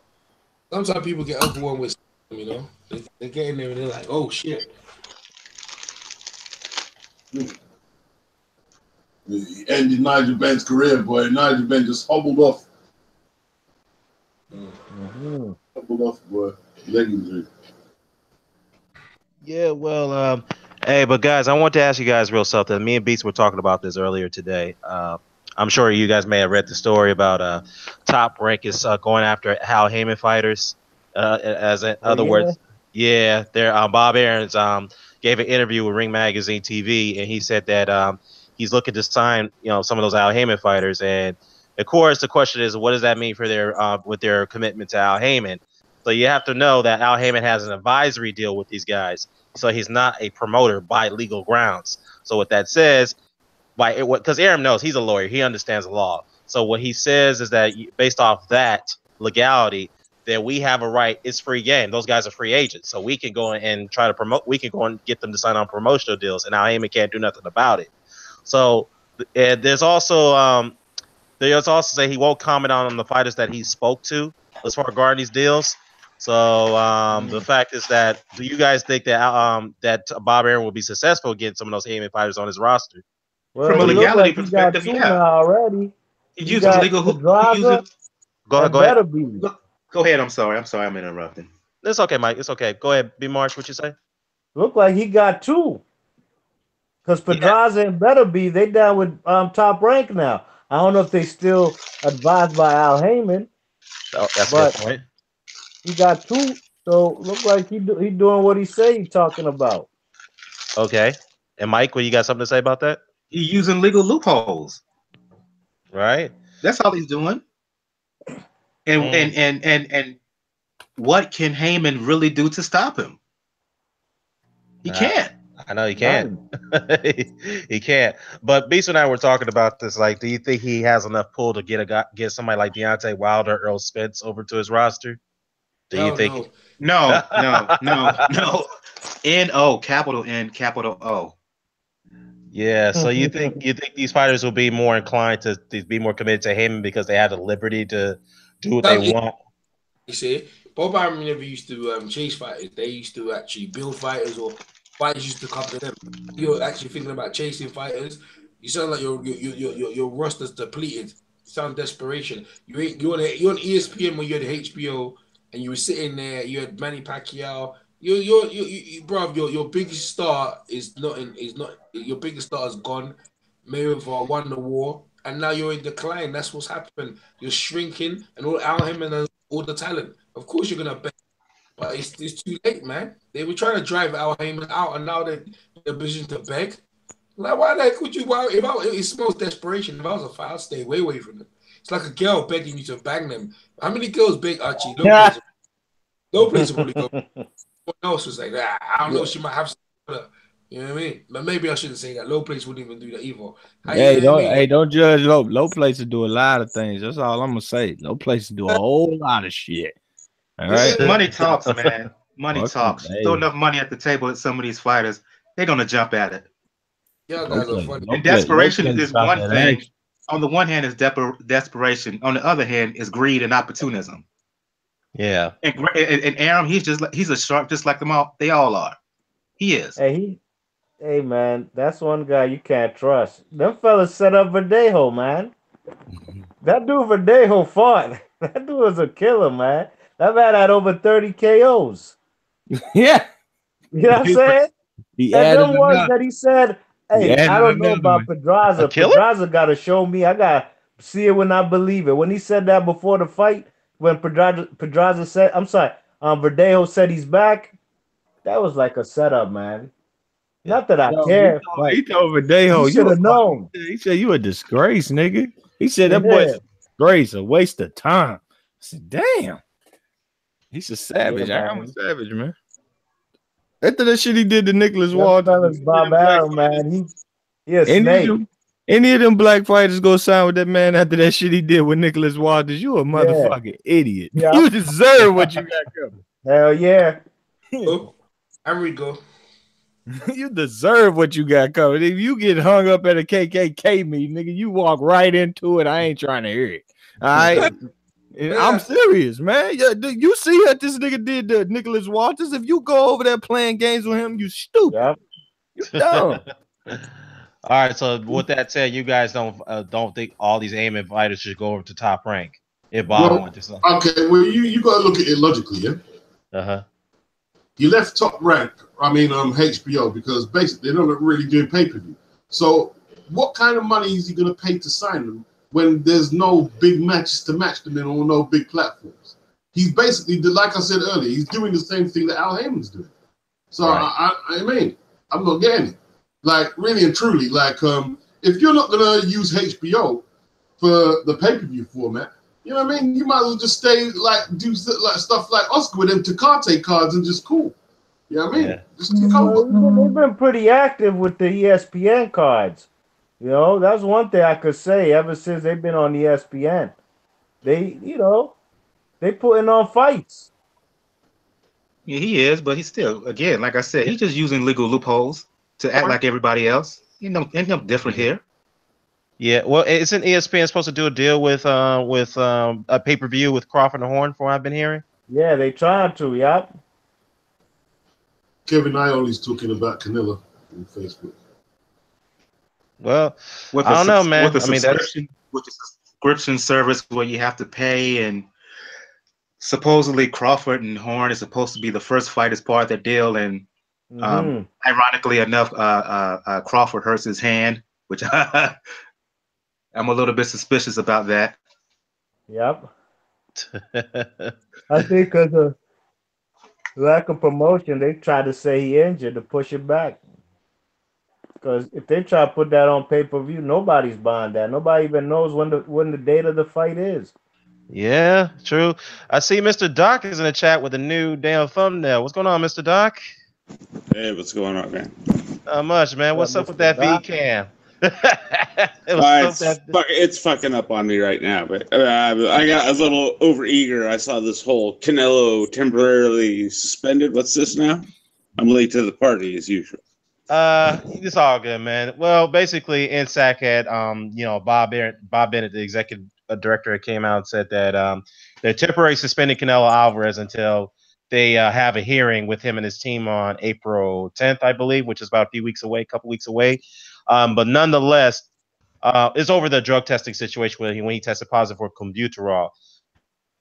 Sometimes people get overwhelmed with, you know, they get in there and they're like, oh shit. He ended Nigel Benn's career, boy. Nigel Benn just hobbled off. Hobbled off, boy. Leg injury. Yeah, well, hey, but guys, I want to ask you guys real something. Me and Beats were talking about this earlier today. I'm sure you guys may have read the story about Top Rank is going after Hal Heyman fighters. Other words, yeah, they're Bob Aarons gave an interview with Ring Magazine TV, and he said that he's looking to sign, some of those Al Heyman fighters. And of course, the question is, what does that mean for their with their commitment to Al Heyman? So you have to know that Al Heyman has an advisory deal with these guys, so he's not a promoter by legal grounds. So what that says, because Aaron knows, he's a lawyer, he understands the law. So what he says is that based off that legality, that we have a right. It's free game. Those guys are free agents, so we can go and try to promote. We can go and get them to sign on promotional deals, and Al Heyman can't do nothing about it. So there's also say he won't comment on the fighters that he spoke to as far as regarding these deals. So the fact is that, do you guys think that that Bob Arum will be successful getting some of those Heyman fighters on his roster? Well, from a legality perspective, yeah. Already. He uses legal. Go ahead. Go ahead. I'm sorry. I'm interrupting. It's okay, Mike. It's okay. Go ahead. B. Marsh, what you say? Look like he got 2. Because Pedraza and Beterbiev, they down with Top Rank now. I don't know if they still advised by Al Heyman. Oh, that's a good point. He got 2, so look like he doing what he say he's talking about. Okay. And Mike, what you got something to say about that? He's using legal loopholes. Right. That's all he's doing. And what can Heyman really do to stop him? He can't. I know he can't. He can't. But Beast and I were talking about this. Like, do you think he has enough pull to get somebody like Deontay Wilder, Earl Spence over to his roster? Do you think? No. N-O, capital N, capital O. Yeah. So you think these fighters will be more inclined to be more committed to him because they have the liberty to do what they want? You see, Bob Arum never used to chase fighters. They used to actually build fighters, or fighters used to come to them. You're actually thinking about chasing fighters. You sound like your roster's depleted. You sound desperation. You're on ESPN when you had HBO, and you were sitting there. You had Manny Pacquiao, bro. Your biggest star is not your biggest star is gone. Mayweather won the war, and now you're in decline. That's what's happened. You're shrinking, and all Al Hammond and all the talent. Of course, you're gonna bet, but it's too late, man. They were trying to drive Al Hammond out, and now they're in a position to beg. Like, why the heck would you? Why, it smells desperation. If I was a fight, I'd stay way away from them. It's like a girl begging you to bang them. How many girls beg Archie? No place will probably go. Someone else was like, I don't know. She might have some. You know what I mean? But maybe I shouldn't say that. Low place wouldn't even do that either. Hey, don't judge low. Low places do a lot of things. That's all I'm gonna say. Low places do a whole lot of shit. All right. Money talks, man. Money talks. You throw enough money at the table at some of these fighters, they're gonna jump at it. Yeah, guys are funny. And desperation is one thing. On the one hand, is desperation. On the other hand, is greed and opportunism. Yeah. And Aram, he's a shark, just like them all. They all are. He is. Hey, man, that's one guy you can't trust. Them fellas set up Verdejo, man. That dude Verdejo fought. That dude was a killer, man. That man had over 30 KOs. Yeah. You know what I'm saying? And them ones that he said, hey, I don't know about Pedraza. Pedraza got to show me. I got to see it when I believe it. When he said that before the fight, when Pedraza said, I'm sorry, Verdejo said he's back, that was like a setup, man. Not that I care. He told Verdejo, you should have known. He said, you a disgrace, nigga. He said, that boy's a disgrace, a waste of time. I said, damn. He's a savage. I'm a savage, man. After that shit he did to Nicholas Walters. Bob Arum, man. He a snake. Any of them black fighters go sign with that man after that shit he did with Nicholas Walters, you a motherfucking idiot. Yeah. You deserve what you got coming. Hell yeah. I'm Rico. You deserve what you got coming. If you get hung up at a KKK meeting, nigga, you walk right into it. I ain't trying to hear it. All right? I'm serious, man. You see what this nigga did to Nicholas Walters? If you go over there playing games with him, you stupid. Yep. You dumb. All right, so with that said, you guys don't think all these AMA fighters should go over to Top Rank? If Bob went to something. Okay, well you got to look at it logically, yeah. You left Top Rank, HBO, because basically they're not really doing pay-per-view. So what kind of money is he going to pay to sign them when there's no big matches to match them in or no big platforms? He's basically, like I said earlier, he's doing the same thing that Al Heyman's doing. So right. I'm not getting it. Like, really and truly, like, if you're not going to use HBO for the pay-per-view format, you know what I mean? You might as well just stay, like, do like stuff like Oscar with them Tecate cards and just cool. You know what I mean? Yeah. Just they've been pretty active with the ESPN cards. You know, that's one thing I could say ever since they've been on ESPN. They putting on fights. Yeah, he is, but he's still, again, like I said, he's just using legal loopholes to act like everybody else. Ain't no different here. Yeah, well, isn't ESPN supposed to do a deal with a pay-per-view with Crawford and Horn, from what I've been hearing? Yeah, they trying to, yep. Kevin Ioli's talking about Canelo on Facebook. Well, I don't know, man. With a subscription service where you have to pay, and supposedly Crawford and Horn is supposed to be the first fight as part of that deal, and ironically enough, Crawford hurts his hand, which I'm a little bit suspicious about that. Yep. I think because of lack of promotion, they try to say he injured to push it back. Because if they try to put that on pay-per-view, nobody's buying that. Nobody even knows when the date of the fight is. Yeah, true. I see Mr. Doc is in the chat with a new damn thumbnail. What's going on, Mr. Doc? Hey, what's going on, man? Not much, man. What's up with that V-cam? It's fucking up on me right now, but I got a little overeager. I saw this whole Canelo temporarily suspended. What's this now? I'm late to the party as usual. It's all good, man. Well, basically, Nsac had Bob Bennett, the executive director, came out and said that they're temporarily suspending Canelo Alvarez until they have a hearing with him and his team on April 10th, I believe, which is about a couple weeks away. But nonetheless, it's over the drug testing situation when he tested positive for clenbuterol.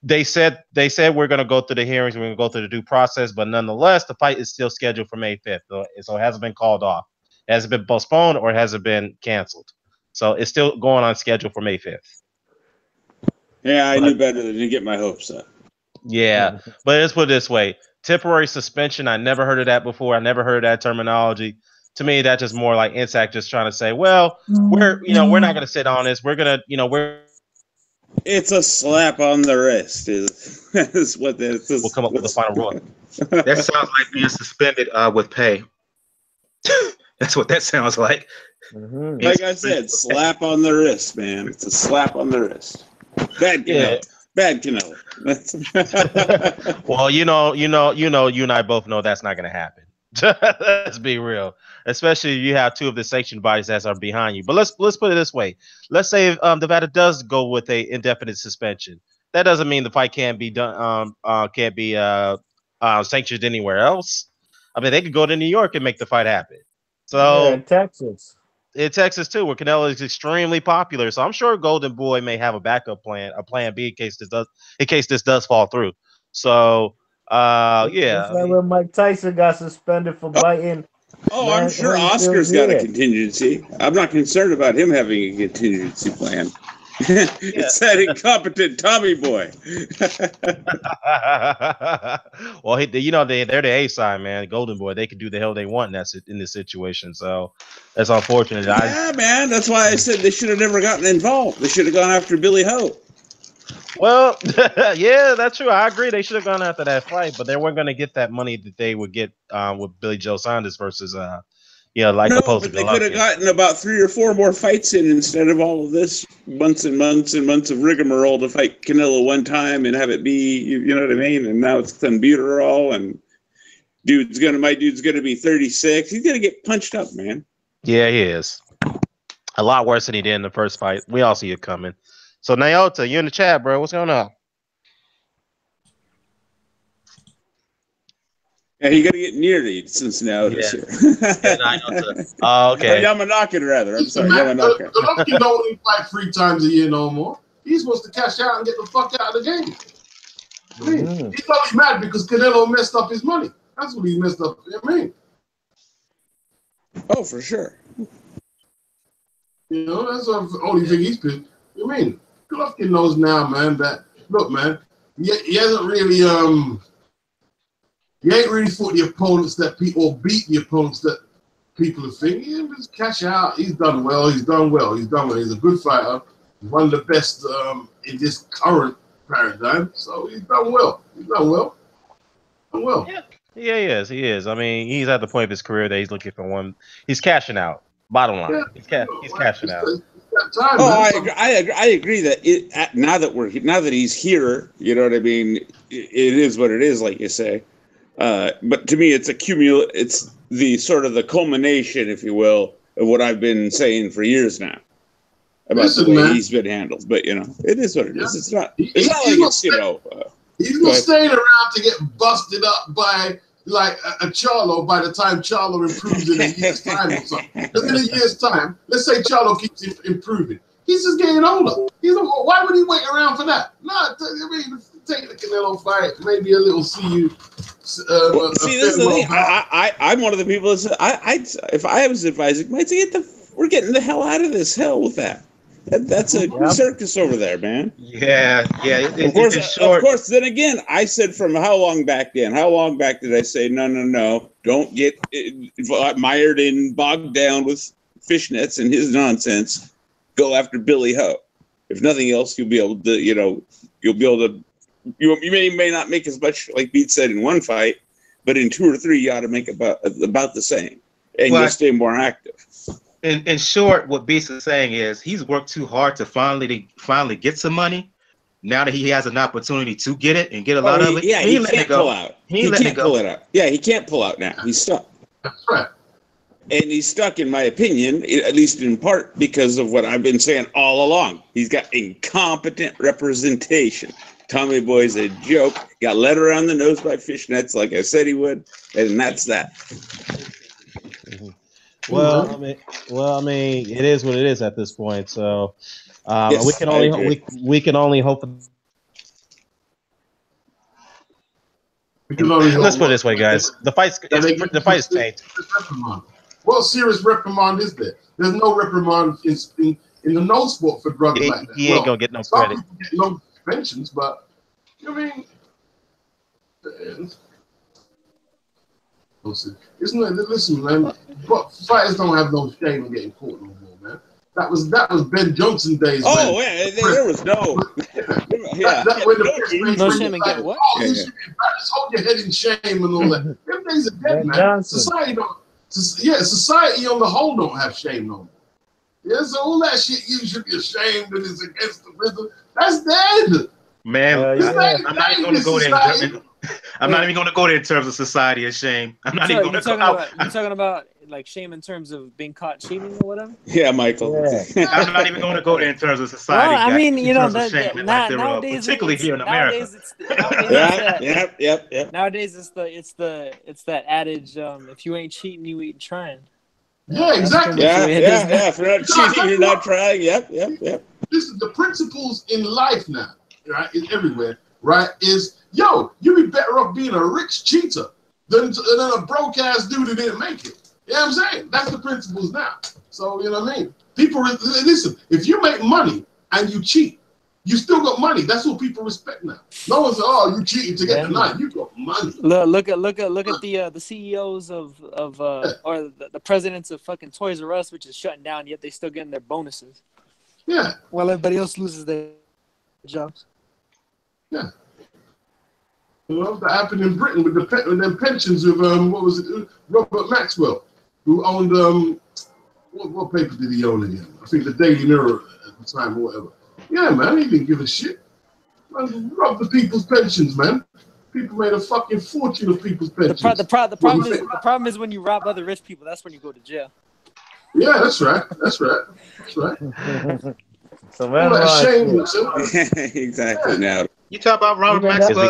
they said we're going to go through the hearings, we're going to go through the due process, but nonetheless, the fight is still scheduled for May 5th, so it hasn't been called off. It hasn't been postponed or has it been canceled. So it's still going on schedule for May 5th. Yeah, I knew better than to get my hopes up. Yeah, but let's put it this way: temporary suspension. I never heard of that before. I never heard of that terminology. To me, that's just more like Nsac just trying to say, well, we're not going to sit on this. We're going to, we're. It's a slap on the wrist. Is what this is. We'll come up with a final ruling. That sounds like being suspended with pay. That's what that sounds like. Mm-hmm. Like I said, slap on the wrist, man. It's a slap on the wrist. Bad Canelo. Yeah. Bad Canelo. Well, you and I both know that's not going to happen. Let's be real. Especially if you have two of the sanctioned bodies that are behind you. But let's put it this way. Let's say Nevada does go with a indefinite suspension. That doesn't mean the fight can't be done. Can't be sanctioned anywhere else. I mean, they could go to New York and make the fight happen. So yeah, in Texas. In Texas too, where Canelo is extremely popular. So I'm sure Golden Boy may have a backup plan, a plan B in case this does fall through. So yeah. That's when Mike Tyson got suspended for biting. Oh, I'm sure Oscar's got a contingency. I'm not concerned about him having a contingency plan. It's that incompetent Tommy boy. Well, they're the A side, man. Golden Boy, they can do the hell they want in this situation. So that's unfortunate. Yeah, man. That's why I said they should have never gotten involved. They should have gone after Billy Ho. Well, yeah, that's true. I agree. They should have gone after that fight, but they weren't going to get that money that they would get with Billy Joe Saunders versus but they could have gotten about 3 or 4 more fights in instead of all of this months and months and months of rigmarole to fight Canelo one time and have it be, you know what I mean? And now it's clenbuterol and my dude's gonna be 36. He's gonna get punched up, man. Yeah, he is. A lot worse than he did in the first fight. We all see it coming. So Nyota, you in the chat, bro? What's going on? Yeah, you got to get near to Cincinnati this year. Oh, okay. Yamanaka, rather. I'm sorry, Yamanaka. Golovkin don't only fight 3 times a year no more. He's supposed to cash out and get the fuck out of the game. I mean, he's only mad because Canelo messed up his money. That's what he messed up. I mean, oh, for sure. You know, that's the only thing he's pissed. I mean, Golovkin knows now, man, that look, man, he hasn't really he ain't really fought the opponents that people beat the opponents that people are thinking. Just cash out. He's done well. He's done well. He's a good fighter. He's one of the best in this current paradigm. So he's done well. Yeah, he is. I mean, he's at the point of his career that he's looking for one. He's cashing out. Bottom line, he's cashing out. I agree that now that he's here, you know what I mean. It is what it is, like you say. But to me, it's the sort of the culmination, if you will, of what I've been saying for years now about the way he's been handled. But it is what it is. It's not like it's he's not staying around to get busted up by like a Charlo by the time Charlo improves in a year's time or something. Because in a year's time, let's say Charlo keeps improving. He's just getting older. Why would he wait around for that? No, I mean, take the Canelo fight, maybe a little see this is the thing. I'm one of the people that said, if I was advising, I'd say we're getting the hell out of this hell with that. That's a circus over there, man. Yeah. Of course. Then again, I said from how long back then? How long back did I say no? Don't get mired in, bogged down with fishnets and his nonsense. Go after Billy Ho. If nothing else, you'll be able to. You may not make as much, like Beat said, in one fight, but in 2 or 3, you ought to make about the same, and you'll stay more active. In short, what Beast is saying is he's worked too hard to finally get some money. Now that he has an opportunity to get it and get a lot of it, he can't pull out. He can't pull it out. Yeah, he can't pull out now. He's stuck. That's right. And he's stuck, in my opinion, at least in part, because of what I've been saying all along. He's got incompetent representation. Tommy Boy's a joke. Got led around the nose by fishnets, like I said he would, and that's that. Well, I mean, it is what it is at this point. So we can only hope. Let's put it this way, guys. The fight is tanked. What serious reprimand is there? There's no reprimand in the no sport for drugs like that. He ain't gonna get no credit. Some people get no suspensions, but I mean, isn't it? Listen, man. But fighters don't have no shame in getting caught no more, man. That was Ben Johnson days. Oh, yeah, there was no. No shame in getting what? Oh, you should be embarrassed. Hold your head in shame and all that. Them days are dead, man. Society don't. Yeah, society on the whole don't have shame no more. Yeah, so all that shit you should be ashamed and it's against the rhythm. That's dead. Man, I'm not even gonna go there. I'm not even gonna go there in terms of society of shame. I'm not even gonna go out. You're talking about like shame in terms of being caught cheating or whatever? Yeah, Michael. Yeah. I'm not even gonna go there in terms of society. Well, I mean, you know, nowadays, particularly here in America. Nowadays, it's that adage: if you ain't cheating, you ain't trying. Yeah, exactly. Yeah. If you're not cheating, you're not trying. Yep. Listen, the principles in life now, right, is everywhere, right, is, yo, you'd be better off being a rich cheater than a broke-ass dude who didn't make it. You know what I'm saying? That's the principles now. So, you know what I mean? People, listen, if you make money and you cheat, you still got money. That's what people respect now. No one says, "Oh, you cheated to get the night." You got money. Look at the CEOs or the presidents of fucking Toys R Us, which is shutting down, yet they still getting their bonuses. Yeah. While everybody else loses their jobs. Yeah. You know, that happened in Britain with them pensions of what was it? Robert Maxwell, who owned what paper did he own again? I think the Daily Mirror at the time or whatever. Yeah, man, he didn't give a shit. Man, robbed the people's pensions, man. People made a fucking fortune of people's pensions. The problem is when you rob other rich people, that's when you go to jail. Yeah, that's right. So that's exactly. Now you talk about Robert Maxwell.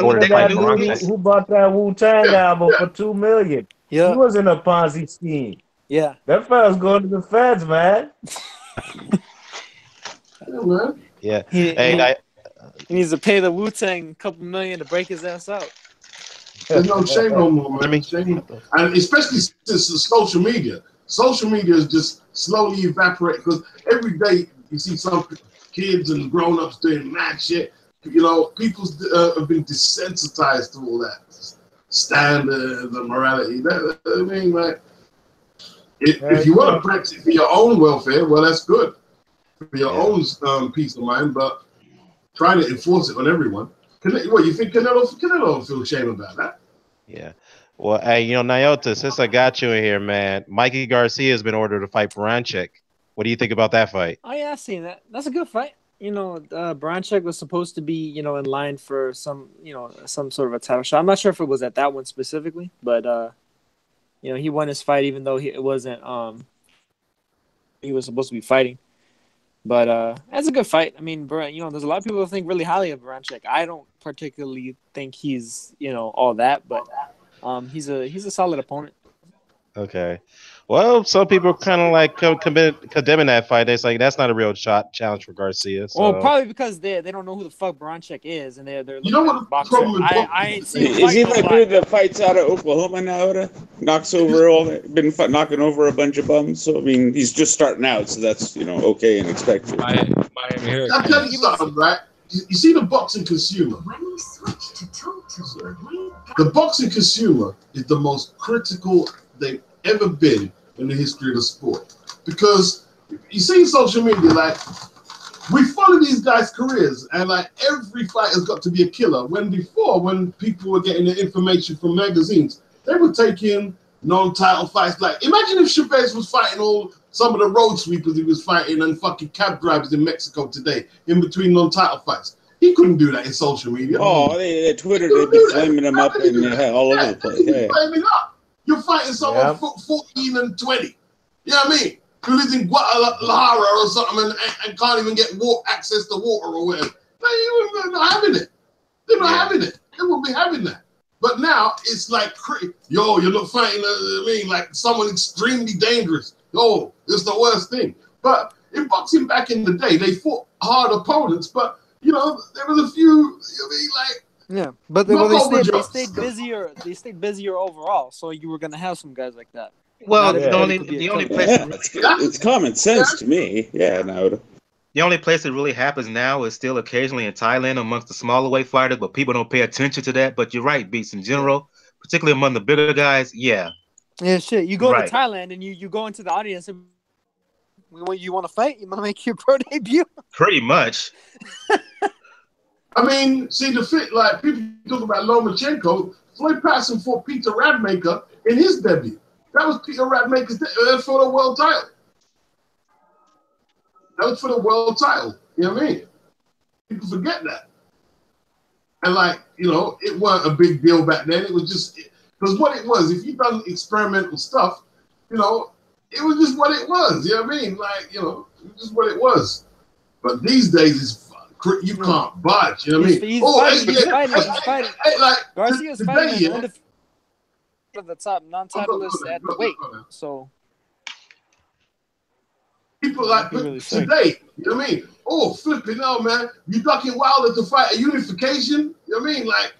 Who bought that Wu-Tang album for $2 million? Yeah, he was in a Ponzi scheme. Yeah, that fella's going to the feds, man. Yeah, man. Yeah. He needs to pay the Wu-Tang a couple million to break his ass out. There's no shame no more, man. Shame. And especially since the social media. Social media is just slowly evaporating because every day you see some kids and grown-ups doing mad shit. You know, people have been desensitized to all that standards and morality. I mean, like, if you want to practice it for your own welfare, well, that's good. For your own peace of mind, but trying to enforce it on everyone. What, you think Canelo feel shame about that? Yeah. Well, hey, Nyota, since I got you in here, man, Mikey Garcia has been ordered to fight Baranchyk. What do you think about that fight? Oh, yeah, I've seen that. That's a good fight. Baranchyk was supposed to be, in line for some sort of a title shot. I'm not sure if it was at that one specifically, but, he won his fight even though it wasn't, he was supposed to be fighting. But that's a good fight. I mean, there's a lot of people who think really highly of Baranchyk. I don't particularly think he's, all that, but he's a solid opponent. Okay. Well, some people kind of like condemning that fight. It's like that's not a real challenge for Garcia. So. Well, probably because they don't know who the fuck Baranchyk is, and they're looking at the boxer. I ain't seen him is he like dude that fights out of Oklahoma now? Knocks over knocking over a bunch of bums. So I mean, he's just starting out, so that's okay and expected. Miami I'll tell you something, right? You see the boxing consumer. The boxing consumer is the most critical they've ever been in the history of the sport, because you see social media, like we follow these guys' careers, and like every fighter's got to be a killer. When people were getting the information from magazines, they were taking non-title fights. Like imagine if Chavez was fighting some of the road sweepers he was fighting and fucking cab drivers in Mexico today in between non-title fights. He couldn't do that in social media. Oh, they Twitter, they'd be flaming him up and all over the place. Yeah. Flaming up. You're fighting someone 14 and 20. You know what I mean? Who lives in Guadalajara or something and can't even get access to water or whatever. They're not having it. They're not having it. They won't be having that. But now it's like, you're not fighting, like someone extremely dangerous. Yo, it's the worst thing. But in boxing back in the day, they fought hard opponents, but there was a few, Yeah, but No they overdose. stayed busier. They stayed busier overall. So you were gonna have some guys like that. Well, Not the everybody only could be a the only killer. place Yeah, it's common sense to me. Yeah, no. the only place it really happens now is still occasionally in Thailand amongst the smaller weight fighters, but people don't pay attention to that. But you're right, Beats in general, particularly among the bigger guys. Yeah, Yeah, shit. You you're go to right. Thailand and you go into the audience and you want to fight. You want to make your pro debut. Pretty much. I mean, see the fit like people talk about Lomachenko. Floyd Patterson fought Peter Radmacher in his debut. That was Peter Radmacher's for the world title. That was for the world title. You know what I mean? People forget that. And like, you know, it wasn't a big deal back then. It was just because what it was, if you done experimental stuff, you know, it was just what it was. You know what I mean? Like, you know, it was just what it was. But these days it's you can't budge. You know what I mean? He's fighting. Like Garcia's fighting undefeated for the top non-titleist at the weight. So people like really today, you know what I mean? Oh, flipping hell, man. You ducking Wilder to fight a unification? You know what I mean? Like,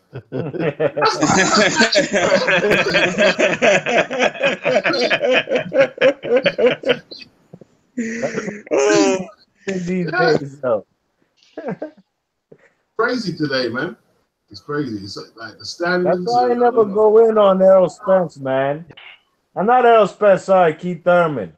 These days, though. Crazy today, man. It's crazy. It's like the standards. That's why I never go in on Errol Spence, man. I'm not Errol Spence, sorry, Keith Thurman.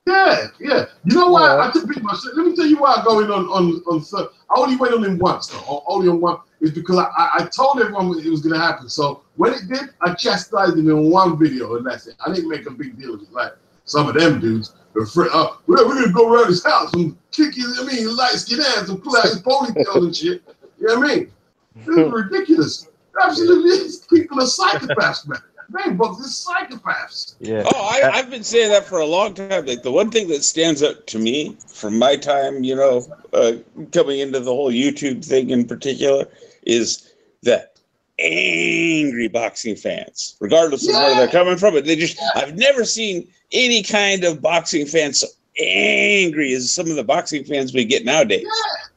Yeah. You know why I took big myself? Let me tell you why I go in on. I only went on him once, though. Only on one is because I told everyone it was going to happen. So when it did, I chastised him in one video, and that's it. I didn't make a big deal of it. Like some of them dudes, we're going to go around his house and kick his, light skin ass and pull out his ponytail and shit. You know what I mean? This is ridiculous. Absolutely, these people are psychopaths, man. Man, but they're psychopaths. Yeah. Oh, I've been saying that for a long time. Like the one thing that stands out to me from my time, coming into the whole YouTube thing in particular, is that angry boxing fans, regardless of where they're coming from. But I've never seen any kind of boxing fans so angry as some of the boxing fans we get nowadays.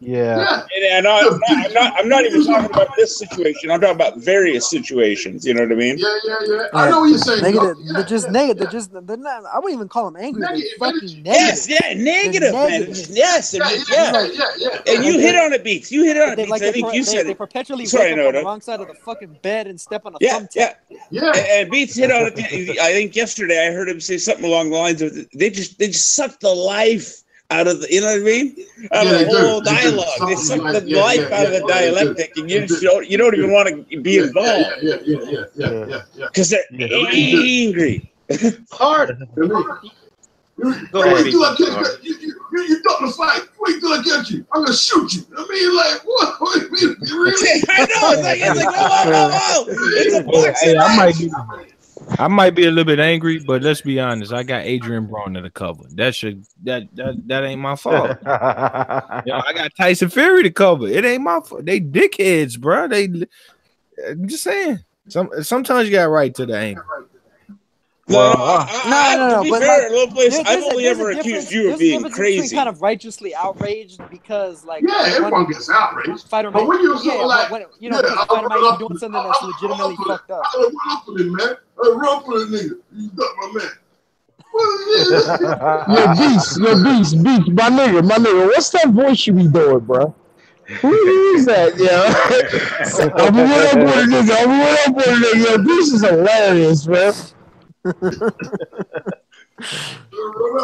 Yeah. And I'm not even talking about this situation. I'm talking about various situations. You know what I mean? Yeah. I know what you're saying. Negative. They're just negative. They're not. I wouldn't even call them angry. They're fucking negative. Yes, negative, man. Yes, and you hit on it, Beats. You hit on it, Beats. I think you said they it. perpetually wake up on the wrong side of the fucking bed and step on a thumbtack. Yeah. And Beats hit on it. I think yesterday I heard him say something along the lines of they just suck the life out of the, you know what I mean? Out of the whole dialogue. They suck the life out of the dialectic, and you don't even want to be involved. Yeah. Because they're angry. Hard. Wait till I catch you. You duck the fight. Wait till I catch you. I'm gonna shoot you. I mean, like what? Really? I know. It's like whoa. It's a boxing. I might be a little bit angry, but let's be honest. I got Adrian Brown to the cover. That ain't my fault. I got Tyson Fury to cover. It ain't my fault. They dickheads, bro. I'm just saying. Sometimes you got right to the anger. No. To be fair, I've only ever accused you of being crazy. Kind of righteously outraged because, like, everyone gets outraged. Fighter but when you're fighter might be doing something that's legitimately fucked up. I run for it, man. I run for it, nigga. You got my man. Beast, my nigga. What's that voice you be doing, bro? Who is that, yo? I'm going up with a nigga. Yo, this is hilarious, man.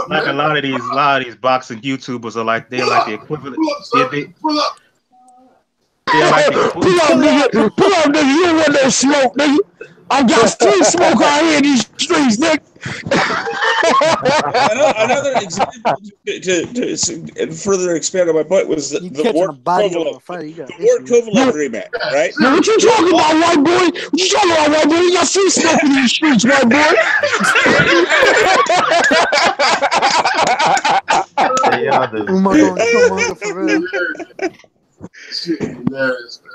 Like a lot of these boxing YouTubers are like they're like the equivalent. Pull up. They're like the equivalent. Pull up, nigga. You don't want no smoke, nigga. I got street smoke out here in these streets, nigga. Another example to further expand on my point was the Ward Kovalev rematch, right? Now, what you talking about, white boy? What you talking about, white boy? You got street smoke in these streets, white boy.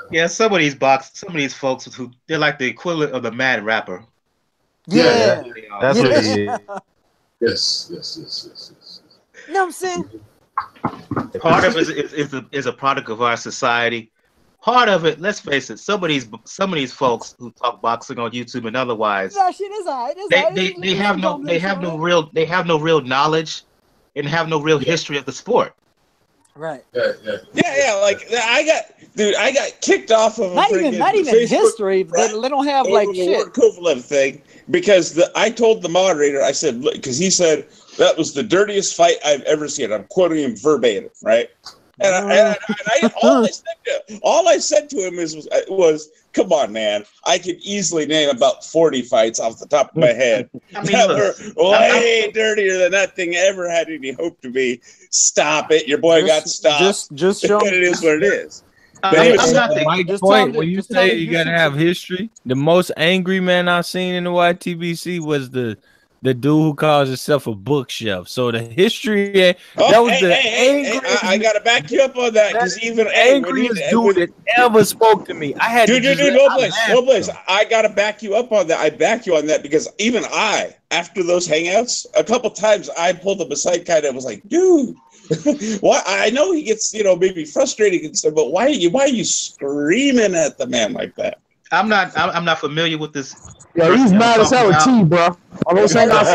Yeah, some of these folks who they're like the equivalent of the mad rapper. Yeah. That's what he is. Yes. You know what I'm saying? Part of it is a product of our society. part of it, let's face it, some of these folks who talk boxing on YouTube and otherwise, That shit is alright. they have no real knowledge and have no real history of the sport. Right. Yeah. Like I got kicked off of not even Facebook, history. Right? They don't have like shit. Kovalev thing because I told the moderator, I said, because he said that was the dirtiest fight I've ever seen. I'm quoting him verbatim, right? And all I said to him was, "Come on, man! I could easily name about 40 fights off the top of my head that were way dirtier than that thing ever had any hope to be. Stop it! Your boy got stopped. Just show it is what it is." Mike's point, when you say you gotta have history, the most angry man I've seen in the YTBC was the dude who calls himself a bookshelf. So the history that was angriest. I gotta back you up on that because even angriest dude that ever spoke to me. I had no place. I gotta back you up on that. I back you on that because even after those hangouts, a couple times I pulled him aside, kind of was like, dude. Why? I know he gets, maybe frustrated and stuff, but why are you screaming at the man like that? I'm not familiar with this. Yeah, he's mad as hell at T, bro. We're talking about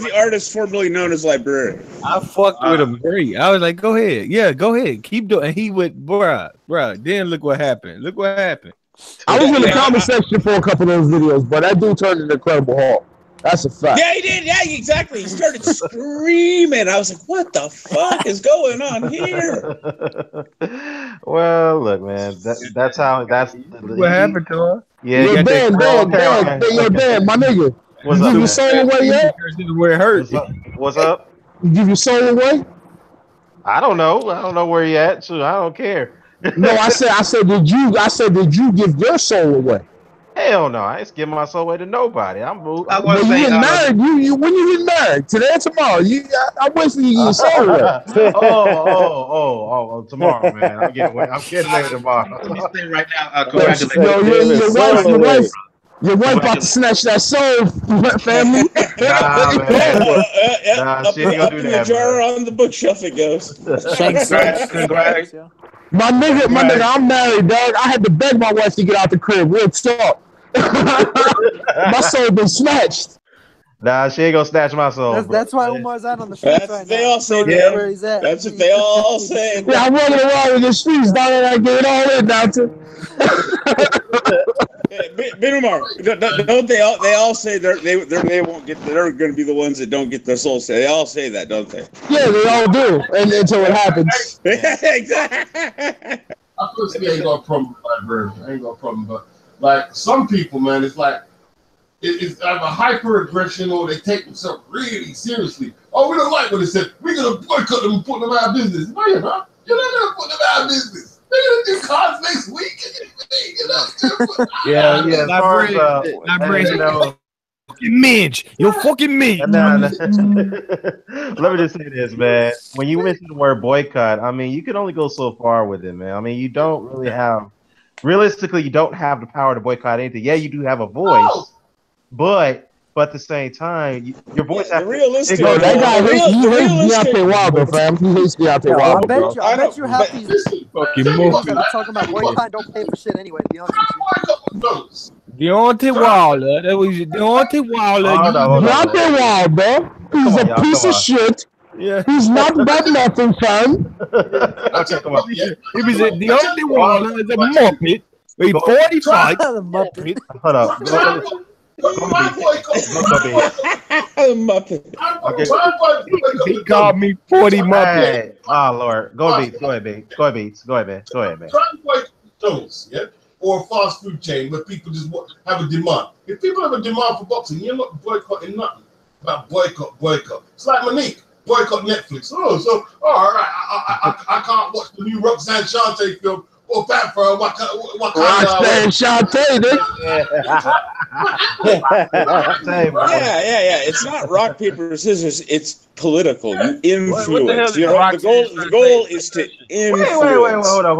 the artist formerly known as Librarian. I fucked with him great. I was like, go ahead. Yeah, go ahead. Keep doing. And he went, bruh. Then look what happened. I was in the comment section for a couple of those videos, but that dude turned into Incredible Hulk. That's a fact. Yeah, he did. Yeah, exactly. He started screaming. I was like, what the fuck is going on here? Well, look, man. That's what happened to her. Yeah, yo, Dan, my nigga. What's you up, give your soul away yet? Where it hurt. What's up? You give your soul away? I don't know where you at, so I don't care. No, I said, did you give your soul away? Hell no, I ain't giving my soul away to nobody. I'm moved. When you get married, when you get married, today or tomorrow, I wish you give your soul away. Tomorrow, man. I'm getting married tomorrow. Let me say right now, congratulations. Your wife about to snatch that soul, family. Nah, she ain't gonna do that. Jar on the bookshelf it goes. Congrats. My nigga, I'm married, dog. I had to beg my wife to get out the crib. Real talk. My soul been snatched. Nah, she ain't gonna snatch my soul. That's why Umar's out on the streets right they now. All say where he's at. That's what they all say. Yeah, I'm running around in the streets, down there, I get it all in, doctor. Umar, don't they all say they won't get, they're going to be the ones that don't get their soul set. They all say that, don't they? Yeah, they all do, and until it happens. Exactly. I personally ain't got a problem with Librarian. I ain't got a problem, but like some people, man, it's like it's either hyper aggression or they take themselves really seriously. Oh, we don't like what they said. We're gonna boycott them and put them out of business. No, you're not. You're not gonna put them out of business. They're gonna do cards next week. Minge, you're fucking minge. Let me just say this, man. When you mention the word boycott, I mean, you can only go so far with it, man. I mean, you don't really have, realistically, you don't have the power to boycott anything. Yeah, you do have a voice, but at the same time, your voice has realistic. That guy hates Deontay Wilder, fam. He hates Deontay Wilder, bro. I bet you half these people talking about boycott don't pay for shit anyway, to be honest with you. Deontay Wilder. That was Deontay Wilder. Deontay Wilder. He's a piece of shit. Yeah. He's not about nothing, fam. Okay, come on. He was a Deontay Wilder is a muppet. He 45. Muppet. Hold up. Muppet. He called me 40 muppet. Hey. Oh Lord. Go ahead, man. Go ahead, man. Try to boycott Jones, yeah? Or a fast food chain where people just have a demand. If people have a demand for boxing, you're not boycotting nothing. About boycott. It's like Monique, boycott Netflix. Oh, so all right, I can't watch the new Roxanne Shante film or Fat Fur. What kind Roxanne Shante, Yeah. It's not rock, paper, scissors. It's political. You influence. The goal is to influence. Wait, hold up.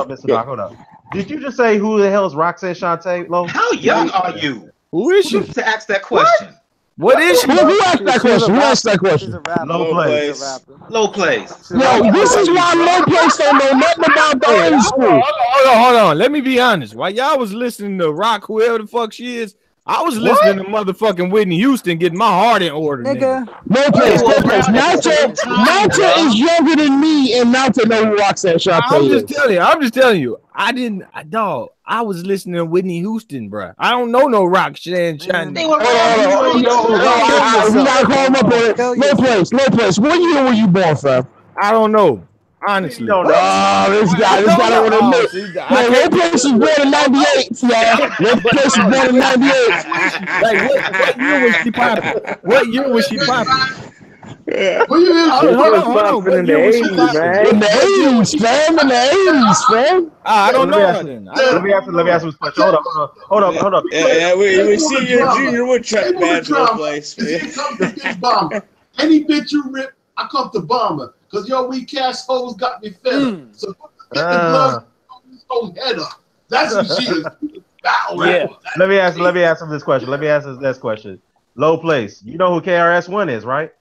Mr. Doc, hold up. Did you just say who the hell is Roxanne Shante, Lo? How young are you? Who is she? To ask that question. What is she? Who asked that question? Who asked that She's question? a rapper. Low Low plays. She's a place. rapper. Low plays. Yo, this is why low place don't know nothing about the Hey, old school. hold on. Let me be honest. While y'all was listening to Rock, whoever the fuck she is, I was listening to motherfucking Whitney Houston, getting my heart in order, nigga. No place. Nauta is younger than me, and Nauta know who Roxanne Shante I'm is. just telling you. I was listening to Whitney Houston, bro. I don't know no Roxanne Shante. They were We gotta call him up on it. No place. What year were you born, fam? I don't know. Honestly. Oh, this guy don't want to admit. No place was born in 98, y'all. No place was born in 98. Like, what year was she popping? What year was she popping? Hold on. What year was she popping? In the 80s, fam. In the 80s, fam. I don't know her then. Let me ask him this question. Hold up. Yeah, we see your junior woodchuck badge in place. It comes to Big Bomber. Any bitch you rip, I come to Bomber. Because your weak ass hoes got me fed up. So get the blood on this whole head up. That's what she is. Yeah. Let me ask him this question. Low place. You know who KRS-One is, right?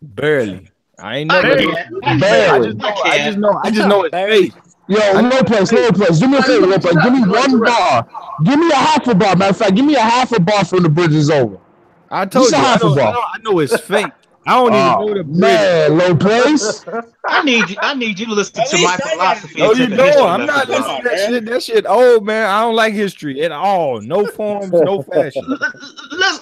Barely. I ain't never. Barely. I just know it's fake. Yo, no place. Do me a favor, no place. Give me one bar. Give me a half a bar. Matter of fact, give me a half a bar from the bridge is over. I told Just you. a half a bar. I know it's fake. I don't even know the bridge. Man, low place. I need you to listen to my philosophy. No, and you take a don't. history I'm not lesson. listening to that shit. That shit old, man. I don't like history at all. No forms, no fashion.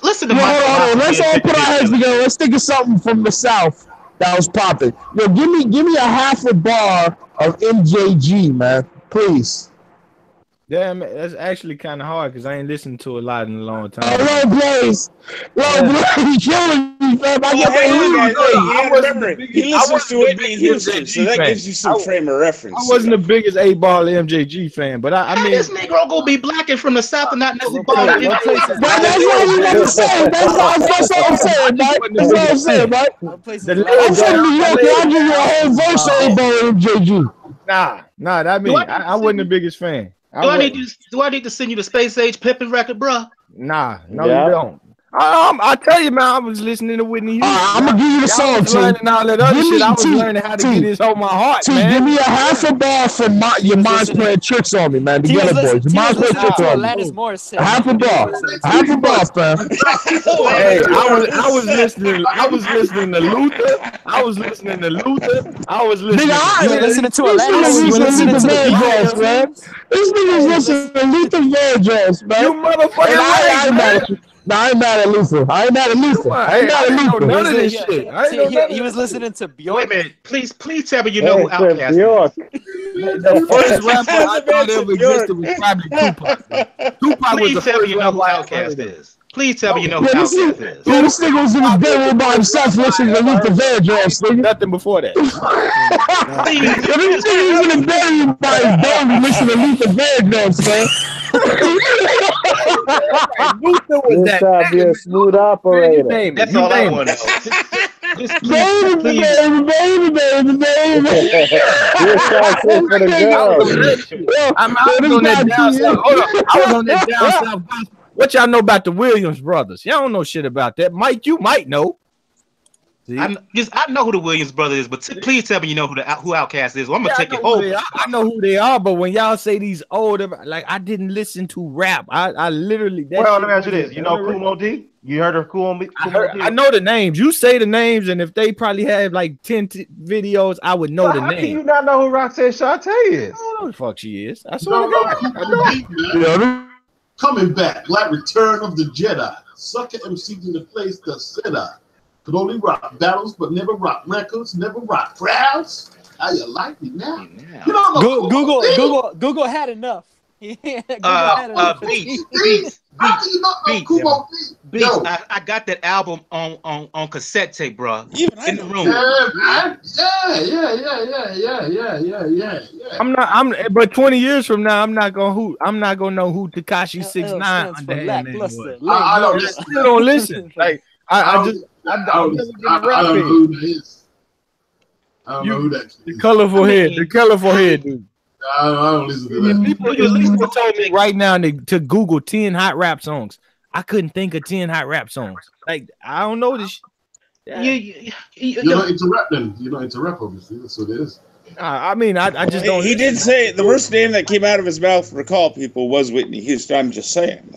Listen to Yo, my hold on. philosophy. Let's and all take put a our history heads lesson. together. Let's think of something from the South that was popping. Yo, give me a half a bar of MJG, man. Please. Damn, that's actually kind of hard because I ain't listened to a lot in a long Oh, time. low place. Killing me, fam. I get Remember, he listens to Whitney Houston, so that gives you some frame of reference. I wasn't the biggest 8-ball MJG fan, but I mean, This Negro gonna be black and from the South and not necessarily. But that's what you want to say. That's what I'm saying, Mike. That's what I'm saying, Mike. I'm from New York, and I'll give you a whole verse of 8-ball MJG. Nah, that mean I wasn't the biggest fan. Do I need to send you the Space Age Pippin record, bro? Nah, you don't. I tell you, man, I was listening to Whitney Houston. I'm gonna give you the song, T. Learning all that other shit. I was learning how to get this on my heart, T, man. give me a half a bar for your mind's playing tricks on me, man. The Yellow Boys. Your mind's playing tricks on me. A half a bar, fam. Hey, I was listening to Luther. I was listening to Luther. I was listening. You were listening to Atlantis. You were listening to Vandross, man. This nigga's listening to Luther Vandross, man. You motherfucker! I ain't mad at Luther. I ain't mad at Luther. None of this shit. He was listening to Bjork. Wait a minute, please tell me you know who Outkast is. The first rapper I thought ever existed was probably Tupac. Tupac was the Please tell me first you know who rapper. Outkast is. Please tell me you know who This Outkast is. nigga was in his bedroom by himself listening to Luther Vandross, nigga. Nothing before that. This nigga was in the bedroom by his bedroom listening to Luther Vandross, man. Luther was that. Be a smooth operator. That's all I want to know. Just please. Baby. You're so sick for the girls. I was on that down south. Hold on. I was on that down south. What y'all know about the Williams brothers? Y'all don't know shit about that. Mike, you might know. I know who the Williams brothers is, but please tell me you know who Outkast is. Well, I'm gonna take it home. I know who they are, but when y'all say these older, like I didn't listen to rap. I literally. Well, let me ask you this: you know Kumo D? You heard of Kumo D? I know the names. You say the names, and if they probably have like 10 videos, I would know the name. How can you not know who Roxanne Shante is? I don't know who the fuck she is. I swear to God. Coming back, like Return of the Jedi. Sucker MCs in the place to sit at. Could only rock battles, but never rock records, never rock crowds. How you like me now? You know, Google had enough. Google had enough. Beats. How do you not know Kumo D? Beats. I got that album on cassette tape, bro. In the room. Yeah. But 20 years from now, I'm not gonna know who Tekashi 6ix9ine underhand is. I don't listen. You don't listen. Like I don't know who that is. I don't know who that is. The colorful head, dude. I don't listen to that. People told me right now to Google 10 hot rap songs. I couldn't think of 10 hot rap songs. Like I don't know this. You're not into rap then. You're not into rap, obviously. That's what it is. I mean, I just don't. He did say the first name that came out of his mouth for call people was Whitney Houston. I'm just saying.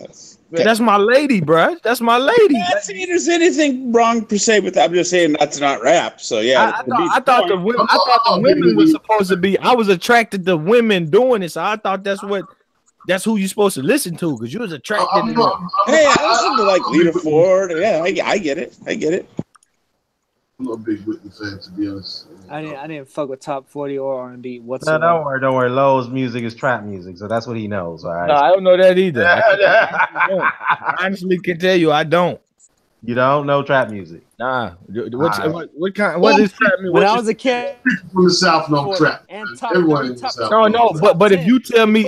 That's my lady, bro. That's my lady. I'm not saying there's anything wrong per se with that. I'm just saying that's not rap. So yeah, I thought the women were supposed to be. I was attracted to women doing it, so I thought that's who you're supposed to listen to because you was attracted to them. Hey, I listen to like Lita Ford. Yeah, I get it. I get it. I'm not a big Whitney fan, to be honest. I didn't fuck with top 40 or R&B whatsoever. No, don't worry. Lowe's music is trap music, so that's what he knows. All right. No, I don't know that either. I honestly can tell you, I don't. You don't know trap music? Nah. What kind? What is trap music? When I was a kid, people from the South know trap. Everyone in the South. No. But if you tell me,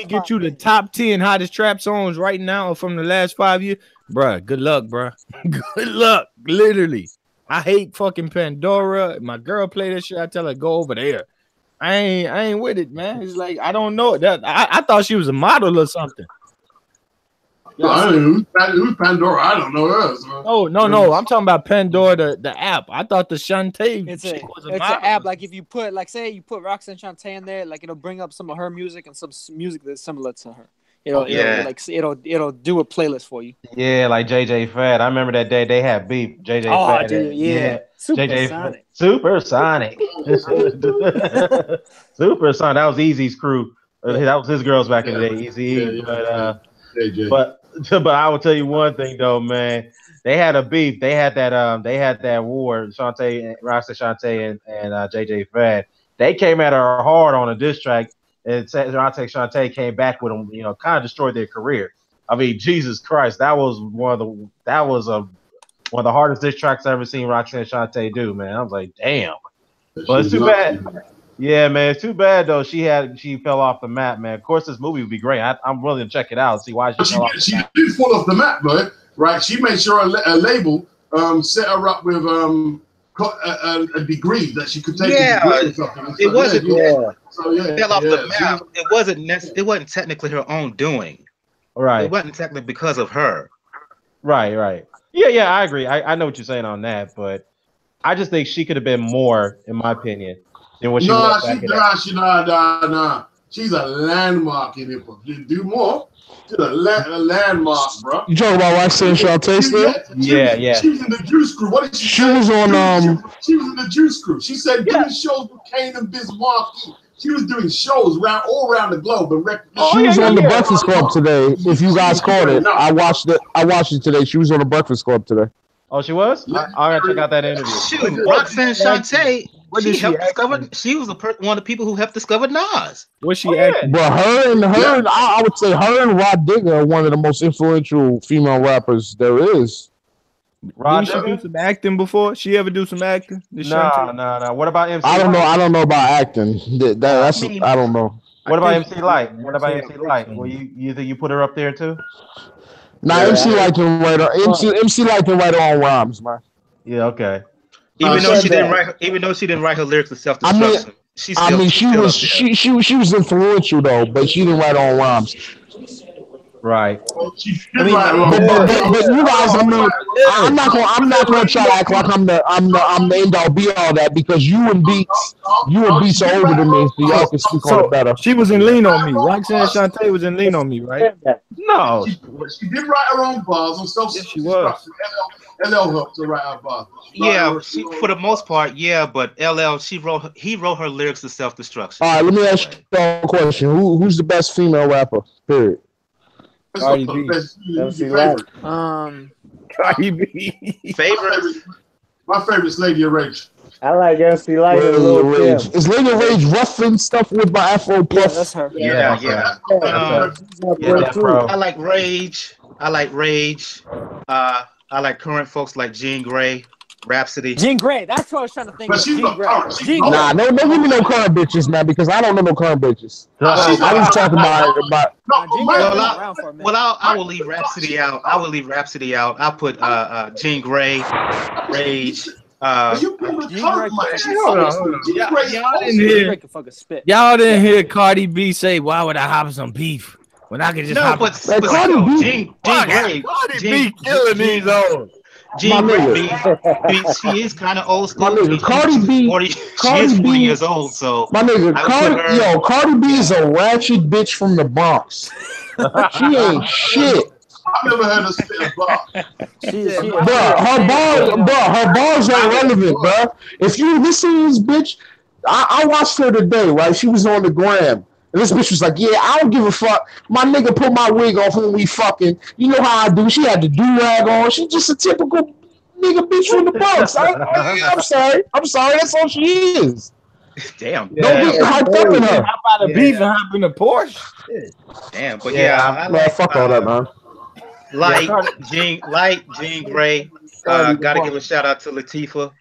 get you the top 10 hottest trap songs right now from the last 5 years, bruh, good luck, bruh. Good luck, literally. I hate fucking Pandora. My girl play that shit. I tell her go over there. I ain't with it, man. It's like I don't know that. I thought she was a model or something. Who's Pandora? I don't know her. So. No. I'm talking about Pandora, the app. I thought the Shantae. It's an app. Like if you put, like, say you put Roxanne Shantae in there, like it'll bring up some of her music and some music that's similar to her. It'll do a playlist for you. Yeah, like JJ Fad. I remember that day they had beef. JJ Fad. Yeah. Supersonic. Supersonic. Supersonic. That was Easy's crew. That was his girls back in the day. Easy. But I will tell you one thing though, man. They had a beef. They had that war. Shantae, Roxanne Shantae, and JJ Fad. They came at her hard on a diss track. And Shantae came back with them, kind of destroyed their career. I mean, Jesus Christ, that was one of the hardest diss tracks I ever seen Roxanne Shantae do, man. I was like, damn. But it's too bad. Yeah, man, it's too bad though. She fell off the map, man. Of course, this movie would be great. I'm willing to check it out and see why she did fall off the map, boy. Right? She made sure a label set her up with a degree that she could take. Yeah, it wasn't. Yeah. So, fell off the map. It wasn't technically her own doing. Right. It wasn't technically because of her. Right. Yeah, I agree. I know what you're saying on that, but I just think she could have been more, in my opinion, than what she was back in Nah. She's a landmark in hip hop. Do more. She's a landmark, bro. You talking about Roxanne Shantae still? Yeah. She was in the Juice Crew. What did she say? She was She was in the Juice Crew. She said doing shows with Kane and Bismarck. She was doing shows all around the globe. She was on the Breakfast Club today. If you guys caught it, I watched it today. She was on the Breakfast Club today. Oh, she was? I gotta check out that interview. Shoot, Roxanne Shantae. She was one of the people who helped discover Nas. Was she acting? But I would say her and Rod Digger are one of the most influential female rappers there is. Did she do some acting before? She ever do some acting? No. What about MC? I don't know about acting. I don't know. What about MC Light? Well, you think you put her up there too? Nah, MC Light can write her own rhymes, man. Yeah, okay. Even though she didn't write her lyrics to self-destruction, she was influential though, but she didn't write her own rhymes. Right. But you guys, I'm not gonna try to act like I'm the end all be all that because you and Beats are older than me, so y'all can speak on it better. She was in Lean on Me. Roxanne Shantae was in Lean on Me, right? No. She did write her own bars on self-destruction. She was. LL helped to write her bars. Yeah, for the most part, yeah, but LL, he wrote her lyrics to self-destruction. All right, let me ask you a question. Who's the best female rapper? Period. Cardi B. Cardi B. My favorite's Lady of Rage. I like MC Light. Is Lady of Rage roughing stuff with my Afro Puff? Yeah, that's her. Yeah. I like Rage. I like current folks like Jean Grey, Rhapsody. Jean Grey, that's what I was trying to think of. Jean Grey. Nah, don't give me no current bitches, man, because I don't know no current bitches. I was talking about. I will leave Rhapsody out. I'll put Jean Grey, Rage. Y'all didn't hear Cardi B say, "Why would I hop some beef?" When I can just No, hop but Man, Cardi still, B, Jean Grey, Cardi B killing these hoes. Jean My Grey, nigga. she is kind of old My school. nigga, Cardi B, 40, she is Cardi 40 B, years old, so my nigga, I would put her. Cardi B is a ratchet bitch from the Bronx. She ain't shit. I never heard her spit a bar. Her bars ain't relevant, bro. If you listen to this bitch, I watched her today, right? She was on the gram. And this bitch was like, yeah, I don't give a fuck. My nigga put my wig off when we fucking. You know how I do. She had the do-rag on. She just a typical nigga bitch from the Bronx. I'm sorry. That's all she is. Damn. Don't get hyped up in her. Hop out of beef and hop in a Porsche. Damn, but I Man, like fuck all that, man. Jean Grey. Gotta give a shout out to Latifah,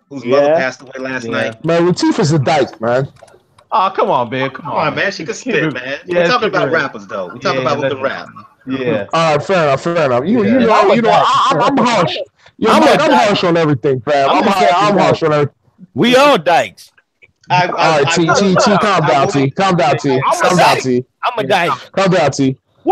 whose mother passed away last night. Man, Latifah's a dyke, man. Oh, come on, man. Come Come on, man. She could spit, man. Yeah, We're talking about keep it rappers, though. We're talking about with the rap. Yeah. All right, fair enough. You know, I'm harsh. I'm harsh on everything, fam. I'm harsh on everything. We all dykes. All right, T, calm down, T. Calm down, T. I'm a dyke. Calm down, T. I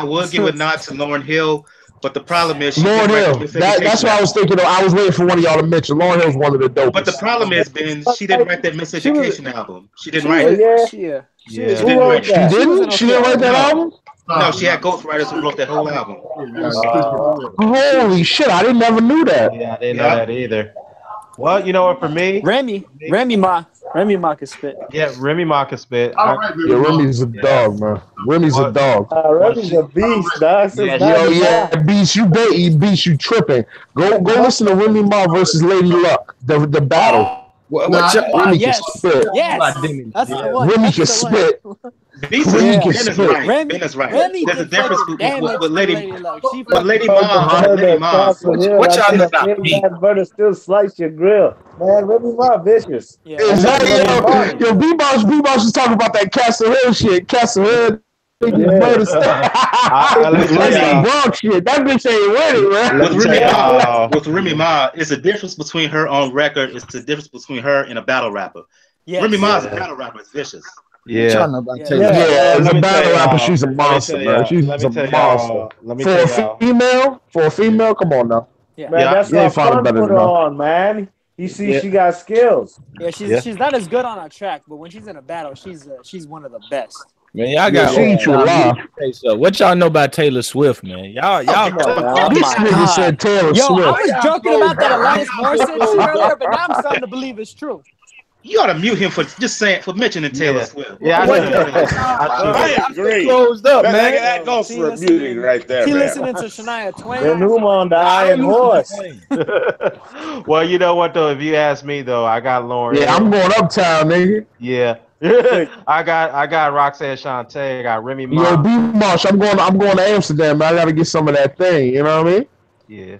would give a nod to Lauryn Hill, but the problem is Lauren Hill. That's what I was thinking of. I was waiting for one of y'all to mention. Lauryn Hill's one of the dopest. But the problem is, Ben, she didn't write that Miseducation album. She didn't write it. Yeah. She didn't write it. She didn't write that album? No, she had ghostwriters who wrote that whole album. Holy shit, I didn't never knew that. Yeah, I didn't know that either. Well, you know what? For me, Remy Ma can spit. Yeah, Remy Ma can spit. Remy's a dog, man. Remy's a dog. Remy's a beast, dog. Beast, you tripping. Go listen to Remy Ma versus Lady Luck, the battle. Remy can spit. Yes, that's the one. Remy can spit. Ben is right. There's a difference with Lady Ma. Lady Ma. What y'all know about me? That butter still slice your grill. Man, Remy Ma vicious. Exactly. Yo, B-Boss was talking about that Castle Hill shit. Castle Hill. That's that Bronx shit. That bitch ain't winning, man. With Remy Ma, it's a difference between her on record. It's the difference between her and a battle rapper. Yes. Remy Ma is a battle rapper. It's vicious. As a battle rapper, she's a monster, man. She's a monster. For a female, come on now. Man, that's what fun put her on, man. You see, she got skills. Yeah, she's not as good on a track, but when she's in a battle, she's one of the best. Man, y'all got what y'all know about Taylor Swift, man? Y'all this nigga said Taylor Swift. I was joking about that Alanis Morissette shit earlier, but now I'm starting to believe it's true. You ought to mute him for mentioning Taylor Swift. Yeah, I agree. Closed up, man. That goes for muting right there. He listening to Shania Twain. The new on the Iron Horse. Well, you know what though? If you ask me though, I got Lauren. Yeah, I'm going uptown, nigga. Yeah. I got Roxanne Shante, I got Remy Ma. Yo, B-Marsh, I'm going to Amsterdam, man. I gotta get some of that thing, you know what I mean? Yeah.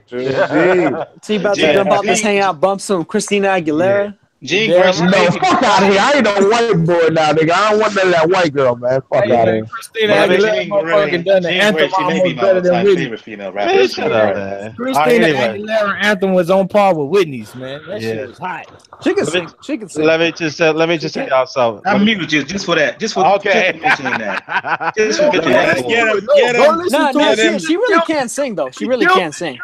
See about to jump out this hangout, bump some Christina Aguilera. Jean Grey, no, fuck out of here. I ain't no white boy now, nigga. I don't want none of that white girl, man. Fuck out of here. Christina Aguilera motherfucking done the anthem almost better than Whitney. Female rapper. Christina Aguilera anthem was on par with Whitney's, man. That shit was hot. She can sing. Let me just tell y'all something. I muted you just for that. Just for mentioning that. Just for mentioning that. She really can sing though. She really can sing.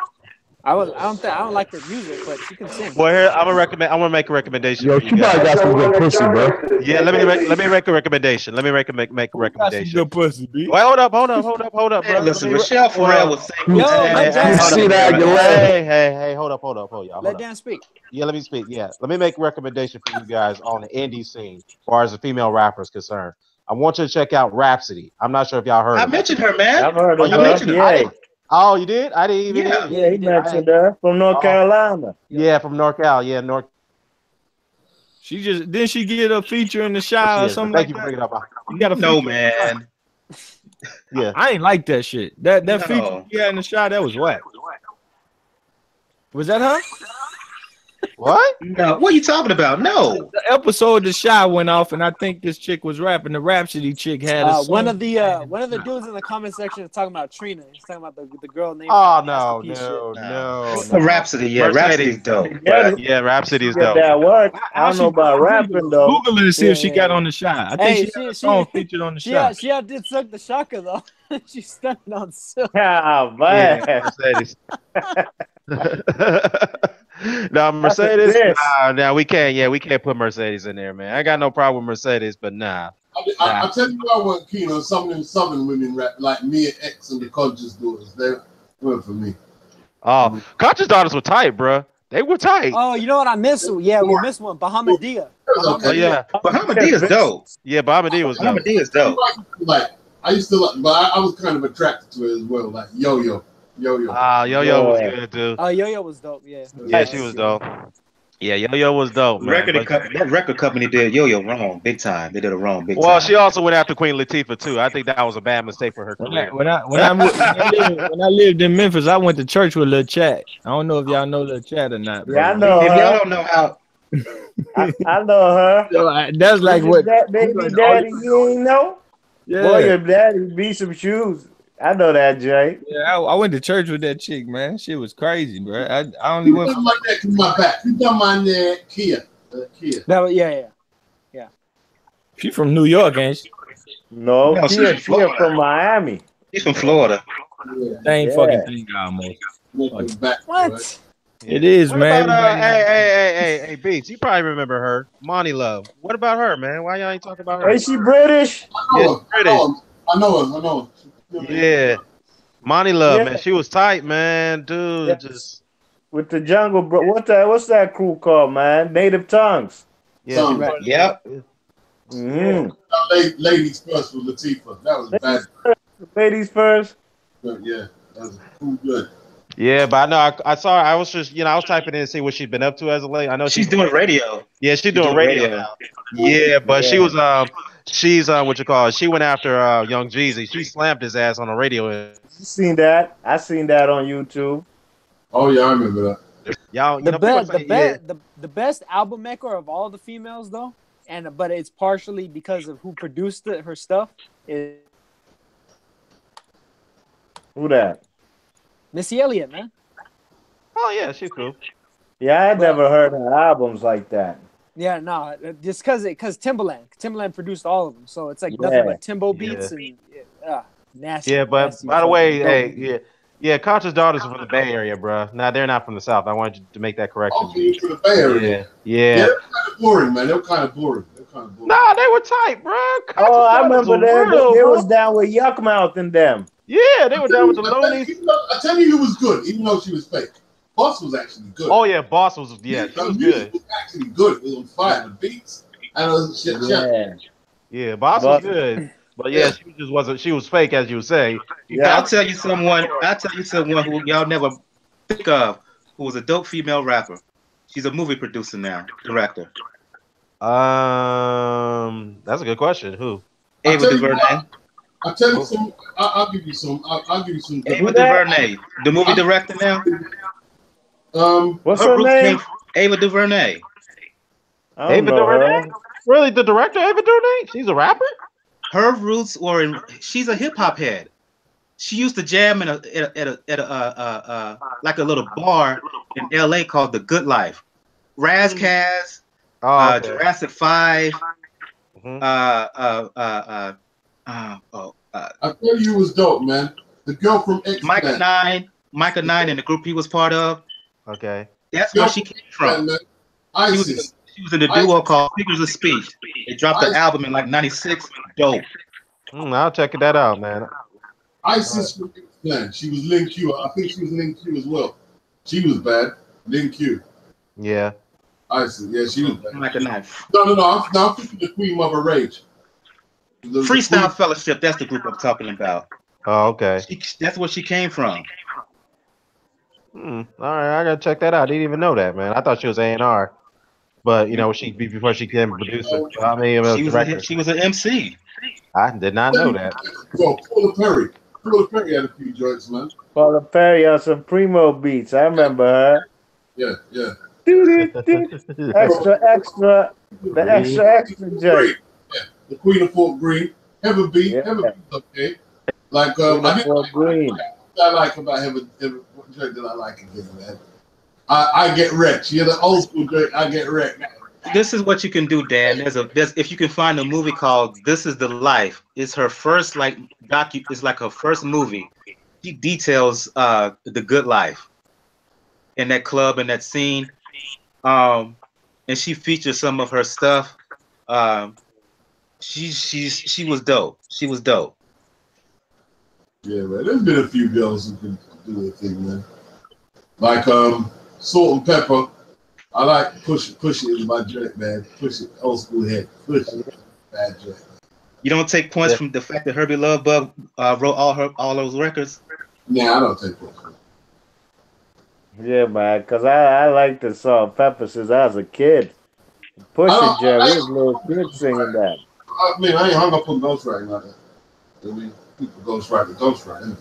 I don't like her music, but she can sing. Well, here I'm gonna make a recommendation. Yo, you probably got some good pussy, bro. Yeah, let me make a recommendation. Let me make a recommendation. Good pussy, B. Wait, hold up, bro. Hey, listen, Michelle Farrell was saying. Hey, hold up, y'all. Let Dan speak. Yeah, let me speak. Yeah, let me make a recommendation for you guys on the indie scene, as far as the female rapper is concerned. I want you to check out Rhapsody. I'm not sure if y'all heard. I mentioned her, man. I've heard of her. Yeah. Oh, you did? I didn't even. Yeah, he mentioned her from North Carolina. Yeah, from NorCal. Yeah, North. She didn't she get a feature in the Shy or something like that? Thank you for bringing it up. You got a no, man. Yeah, I ain't like that shit. That feature you had in the Shy, that was whack. Was that her? What? No, what are you talking about? No. The episode The Shy went off, and I think this chick was rapping. The Rhapsody chick had a song. One of the dudes in the comment section is talking about Trina. He's talking about the girl named Oh Master P shit. The Rhapsody, yeah, Rhapsody's dope. But Yeah, Rhapsody is Get dope. that work. I How don't know she- about rapping though. Google it and see if she Yeah. got on The Shy. I think Hey, she had a song featured on The Shy. She did suck the shaka though. She stepped on silk. Ah, man. Yeah, Mercedes. No, Mercedes. This. Nah, we can't. Yeah, we can't put Mercedes in there, man. I got no problem with Mercedes, but nah. I tell you what I wasn't keen on. Some of them Southern women rap like Mia X and the Conscious Daughters. They weren't for me. Oh, Conscious Daughters were tight, bro. They were tight. Oh, you know what I missed? Yeah, we missed one. Bahamadia. Oh yeah, Bahamadia is dope. yeah. Bahamadia was dope. Bahamadia is dope. Like I used to like, but I was kind of attracted to it as well. Like Yo-Yo. Ah, Yo-Yo was good too. Oh, Yo-Yo was dope. Yeah. Yeah, she was dope. Yeah, Yo-Yo was dope, man. That record company did Yo-Yo wrong, big time. They did it wrong, big time. Well, she also went after Queen Latifah too. I think that was a bad mistake for her career. When I lived in Memphis, I went to church with Lil Chat. I don't know if y'all know Lil Chat or not. Yeah, I know If her. y'all don't know how, I know her. So, that's like Is what. that baby daddy you ain't know? Yeah. Boy, your daddy beat some shoes. I know that, Jay. Yeah, I went to church with that chick, man. She was crazy, bro. I only You went. done like that to my back. You done my Kia. Kia. That was, yeah. She from New York, ain't she? No, No, she's Kia from Florida. from Miami. he's from Florida. Same Yeah. fucking thing almost. Walking back, What? right? It is, What man. about, Everybody- hey, Beats, you probably remember her, Monty Love. What about her, man? Why y'all ain't talking about her? Is she British? I know her. I know her. Yeah, Monty Love, Yeah. man. She was tight, man. Dude, Yeah. just With the jungle, bro. What's that crew called, man? Native Tongues. yeah. Some- she was- Yep. Mm-hmm. Ladies first with Latifah. That was bad. Ladies first. Yeah, that was good. Yeah, but I know I saw her. I was just, I was typing in to see what she's been up to as of late. I know She's doing radio. Yeah, she's doing radio now. Yeah, but she was she's what you call it. She went after Young Jeezy. She slammed his ass on the radio. You seen that? I seen that on YouTube. Oh yeah, I remember that. Y'all, The people say, yeah. the best album maker of all the females though, but it's partially because of who produced her stuff is Who that? Missy Elliott, man. Oh yeah, she's cool. Yeah, I had never heard her albums like that. Yeah, no, just because Timbaland produced all of them, so it's like nothing but Timbo beats and nasty. Yeah, but nasty by the way, fucking hey, yeah, Conscious Daughters are from the Bay Area, bro. Nah, they're not from the South. I wanted you to make that correction. Okay, to the Bay Area. Yeah. They're kind of boring, man. They're kind of boring. Nah, they were tight, bro. Oh, I remember that. They was down with Yuckmouth and them. Yeah, they were down with the Loonies. I tell you, who was good, even though she was fake. Boss was actually good. Oh yeah, Boss was she was music good. was actually good. It was on fire. The beats and it was shit. Yeah, Boss was good. But yeah, she just wasn't. She was fake, as you say. I'll tell you someone who y'all never think of, who was a dope female rapper. She's a movie producer now, director. That's a good question. Who? Ava DuVernay. I'll tell you some. I'll give you some. I'll give you some. Ava DuVernay, the movie director now. What's her name? Ava DuVernay. Ava DuVernay? Really, the director Ava DuVernay? She's a rapper. Her roots were in. She's a hip hop head. She used to jam at a like a little bar in L.A. called The Good Life. Razzcast, Jurassic 5. I tell you, it was dope, man. The girl from X. Micah 9 and the group he was part of. Okay. That's where she came from. She was in a duo called Figures of Speech. They dropped the album in like '96. Dope. I'll check that out, man. Isis from X-Clan. She was Lin Q. I think she was Lin Q as well. She was bad. Lin Q. Yeah. Isis. Yeah, she was bad. Like a knife. No. I'm thinking the Queen Mother Rage. Freestyle Fellowship. That's the group I'm talking about. Oh, okay. That's where she came from. All right, I gotta check that out. I didn't even know that, man. I thought she was A&R, but before she became a producer. I mean, she was an MC. I did not know that. Well, Paula Perry had a few joints, man. Paula Perry on some Primo beats. I remember her. Yeah. Extra, extra, the extra joint. Yeah, the Queen of Fort Greene. Heaven Beat, Yeah. Heaven Beat, okay. Like Queen I of didn't Fort Greene. what I like about Heaven. What drink did I like again, man? I get wrecked. You're the old school drink. I get wrecked. This is what you can do, Dan. There's if you can find a movie called "This Is the Life." It's her first like It's like her first movie. She details the good life in that club and that scene, and she features some of her stuff. She was dope. She was dope. Yeah, man. There's been a few girls who can do their thing, man. Like Salt and Pepper. I like push it in my drink, man. Push it, old school head. Push it, bad drink. You don't take points from the fact that Herbie Love Bug wrote all those records. Nah, I don't take points. Yeah, man, because I like the song Pepper since I was a kid. Push it, Jerry. We was little kids singing that. I mean, I ain't hung up on ghostwriting like that. I mean, people ghostwriting.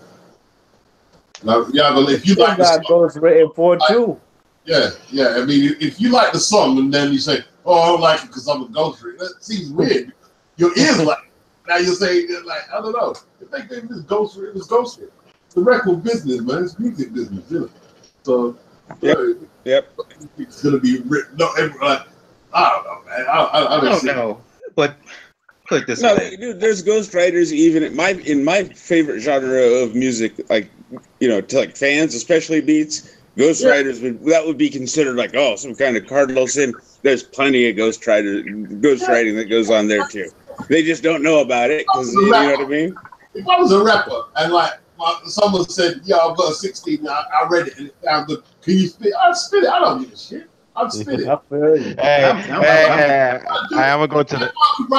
Now, yeah, but if you like the song, ghostwritten for too. Yeah. I mean, if you like the song and then you say, "Oh, I don't like it because I'm a ghostwriter," that seems weird. Your ears like it. Now you're saying like, I don't know. If they think this ghostwriter, it's ghostwriter. It's the record business, man. It's music business, really. So, yep. It's gonna be written. No, like, I don't know, man. I don't know, but put it this no, way. dude, there's ghostwriters even in my favorite genre of music, like to like fans, especially beats. Ghostwriters would be considered like some kind of cardinal sin. There's plenty of ghostwriting that goes on there too. They just don't know about it because you know what I mean. If I was a rapper and like someone said, "Yeah, I've got a 16," I read it and it sounds good. Can you spit? I'd spit it. I don't give a shit. I'd spit it. I feel you. Hey, I'm gonna go to the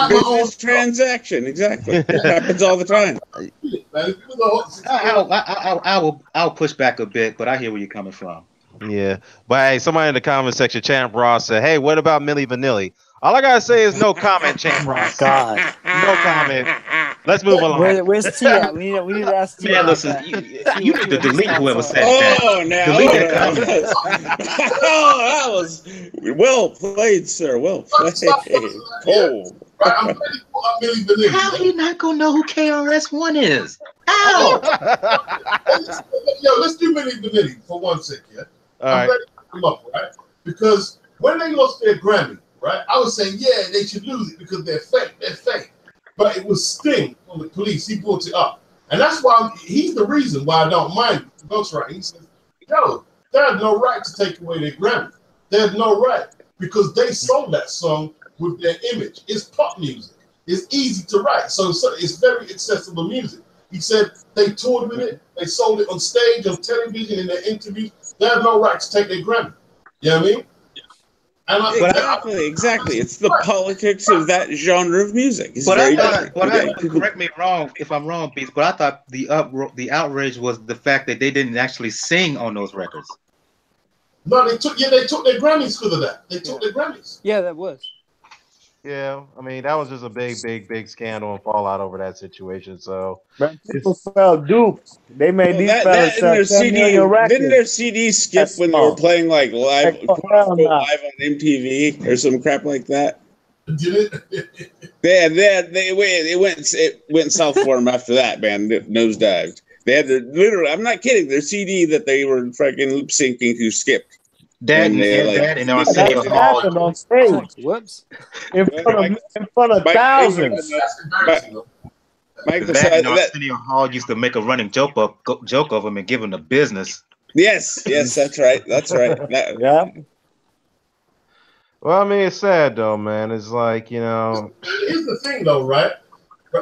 business transaction. Exactly. It happens all the time. I'll push back a bit, but I hear where you're coming from. Yeah, but hey, somebody in the comment section, Champ Ross said, "Hey, what about Milli Vanilli?" All I gotta say is no comment, Champ Ross. God, no comment. Let's move along. Where's T at? We need to ask T. Man, listen, you need to delete whoever said that. Now delete that comment. That was well played, sir. Well played. Oh. I'm ready for Milli Vanilli. How he not gonna know who KRS-One is? How? Yo, let's do Milli Vanilli for 1 second. Yeah? I'm ready to come up, right? Because when they lost their Grammy, right, I was saying, yeah, they should lose it because they're fake. They're fake. But it was Sting on the Police. He brought it up. And that's why he's the reason why I don't mind ghostwriting. He says, yo, they had no right to take away their Grammy. They had no right because they sold that song with their image. It's pop music. It's easy to write. So it's very accessible music. He said they toured with it. They sold it on stage, on television, in their interviews. They have no right to take their Grammy. You know what I mean? And exactly. It's the politics of that genre of music. It's but very I thought, correct me wrong if I'm wrong, Beast, but I thought the outrage was the fact that they didn't actually sing on those records. No, they took their Grammys because of that. They took their Grammys. Yeah, that was. Yeah, I mean that was just a big scandal and fallout over that situation. So people felt duped. They made these fellas sell 10 million records. Didn't their CD skip when they were playing like live on MTV or some crap like that? Did it? It went south for them after that, man. It nosedived. They had literally. I'm not kidding. Their CD that they were fucking lip syncing to skipped. And happened on stage. Whoops! In front of thousands. Mike beside Arsenio Hall used to make a running joke of him and give him the business. Yes, that's right. Yeah. Well, I mean, it's sad though, man. It's like here's the thing, though, right?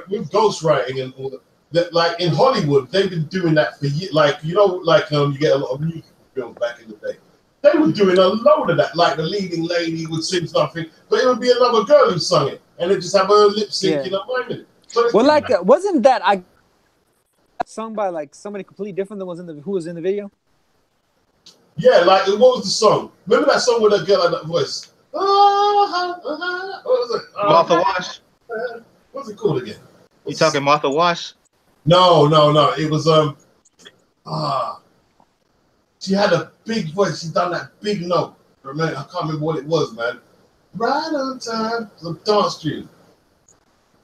With ghostwriting and all that, like in Hollywood, they've been doing that for years. Like you get a lot of music films back in the day. They were doing a load of that. Like the leading lady would sing something, but it would be another girl who sung it, and it just have her lip syncing up miming it. Well, like, wasn't that sung by like somebody completely different than who was in the video? Yeah, like what was the song? Remember that song with that girl had that voice? What was it? Martha Wash. What's it called again? You talking Martha Wash? No. It was she had a big voice. She done that big note. Man, I can't remember what it was, man. Right on time, the dance tune.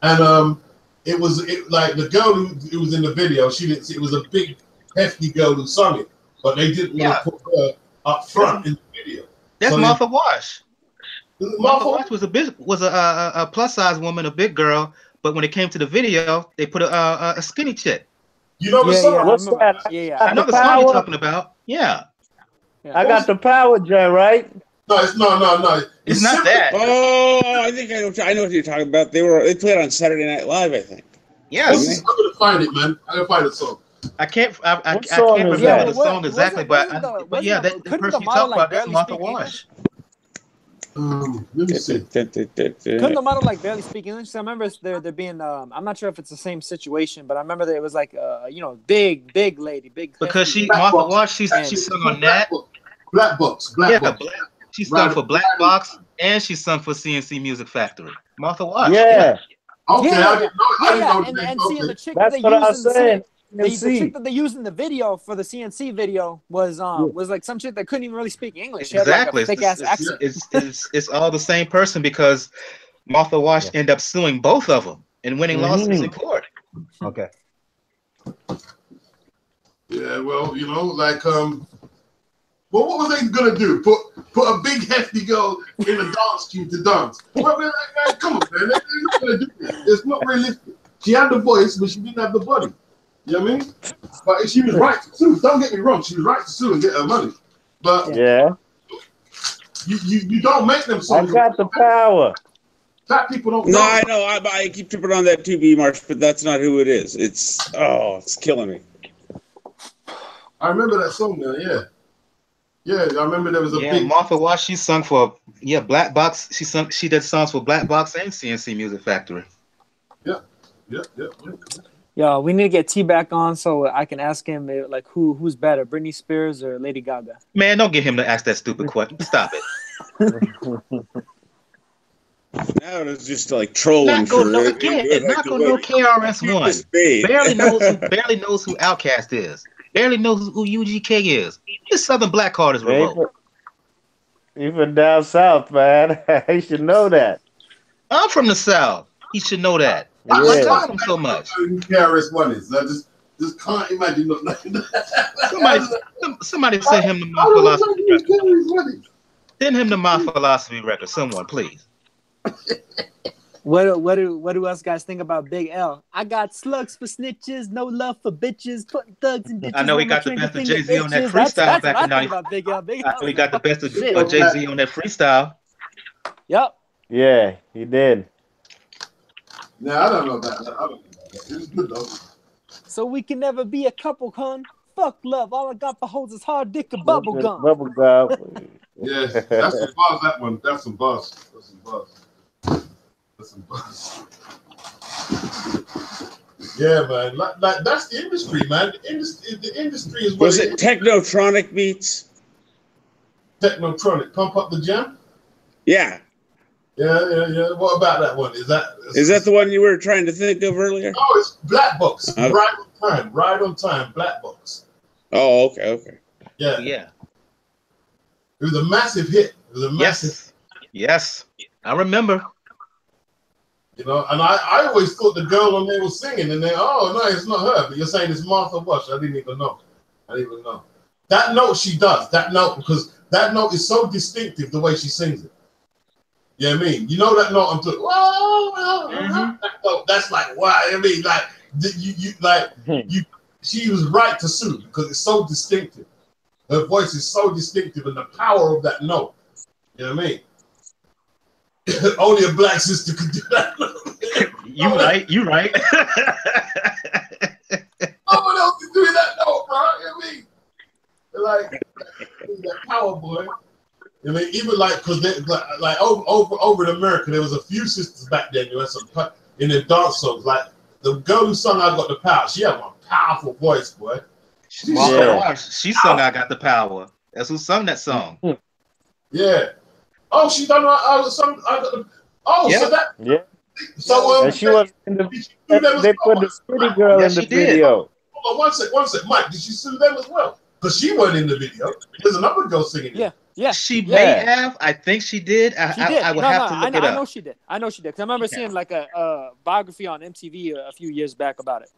And it was like the girl who was in the video. She didn't. It was a big, hefty girl who sung it, but they didn't want to put her up front in the video. That's So Martha Wash. Martha Martha Wash was a plus size woman, a big girl, but when it came to the video, they put a skinny chick. You know the Yeah, song? yeah, I What's remember. that? Yeah, I know the the song you're power. talking about. Yeah. I got the power, Jay. Right? No, it's no. It's not that. Oh, I think I know what you're talking about. They played on Saturday Night Live, I think. Yes. I'm gonna find it, man. I'm gonna find the song. I can't What song is remember that? the song exactly, but yeah, that the couldn't person the you model talk about, that's barely Martha speak Wash. Let me see. Couldn't the model like barely speak English? I remember there being I'm not sure if it's the same situation, but I remember that it was like big lady, big Because hefty Martha lady. Wash, she sung on that. Black Box. She sung for Black Box and she sung for CNC Music Factory. Martha Wash. Yeah. Okay, Yeah, I didn't know the and name. seeing the chick That's that they what I used was saying. the chick that they used in the video for the CNC video was like some chick that couldn't even really speak English. She Exactly. had like a thick ass accent. It's all the same person because Martha Wash ended up suing both of them and winning lawsuits in court. Okay. Yeah, well, like well, what was they gonna do? Put a big hefty girl in a dance cue to dance? Well, man, come on, man. They're not gonna do it. It's not realistic. She had the voice, but she didn't have the body. You know what I mean? But she was right to sue. Don't get me wrong. She was right to sue and get her money. But yeah, you don't make them songs. I got the power. Fat people don't. No, I know. I keep tripping on that 2B Marsh, but that's not who it is. It's killing me. I remember that song now. Yeah. Yeah, I remember there was a big Martha Wash. She sung for Black Box. She did songs for Black Box and CNC Music Factory. Yeah. Yo, we need to get T back on so I can ask him like who's better, Britney Spears or Lady Gaga. Man, don't get him to ask that stupid question. Stop it. Now it's just like trolling. Not go no KRS-One. Barely knows who Outkast is. Barely knows who UGK is. This Southern Black Card is revoked. Even down south, man. You should know that. I'm from the South. He should know that. Yeah. Why love him so much? KRS-One is. I just can't imagine nothing. Somebody send him the My Philosophy record. Send him the My Philosophy record. Someone, please. What do us guys think about Big L? I got slugs for snitches, no love for bitches, putting thugs in ditches. I know he got the best of Jay-Z on that freestyle back in 90. Big L. I know he got the best of Jay-Z on that freestyle. Yep. Yeah, he did. Nah, I don't know about that. I don't know about that. It was good though. So we can never be a couple, hun. Fuck love. All I got for hoes is hard dick and bubble gum. Bubble gum. Yes, that's some buzz. That one. That's some buzz. Yeah, man. Like that's the industry, man. The industry is. Was it Technotronic Beats? Technotronic. Pump up the jam. Yeah. Yeah. What about that one? Is that the one you were trying to think of earlier? Oh, it's Black Box. Right on time. Black Box. Oh, okay. Yeah. It was a massive hit. Yes. I remember. And I always thought the girl when they were singing, and no, it's not her. But you're saying it's Martha Wash. I didn't even know. That note she does. That note, because that note is so distinctive the way she sings it. You know what I mean? You know that note? I'm talking. That note, that's like wow. I mean, like she was right to sue because it's so distinctive. Her voice is so distinctive, and the power of that note. You know what I mean? Only a black sister could do that. You right. No one else is doing that note, bro. You know what I mean? Like that power, boy. I mean, even because over in America, there was a few sisters back then who had some in their dance songs. Like the girl who sung "I Got the Power," she had a powerful voice, boy. She sung "I Got the Power." That's who sung that song. Yeah. Oh, she done some. So that. Yeah. So and she was in the. They put the city girl in the video. Hold on, one sec, Mike. Did she sue them as well? because she wasn't in the video. There's another girl singing. Yeah, yeah. She may have. I think she did. She did. I would no, have no, to look it I up. know she did. I know she did. Because I remember seeing like a biography on MTV a few years back about it.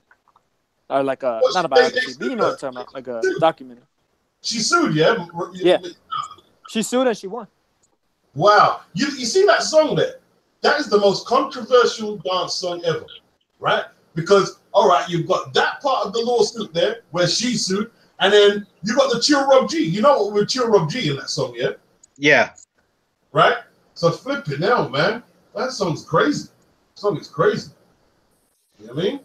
Or like not a biography, but you know what I'm talking about, like a documentary. She sued, yeah? Yeah. She sued and she won. Wow. You see that song there? That is the most controversial dance song ever, right? Because, all right, you've got that part of the lawsuit there where she sued, and then you got the Chill Rob G. You know what with Chill Rob G in that song, yeah? Yeah. Right? So flip it now, man. That song's crazy. That song is crazy. You know what I mean?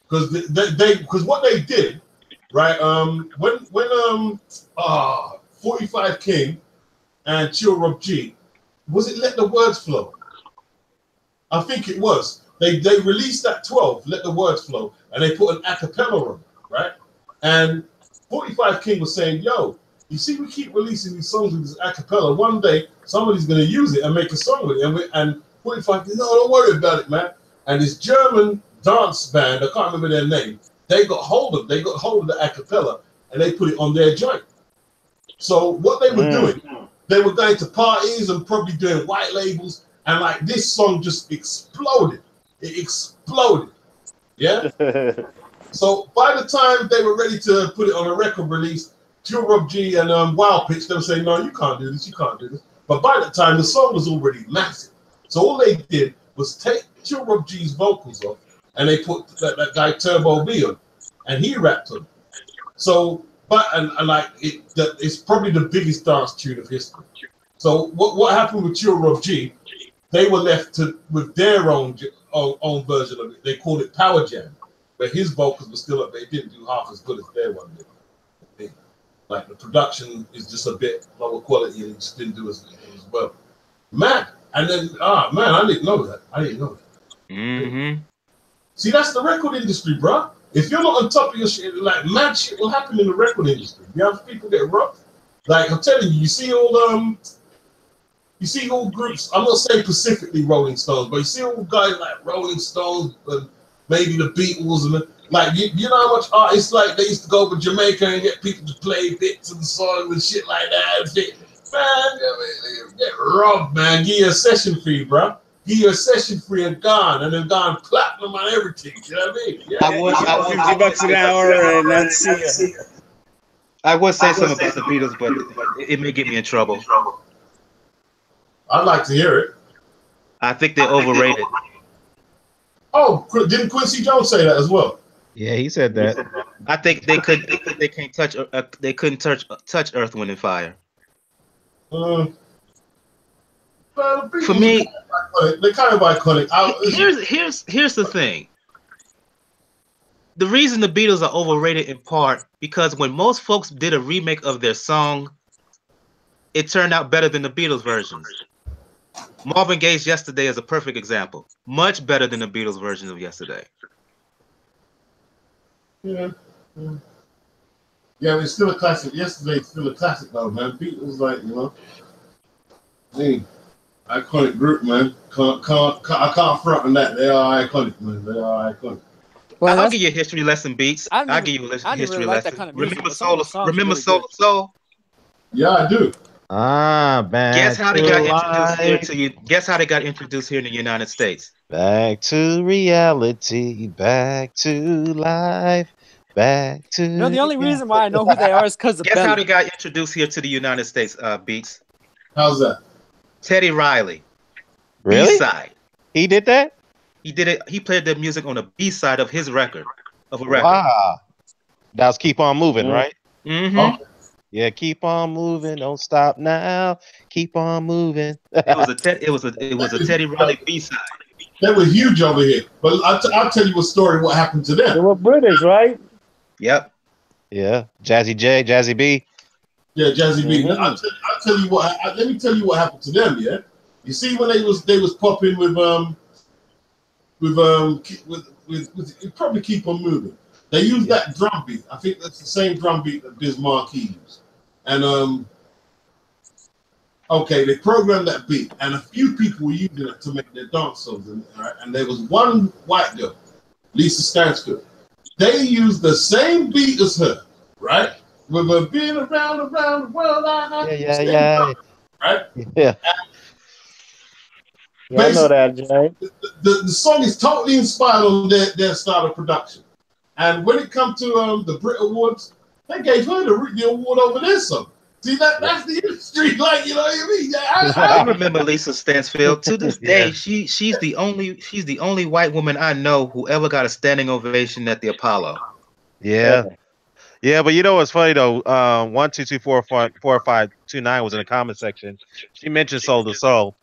Because what they did, right? When 45 King and Chill Rob G, was it Let the Words Flow? I think it was. They released that 12, Let the Words Flow, and they put an acapella on it, right? And 45 King was saying, yo, you see, we keep releasing these songs with this acapella. One day, somebody's going to use it and make a song with it. And 45 King, no, don't worry about it, man. And this German dance band, I can't remember their name, they got hold of the acapella and they put it on their joint. So what they were doing, they were going to parties and probably doing white labels, and like this song just exploded. It exploded. Yeah? So by the time they were ready to put it on a record release, Chill Rob G and Wild Pitch, they were saying, no, you can't do this, you can't do this. But by that time, the song was already massive. So all they did was take Chill Rob G's vocals off, and they put that guy Turbo B on, and he rapped on it. So, it's probably the biggest dance tune of history. So what happened with Chill Rob G? They were left with their own version of it. They called it Power Jam, where his vocals were still up. They didn't do half as good as their one did. Like the production is just a bit lower quality, and it just didn't do as well. Man, and then I didn't know that. Mm-hmm. See, that's the record industry, bro. If you're not on top of your shit, like mad shit will happen in the record industry. You have people get robbed. Like I'm telling you, you see all groups. I'm not saying specifically Rolling Stones, but you see all guys like Rolling Stones and maybe the Beatles and you know how much artists like they used to go to Jamaica and get people to play bits of the song and shit like that. Man, get robbed, man. Give you a session fee, bro. Give you a session free and gone, and then gone platinum on everything. You know what I mean? Yeah. $50 an hour, and that's it. I would say something about the Beatles, but it may get me in trouble. I'd like to hear it. I think they're overrated. Oh, didn't Quincy Jones say that as well? Yeah, he said that. I think they can't touch. They couldn't touch Earth, Wind, and Fire. For me, they're kind of iconic. Here's the thing. The reason the Beatles are overrated in part because when most folks did a remake of their song, it turned out better than the Beatles versions. Marvin Gaye's Yesterday is a perfect example. Much better than the Beatles version of Yesterday. Yeah, it's still a classic. Yesterday's still a classic though, man. Beatles, iconic group, man. I can't front on that. They are iconic, man. They are iconic. Well, I'll give you a history lesson, Beats. I'll give you a history lesson. Remember Soul? Yeah, I do. Guess how they got introduced here to you? Guess how they got introduced here in the United States? Back to reality, back to life, back to. No, the only reason why I know who they are is because of. Guess how they got introduced here to the United States, Beats? How's that? Teddy Riley. Really? B-side. He did that? He did it. He played the music on the B-side of his record. Wow. That was Keep On Moving, right? Mm-hmm. Oh. Yeah, keep on moving, don't stop now. Keep on moving. It was a Teddy Riley B-side. They were huge over here. But I'll tell you a story what happened to them. They were British, right? Yep. Yeah. Jazzy J, Jazzy B. Yeah, Jazzy B. I'll tell you what. Let me tell you what happened to them. Yeah. You see when they was popping with probably Keep On Moving. They used that drum beat. I think that's the same drum beat that Biz Markie used. And they programmed that beat, and a few people were using it to make their dance songs. And there was one white girl, Lisa Stansfield. They used the same beat as her, right? With a being around the world, Yeah. right? Yeah. Yeah, I know that, Jay. The song is totally inspired on their style of production. And when it comes to the Brit Awards, they gave her the award over this song. See, that's the industry, like, you know what I mean? I remember Lisa Stansfield. To this day, she's the only white woman I know who ever got a standing ovation at the Apollo. Yeah. Yeah, but you know what's funny though? 1 2 2 4 5 4 5 2 9 was in the comment section. She mentioned Soul to Soul,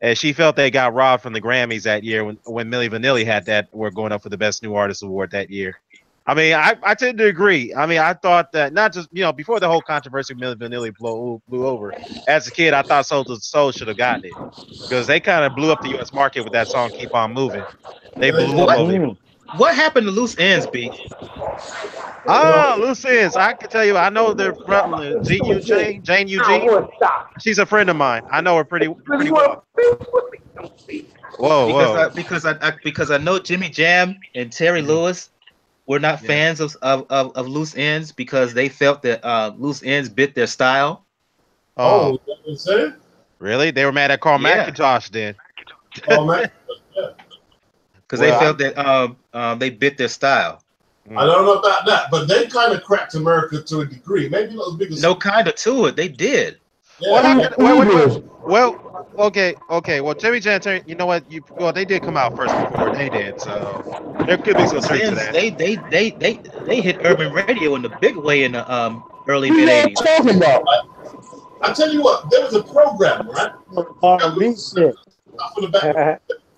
and she felt they got robbed from the Grammys that year when Milli Vanilli had that were going up for the Best New Artist award that year. I mean, I tend to agree. I mean, I thought that not just before the whole controversy Milli Vanilli blew over. As a kid, I thought Soul to Soul should have gotten it because they kind of blew up the U.S. market with that song "Keep On Moving." They blew up over there. What happened to Loose Ends, B? Loose Ends. I can tell you, I know they're from Jane Eugene. She's a friend of mine. I know her pretty well. Whoa. Because I know Jimmy Jam and Terry Lewis were not fans of Loose Ends because they felt that Loose Ends bit their style. Oh, is that what you said? Really? They were mad at Carl McIntosh then. Oh, man. Because they felt that they bit their style. I don't know about that, but they kind of cracked America to a degree. Maybe not as big as no kind of to it. They did. Yeah. What happened? Well, okay. Well, Jimmy Jam, you know what? They did come out first before they did, so there could be some truth to that. They hit urban radio in the big way in the early mid '80s. Talking about? I tell you what, there was a program, right? R&B shit.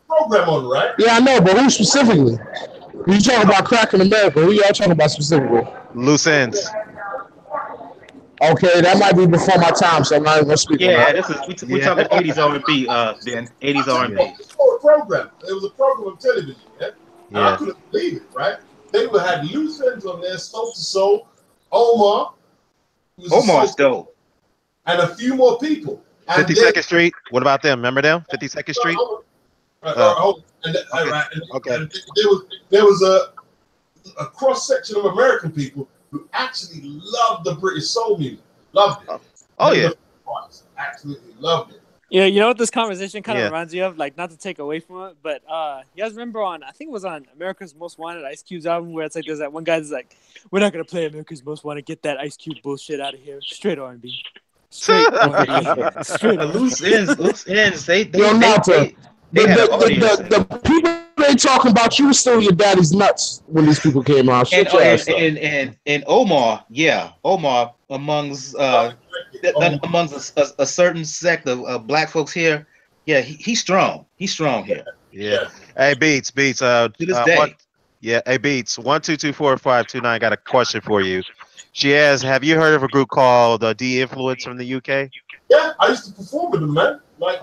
Program on, right? Yeah, I know, but who specifically? You talking about cracking America? Who y'all talking about specifically? Loose Ends. Okay, that might be before my time, so I'm not even gonna speak. Yeah, we're talking '80s R&B. Then '80s R&B. It was a program on television. Yeah. And I couldn't believe it. Right? They had Loose Ends on there, Soul to Soul, Omar. Omar's dope. And a few more people. 52nd Street. What about them? Remember them? 52nd Street. And there was a cross section of American people who actually loved the British soul music. Loved it. Oh yeah. Absolutely loved it. Yeah, you know what this conversation kind of reminds you of? Like, not to take away from it, but you guys remember I think it was on America's Most Wanted, Ice Cube's album, where it's like there's that one guy that's like, we're not gonna play America's Most Wanted, get that Ice Cube bullshit out of here. Straight R&B. Straight R&B. Straight Loose Ends. They the people they talking about, you were still your daddy's nuts when these people came out. And Omar, amongst a certain sect of black folks here, he's strong. He's strong here. Yeah. Hey, Beats. To this day. Hey, Beats. 1 2 2 4 5 2 9. Got a question for you. She asks, have you heard of a group called D Influence from the UK? Yeah, I used to perform with them, man. Like,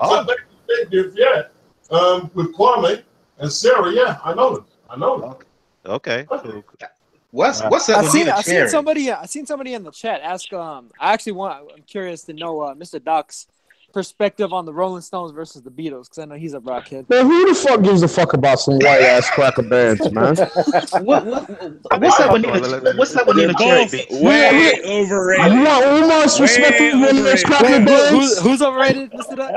with Kwame and Sarah, yeah, I know them. Okay. Cool. What's up? I seen somebody in the chat ask. I'm curious to know Mr. Doc's perspective on the Rolling Stones versus the Beatles, because I know he's a rockhead. Man, who the fuck gives a fuck about some white ass cracker bands, man? What's up with Nina Cherry? Way overrated. You want Umar's perspective on those cracker bands? Who's overrated, Mr. Doc?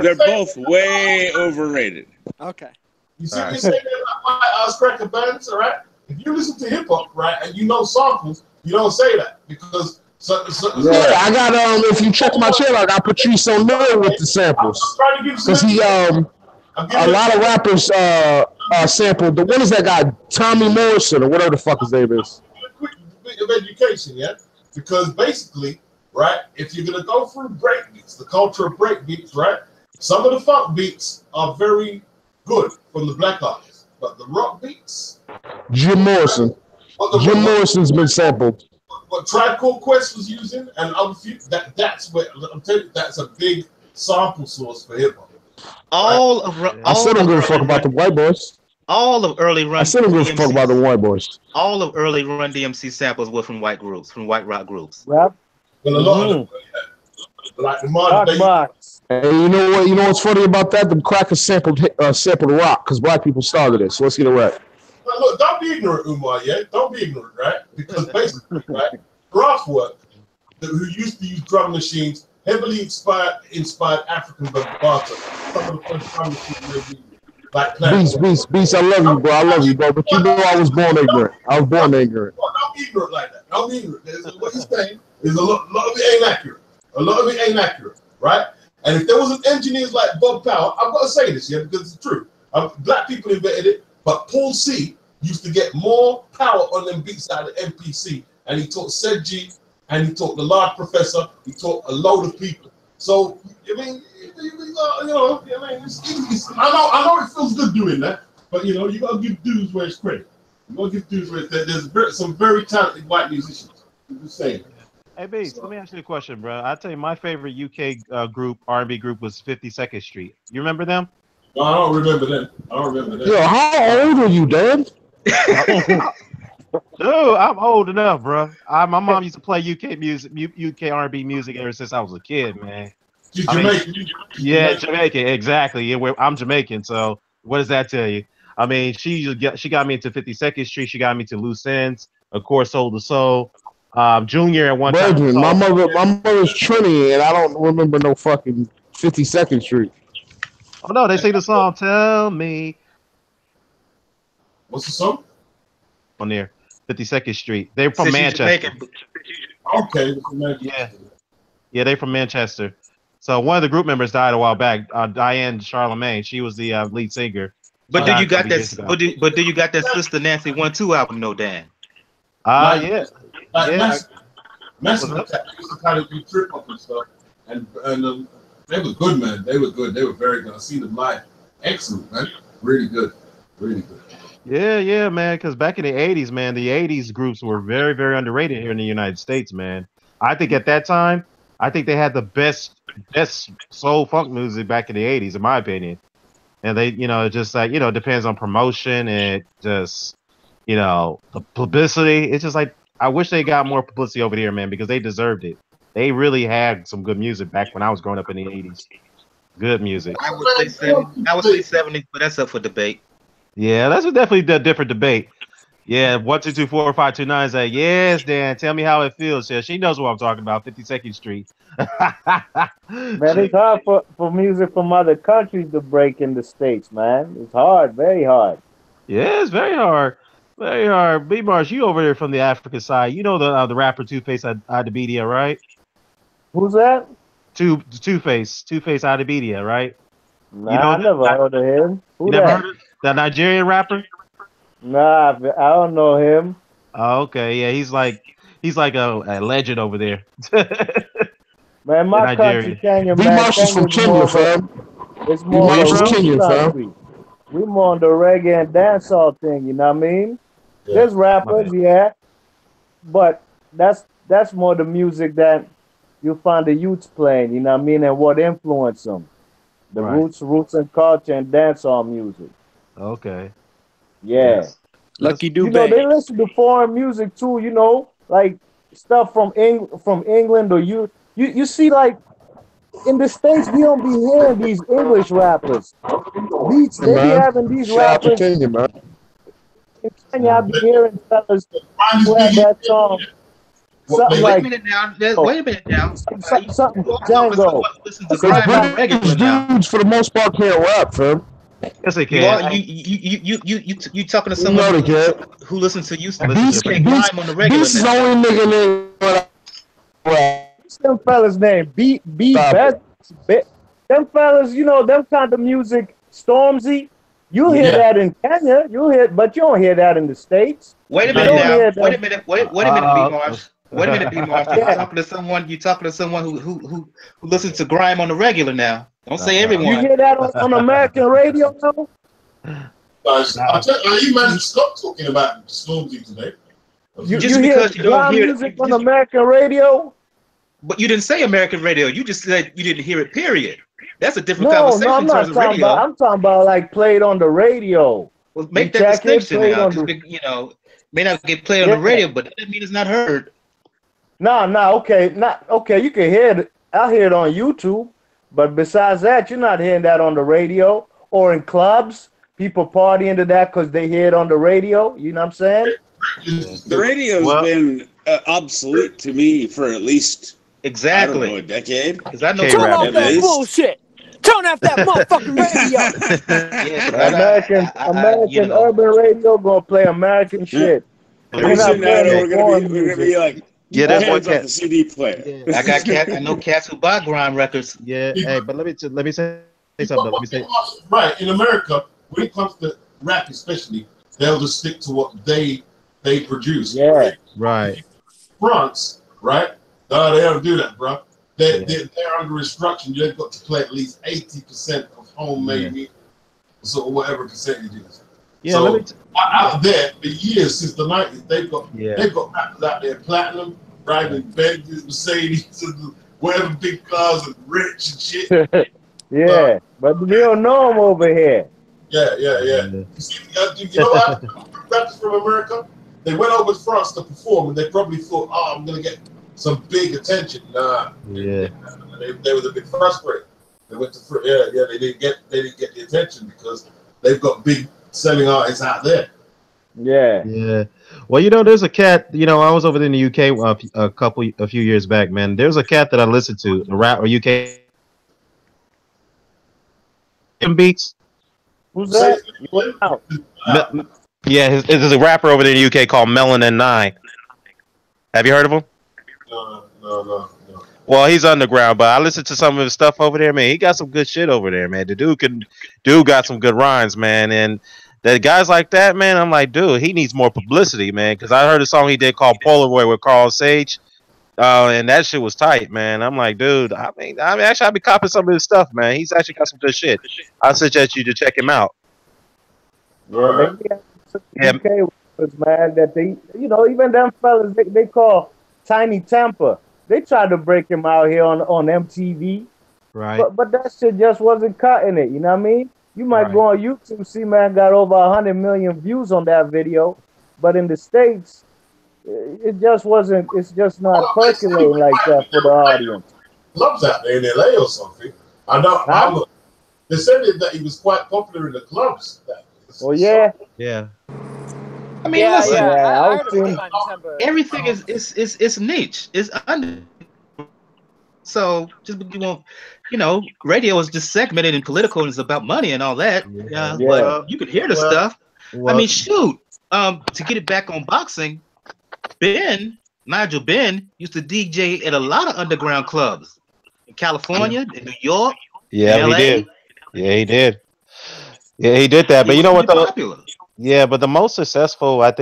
They're both way overrated. Okay. You see me saying that about white ass cracker bands, all right? If you listen to hip hop, right, and you know samples, you don't say that because. I got if you check my channel, I got Patrice O'Neal with the samples because he a lot of rappers sampled. What is that guy, Tommy Morrison or whatever the fuck his name is? A quick bit of education, because basically, right, if you're gonna go through breakbeats, the culture of breakbeats, right, some of the funk beats are very good from the black artists, but the rock beats, Jim Morrison's been sampled. What Tribe Called Quest was using, and other few, that's what I'm telling you, that's a big sample source for hip hop. I still don't give a fuck about the white boys. All of early Run. I still don't give a fuck about the white boys. All of early Run DMC samples were from white groups, from white rock groups. Yep. Well, a lot of them, like the modern Box. And you know what? You know what's funny about that? The crackers sampled rock because black people started it. So let's get it right. look, don't be ignorant, Umar. Yeah, don't be ignorant, right? Because basically, right, Kraftwerk, who used to use drum machines, heavily inspired African vibrato. Some of the first drum machines made like Beast, I love you, bro. I love you, bro. But you know I was born ignorant. I was born ignorant. Don't be ignorant like that. Don't be ignorant. What he's saying is a lot of it ain't accurate. A lot of it ain't accurate, right? And if there wasn't engineers like Bob Power, I've got to say this, yeah, because it's true. Black people invented it, but Paul C used to get more power on them beats out of MPC, and he taught Sed G, and he taught the large professor, he taught a load of people. So, I mean, I know it feels good doing that, but you got to give dudes where it's credit. You got to give dudes where it's there's some very talented white musicians. I'm just saying. Hey, Bates, let me ask you a question, bro. I tell you, my favorite UK group, R&B group, was 52nd Street. You remember them? No, I don't remember them. Yo, how old are you, Dan? Dude, I'm old enough, bro. My mom used to play UK music, UK R&B music ever since I was a kid, man. She's Jamaican. Yeah, Jamaican, exactly. Yeah, I'm Jamaican, so what does that tell you? I mean, she got me into 52nd Street. She got me to Loose Ends, of course, Soul to Soul. Junior at one time. My mother's Trini, and I don't remember no fucking 52nd Street. Oh no, they sing the song "Tell Me." What's the song? On there, 52nd Street. They're from Manchester. Okay. Yeah, they're from Manchester. So one of the group members died a while back. Diane Charlemagne. She was the lead singer. But do you got that? But do you got that Sister Nancy 1-2 album? No, Dan. Yeah. Massive Attack used to kind of do trip hop and stuff, and they were good, man. They were good. They were very good. I seen them live. Excellent, man. Really good. Really good. Yeah, man. Because back in the 80s, man, the 80s groups were very, very underrated here in the United States, man. I think at that time, they had the best soul funk music back in the 80s, in my opinion. And they, it just like, depends on promotion and just, the publicity. It's just like, I wish they got more publicity over here, man, because they deserved it. They really had some good music back when I was growing up in the 80s. Good music. I would say 70, but that's up for debate. Yeah, that's definitely a different debate. Yeah, 1-2-2-4-5-2-9 say, yes, Dan, tell me how it feels. Yeah, she knows what I'm talking about, 52nd Street. Man, it's hard for music from other countries to break in the States, man. It's hard, very hard. Yeah, it's very hard. Very hard. B-Mars, you over there from the African side. You know the rapper Two-Face Adibedia, right? Who's that? Two-Face Adibedia, right? Nah, I never heard of him. Who never that? heard of that Nigerian rapper? Nah, I don't know him. Oh, okay, yeah, he's like a legend over there. Man, my country, Kenya, man. B-Marsh is from Kenya, fam. It's more B-Marsh of is a Kenyan, roots fam. country. We more on the reggae and dancehall thing, you know what I mean? Yeah. There's rappers, yeah, but that's more the music that you find the youths playing, you know what I mean, and what influenced them. The Right. roots and culture and dancehall music. Okay. Yeah. Yes. Lucky You know, Dubé. they listen to foreign music too, like stuff from England or you see, like in the States we don't be hearing these English rappers. Beats, they be having these Shout out to rappers. Kenya, man. In Kenya, I be hearing fellas who have that song. Something Wait like a minute now. Wait a minute now. something You also Django. listen to grime on regular British now. dudes, for the most part, can't rap, fam. Yes, they You are can. you talking to You know someone they can't. who listens to you Beast, play grime on the regular Beast is the now. only nigga that rap. What's them fellas' name? B Stop Best. Them fellas, them kind of music, Stormzy. You hear that in Kenya, but you don't hear that in the States. Wait a You minute don't now. hear them. Wait a minute, B-Marsh. Wait a minute, B-Marsh. Yeah. You talking to someone who listens to grime on the regular now. Don't say You everyone. hear that on American radio, though? I tell you, man, stop talking about Stormzy today. You Just hear because you don't grime hear music on American radio? But you didn't say American radio. You just said you didn't hear it, period. That's a different No, conversation I'm in not terms of talking radio. about. I'm talking about like played on the radio. Well, make You that check it, distinction played now. on 'Cause the- may not get played on Yeah. the radio, but that doesn't mean it's not heard. Okay. You can hear it. I hear it on YouTube, but besides that, you're not hearing that on the radio or in clubs. people partying to that because they hear it on the radio. You know what I'm saying? The radio's been obsolete to me for at least exactly a decade. Because I know turn off that bullshit. Turn off that motherfucking radio. American urban radio gonna play American shit. Pretty soon now we're gonna be like, that's hands off the CD player. I got cat. I know cats who buy grime records. Yeah, hey, but let me say something. Let me say. Right, in America, when it comes to rap, especially, they'll just stick to what they produce. Yeah, right. France, right? No, they don't do that, bro. They're under instruction. They've got to play at least 80% of homemade music, so whatever percentage it is. Yeah, so out there for years since the 90s, they've got rappers out there platinum, driving Benzes, Mercedes, and whatever big cars and rich and shit. Yeah, but we don't know them over here. Yeah. You see, you know what? Rappers from America, they went over to France to perform, and they probably thought, "Oh, I'm gonna get some big attention." Nah, yeah, they was a bit frustrated. They went to they didn't get the attention because they've got big selling artists out there. Yeah. Well, there's a cat. I was over there in the UK a few years back, man. There's a cat that I listened to, a rap or UK beats. Who's that? There's a rapper over there in the UK called Melanin 9. Have you heard of him? No. Well, he's underground, but I listened to some of his stuff over there, man. He got some good shit over there, man. The dude got some good rhymes, man. And the guys like that, man, I'm like, dude, he needs more publicity, man. Because I heard a song he did called Polaroid with Carl Sage, and that shit was tight, man. I'm like, dude, I mean, actually, I'll be copying some of his stuff, man. He's actually got some good shit. I suggest you to check him out. Yeah, UK was, man, that they, even them fellas they call Tiny Tampa. They tried to break him out here on MTV, right? But that shit just wasn't cutting it. You know what I mean? You might go on YouTube, see man got over 100 million views on that video, but in the States, it just wasn't. It's just not percolating like that for the audience. Clubs out there in LA or something. I know. They said that he was quite popular in the clubs. Oh yeah. Yeah. I mean, listen. Everything is niche. It's under. So just radio is just segmented and political, and it's about money and all that. Yeah. But you could hear the stuff. I mean, shoot. To get it back on boxing, Nigel Ben used to DJ at a lot of underground clubs in California, in New York. Yeah, in LA. he did. Yeah, he did. Yeah, he did that. But you know what? Popular. Yeah, but the most successful UK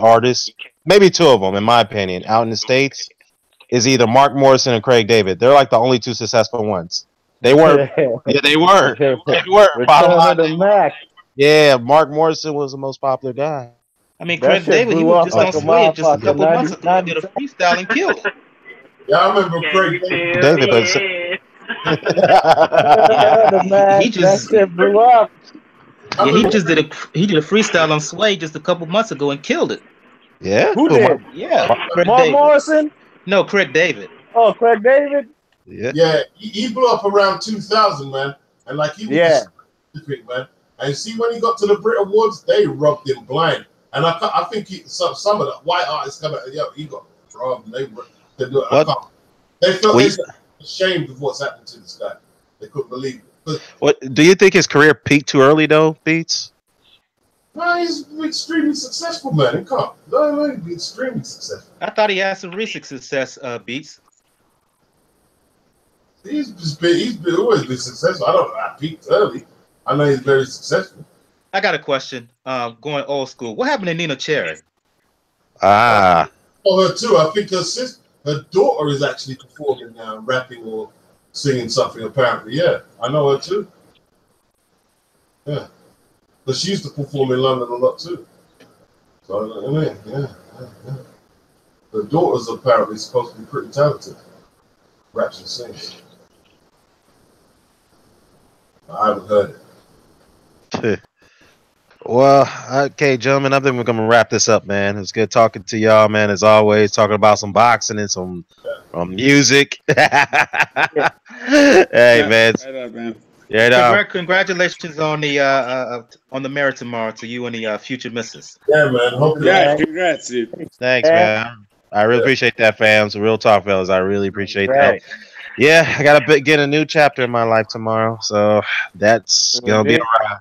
artists, maybe two of them, in my opinion, out in the States, is either Mark Morrison and Craig David. They're like the only two successful ones. They were. Yeah, they were. They were. Bottom line, yeah, Mark Morrison was the most popular guy. I mean, Craig David, he was just on Sway just a couple months ago. He did a freestyle and killed it. Yeah, I remember Craig David. He just blew up. Yeah, he did a freestyle on Sway just a couple months ago and killed it. Yeah, who did? Mark Morrison? No, Craig David. Oh, Craig David. Yeah, he blew up around 2000, man, and like he was specific, man. And see, when he got to the Brit Awards, they rubbed him blind. And I think some of the white artists come out, he got robbed. They felt ashamed of what's happened to this guy. They couldn't believe it. What do you think his career peaked too early though, Beats? No, he's extremely successful, man. He can't. No, he's extremely successful. I thought he had some recent success, Beats. He's always been successful. I don't know. I peaked early. I know he's very successful. I got a question. Going old school. What happened to Nina Cherry? Ah. Oh, her too. I think her daughter is actually performing now, rapping or singing something. Apparently, yeah. I know her too. Yeah, but she used to perform in London a lot too. So I mean, yeah. The daughter's apparently supposed to be pretty talented. Raps and sings. I haven't heard it. Well, okay, gentlemen, I think we're gonna wrap this up, man. It's good talking to y'all, man. As always, talking about some boxing and some music. Hey, man. Right up, man. Yeah, no. Congratulations on the marriage tomorrow to you and the future missus. Yeah, man. Hope Yeah, congrats, dude. Thanks, man. I really appreciate that, fam. So real talk, fellas. I really appreciate that. Right. Yeah, I gotta get a new chapter in my life tomorrow. So that's gonna be a ride.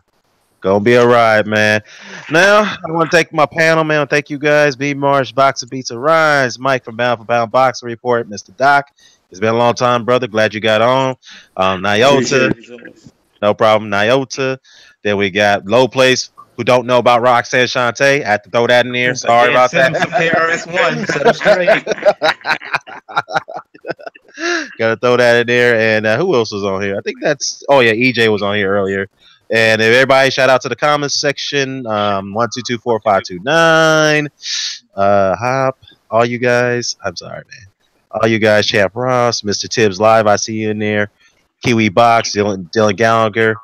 Gonna be a ride, man. Now I want to thank my panel, man. Thank you guys. B Marsh, Boxer Pizza Rise, Mike from Bound for Pound Boxing Report, Mr. Doc. It's been a long time, brother. Glad you got on. Nyota, no problem. Nyota. Then we got Low Place, who don't know about Roxanne Shante. I had to throw that in there. Sorry Again, about send that. him some KRS-One. Set him straight. Gotta throw that in there. And who else was on here? I think that's. Oh yeah, EJ was on here earlier. And if everybody, shout out to the comments section. 1224529. Hop. All you guys. I'm sorry, man. All you guys. Champ Ross, Mr. Tibbs Live. I see you in there. Kiwi Box, Dylan Gallagher.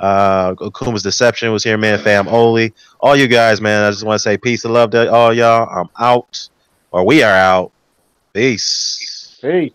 Okuma's Deception was here, man. Fam Oli. All you guys, man. I just want to say peace and love to all y'all. I'm out. Or we are out. Peace. Peace.